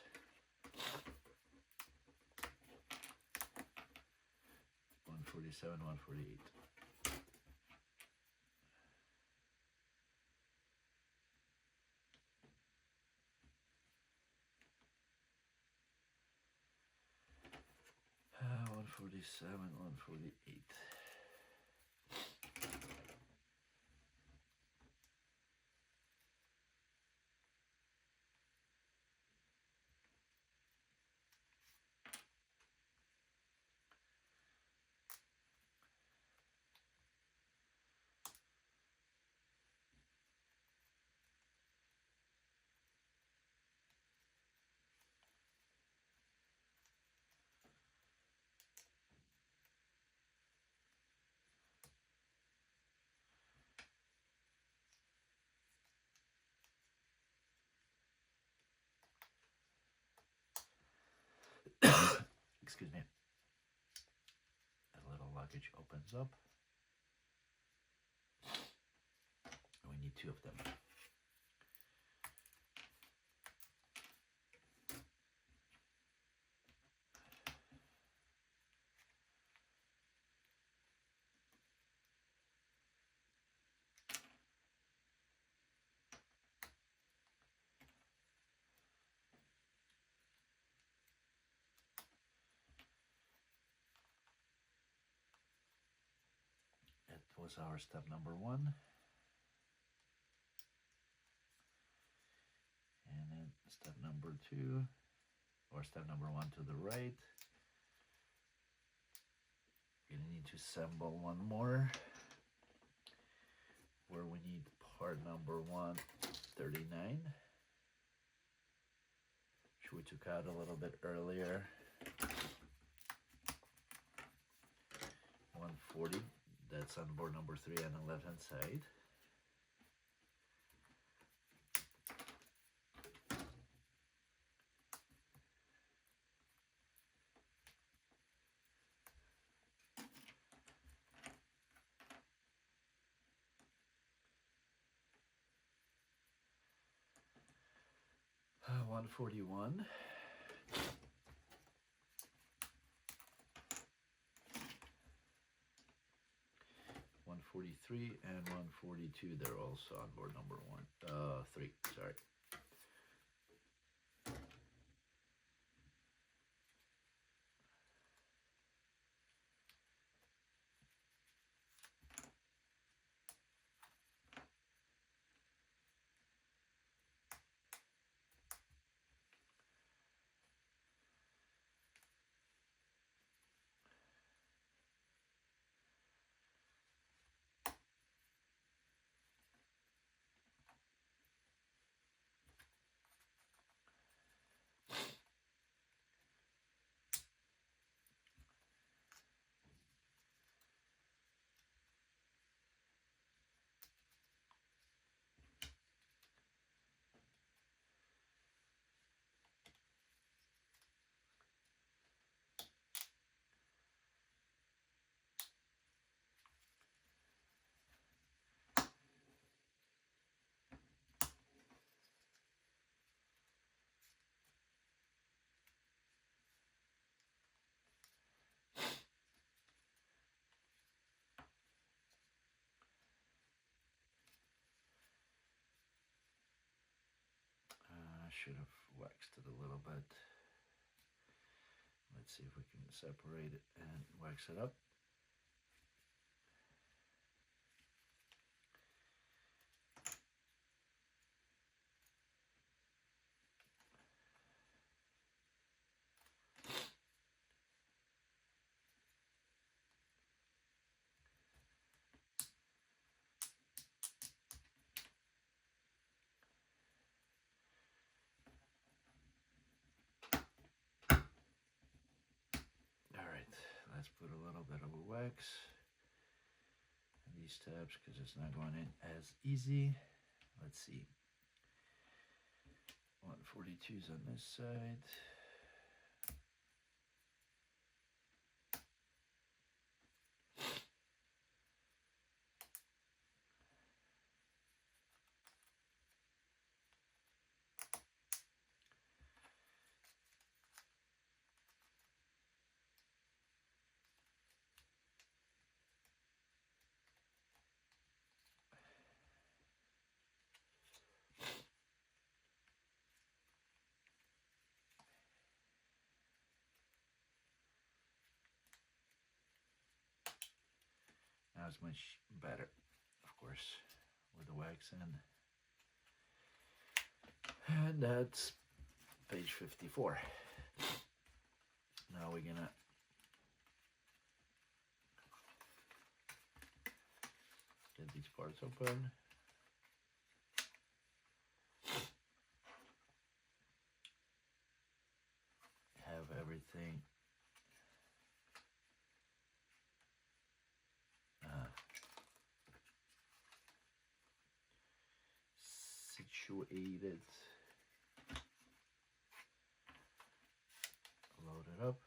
147, 148. Uh, 147, 148. Excuse me. The little luggage opens up. We need 2 of them. That was our step number 1. step number 2, or step number 1 to the right. You're gonna need to assemble one more, where we need part number 139, which we took out a little bit earlier. 140, that's on board number 3 on the left hand side. Uh, 141. 143 and 142, they're also on board number 3, sorry. I should have waxed it a little bit. Let's see if we can separate it and wax it up. Let's put a little bit of a wax in these tabs because it's not going in as easy. Let's see. 142's on this side. Now it's much better, of course, with the wax in. And that's page 54. Now we're gonna get these parts open. Have everything situated. Load it up.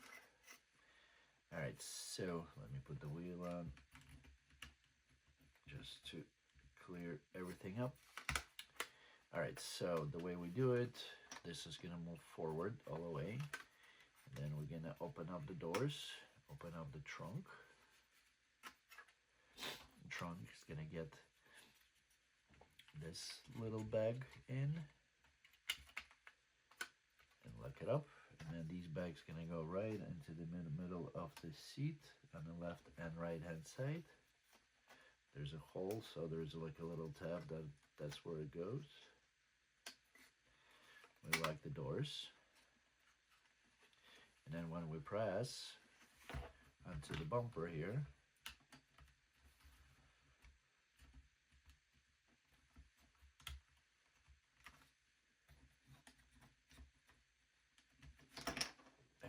All right, so let me put the wheel on just to clear everything up. All right, so the way we do it, this is gonna move forward all the way. And then we're gonna open up the doors, open up the trunk. The trunk is gonna get this little bag in and lock it up. And then these bags gonna go right into the middle of the seat on the left and right hand side. There's a hole, so there's like a little tab that's where it goes. we lock the doors. And then when we press onto the bumper here,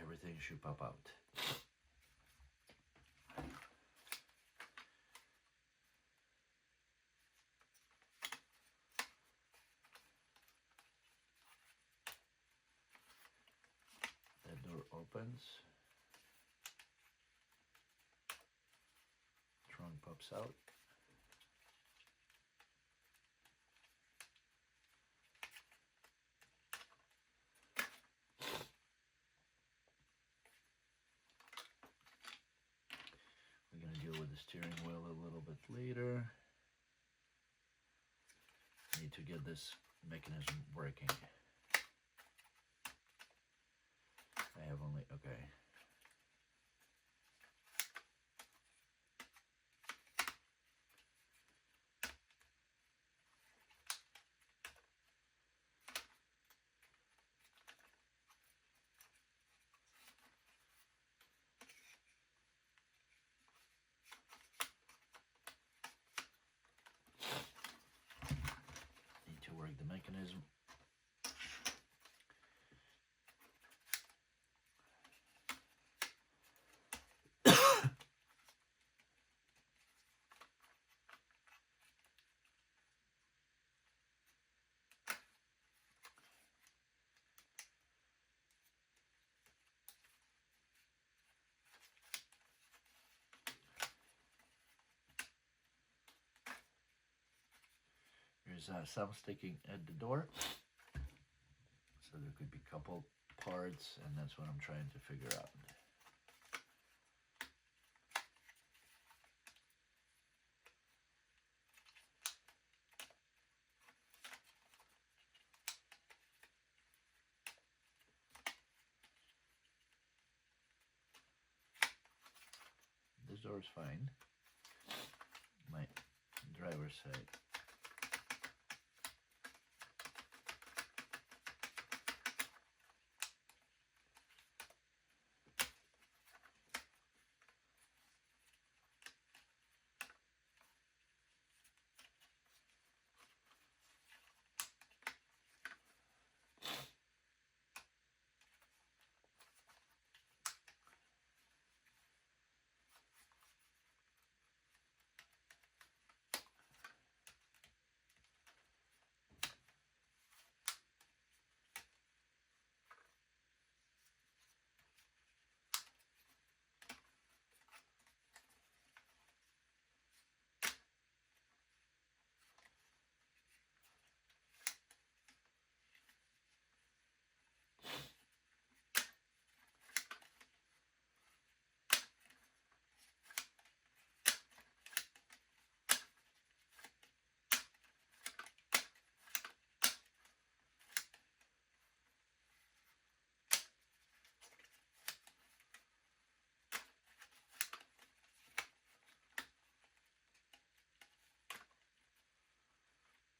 everything should pop out. That door opens. Trunk pops out. We're going to deal with the steering wheel a little bit later. Need to get this mechanism working. I have only, okay. Need to work the mechanism. There's some sticking at the door, so there could be a couple parts, and that's what I'm trying to figure out. This door is fine. My driver's side.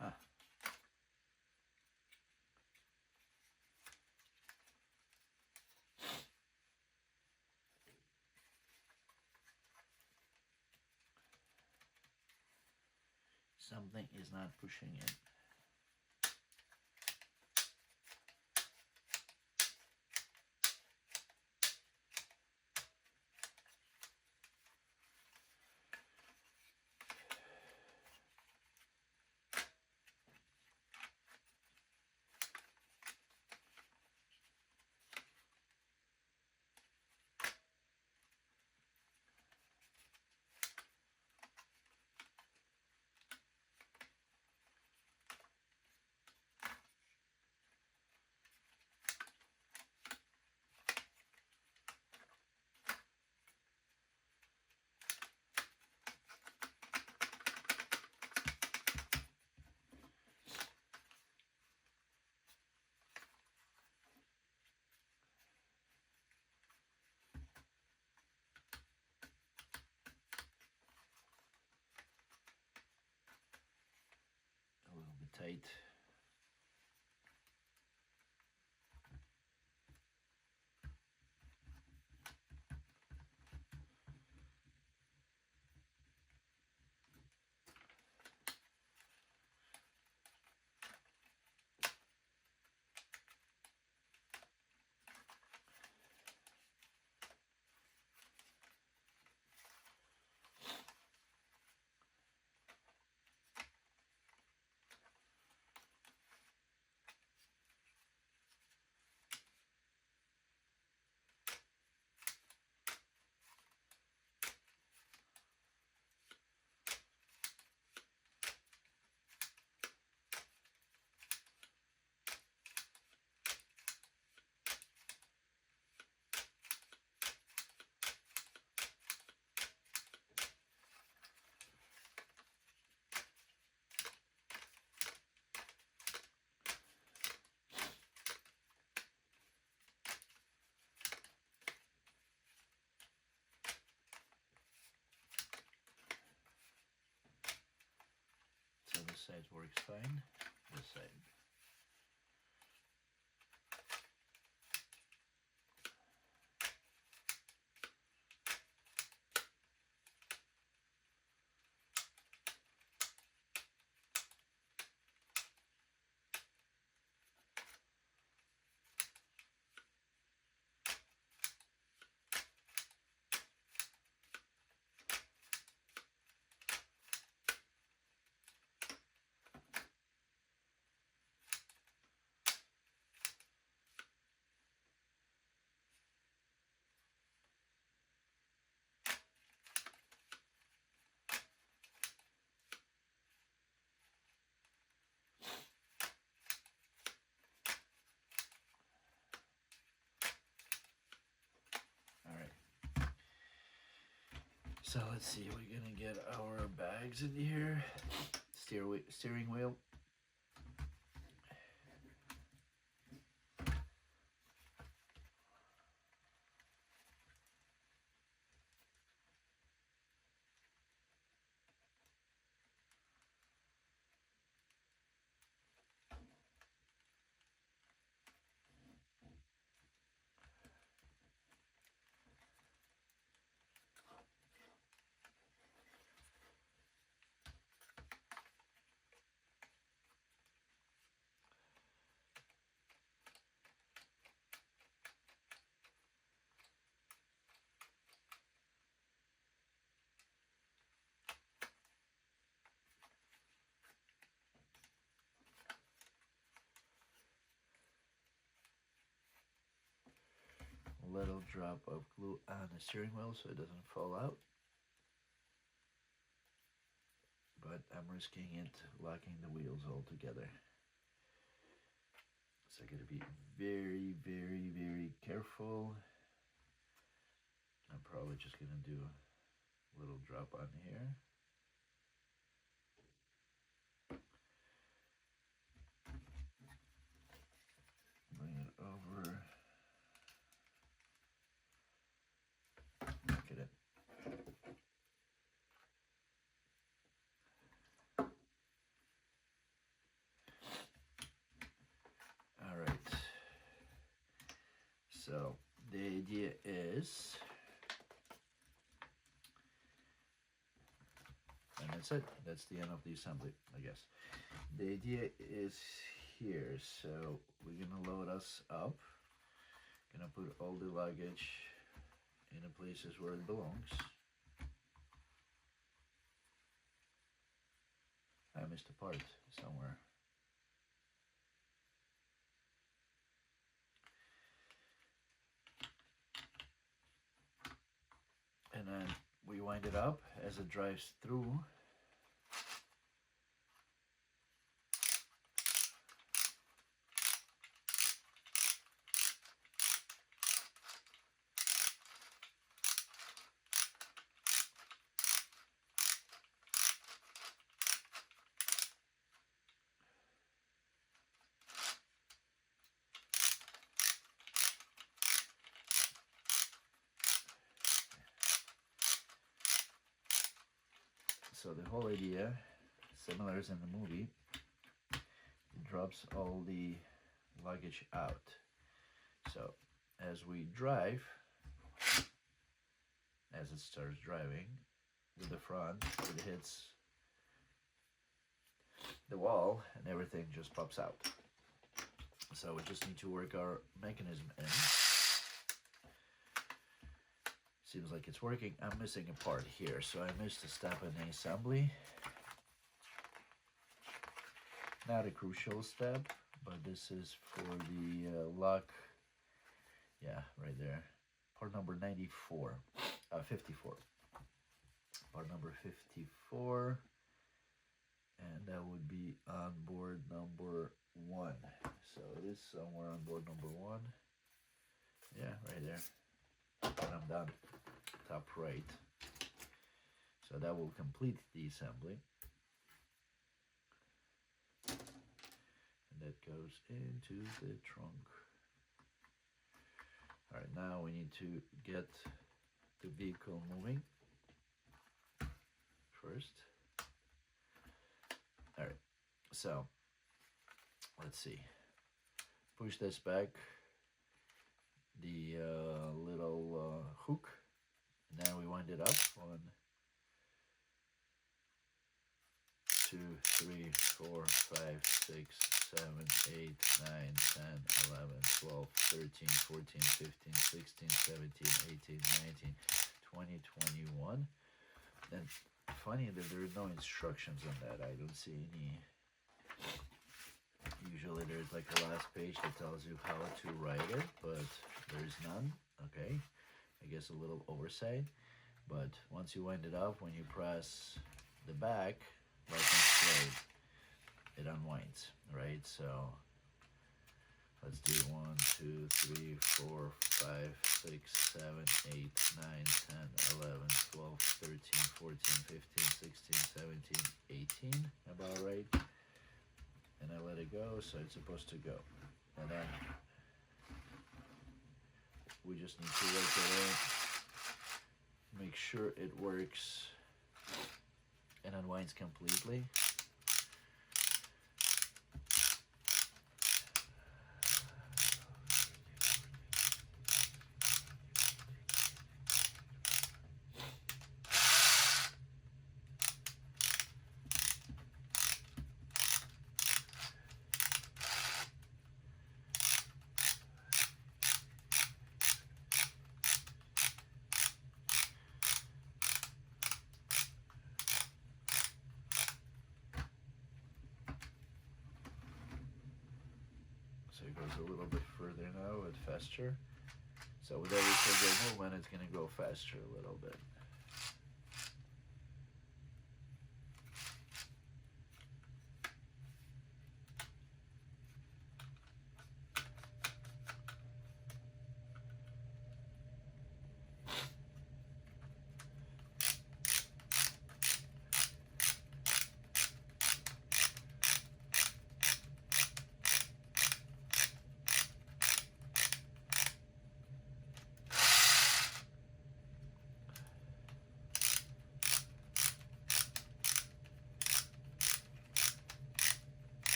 Huh. Something is not pushing it. A little bit tight. side works fine. This side. So let's see, we're gonna get our bags in here, steering wheel. A little drop of glue on the steering wheel so it doesn't fall out. But I'm risking it locking the wheels all together. So I gotta be very, very, very careful. I'm probably just gonna do a little drop on here. Bring it over. Look at it. All right. So the idea is, and that's it. That's the end of the assembly, I guess. The idea is here. So we're gonna load us up. Gonna put all the luggage in the places where it belongs. I missed a part somewhere. And then we wind it up as it drives through. So the whole idea, similar as in the movie, it drops all the luggage out. So as we drive, as it starts driving with the front, it hits the wall and everything just pops out. So we just need to work our mechanism in. Seems like it's working. I'm missing a part here, so I missed a step in the assembly. Not a crucial step, but this is for the lock. Yeah, right there. Part number 54, 54. Part number 54, and that would be on board number 1. So it is somewhere on board number 1. Yeah, right there. And I'm done. Top right. So that will complete the assembly. And that goes into the trunk. All right, now we need to get the vehicle moving first. All right, So let's see. Push this back, the little hook, and then we wind it up. 1, 2, 3, 4, 5, 6, 7, 8, 9, 10, 11, 12, 13, 14, 15, 16, 17, 18, 19, 20, 21. And funny that there are no instructions on that. I don't see any. Usually there's like a last page that tells you how to write it, but there's none. Okay, I guess a little oversight. But once you wind it up, when you press the back, like in it unwinds, right? So let's do 1, 2, 3, 4, 5, 6, 7, 8, 9, 10, 11, 12, 13, 14, 15, 16, 17, 18, about right. And I let it go, so it's supposed to go. And then we just need to work it in, make sure it works and unwinds completely. So it goes a little bit further now, but faster. So with every single movement, it's going to go faster a little bit.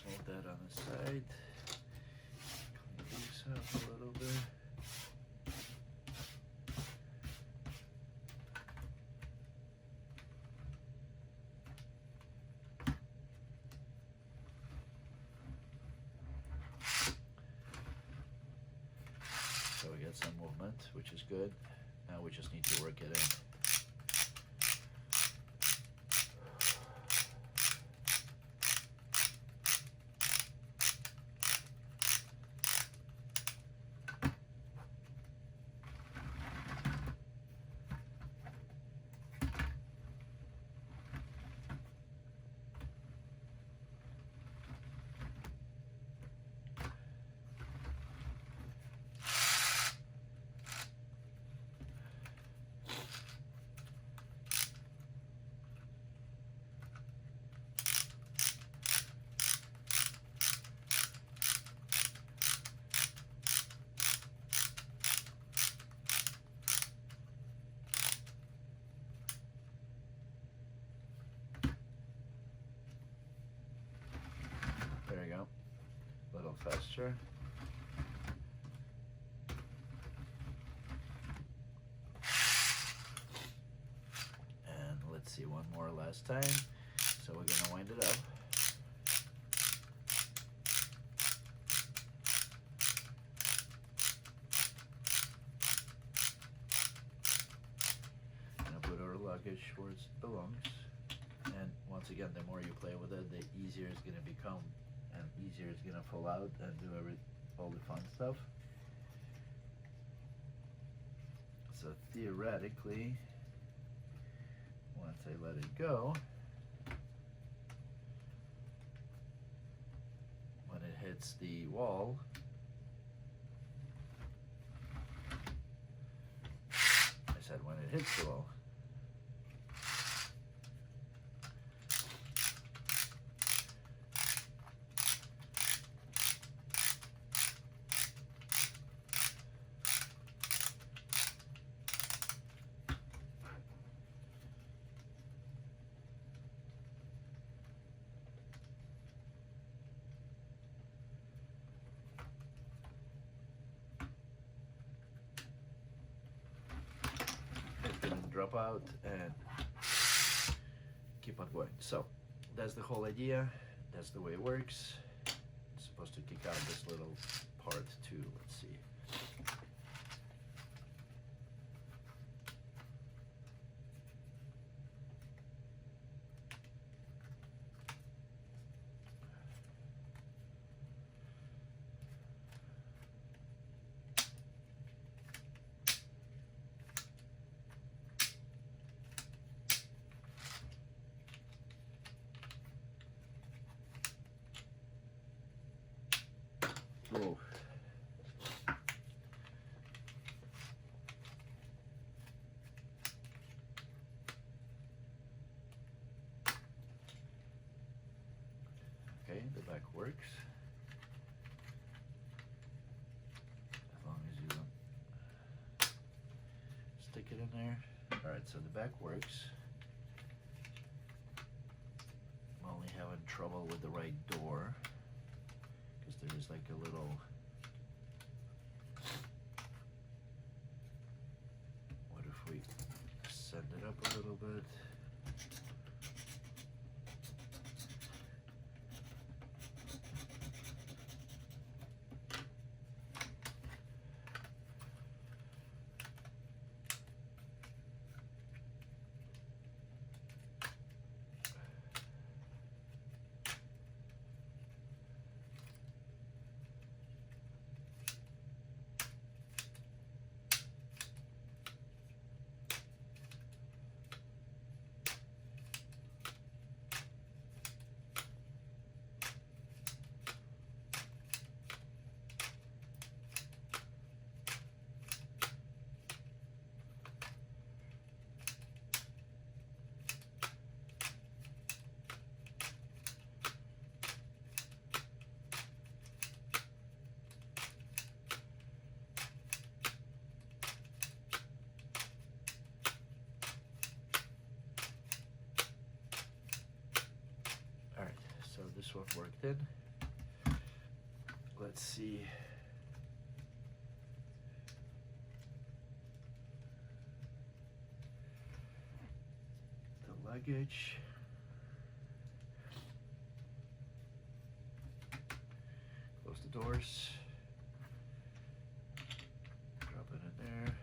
Move that on the side. Clean these up a little bit. So we get some movement, which is good. Now we just need to work it in. There you go. A little faster. And let's see one more last time. So we're gonna wind it up. Gonna put our luggage where it belongs. And once again, the more you play with it, the easier it's gonna become, and easier it's gonna fall out and do all the fun stuff. So theoretically, once I let it go, when it hits the wall, I said when it hits the wall, drop out and keep on going. So that's the whole idea. That's the way it works. It's supposed to kick out this little part too. Let's see. Oh. Okay, the back works. As long as you don't stick it in there. Alright, so the back works. I'm only having trouble with the right door, because there is like a little what if we send it up a little bit? So this one worked in. Let's see. The luggage. Close the doors. Drop it in there.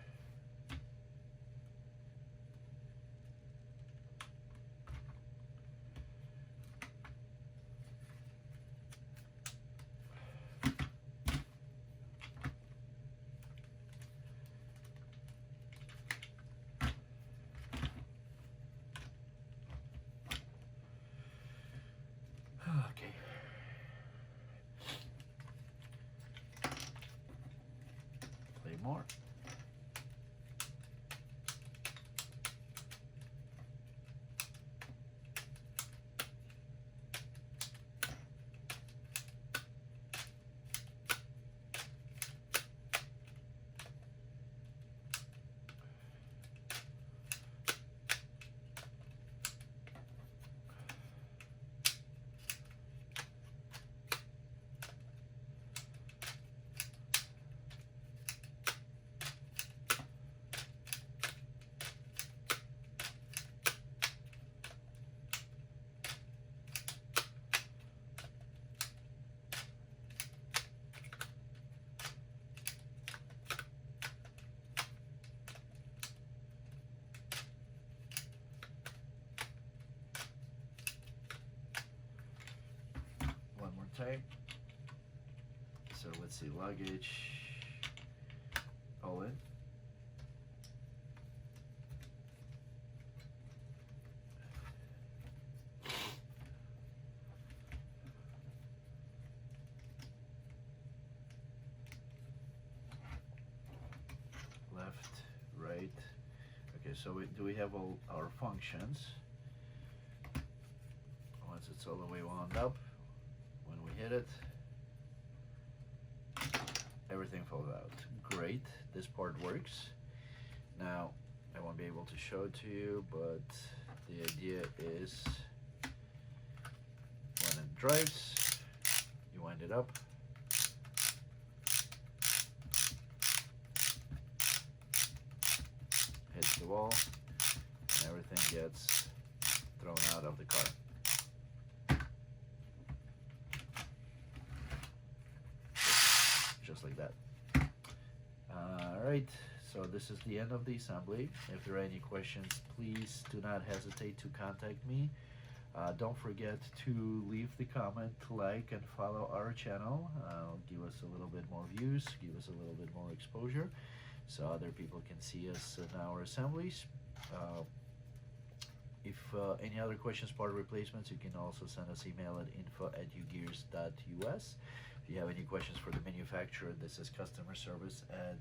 Okay. Play more. Type. So let's see, luggage, all in. Left, right. Okay, so do we have all our functions? Once it's all the way wound up, when we hit it, everything falls out. Great, this part works. Now, I won't be able to show it to you, but the idea is when it drives, you wind it up. Hits the wall, gets thrown out of the car. Just like that. Alright, so this is the end of the assembly. If there are any questions, please do not hesitate to contact me. Don't forget to leave the comment, like, and follow our channel. Give us a little bit more views, give us a little bit more exposure, so other people can see us in our assemblies. If any other questions, part replacements, you can also send us email at info@ugears.us. If you have any questions for the manufacturer, this is customer service at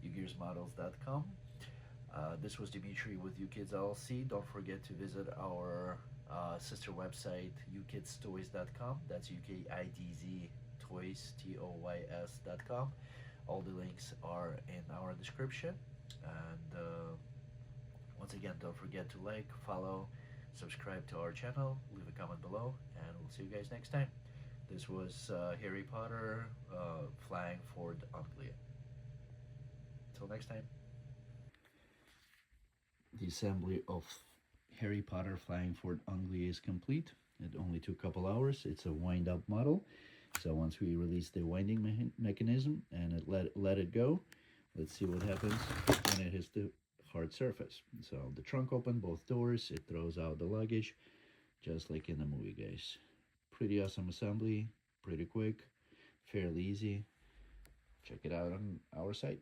ugearsmodels.com. This was Dimitri with Ukidz LLC. Don't forget to visit our sister website, ukidstoys.com. That's UKIDZ toys, TOYS.com. All the links are in our description. And once again, don't forget to like, follow, subscribe to our channel, leave a comment below, and we'll see you guys next time. This was Harry Potter flying Fort Anglia. Until next time. The assembly of Harry Potter flying Fort Anglia is complete. It only took a couple hours. It's a wind-up model. So once we release the winding mechanism and it let it go, let's see what happens when it hits the hard surface. So the trunk opened, both doors, it throws out the luggage, just like in the movie, guys. Pretty awesome assembly, pretty quick, fairly easy. Check it out on our site.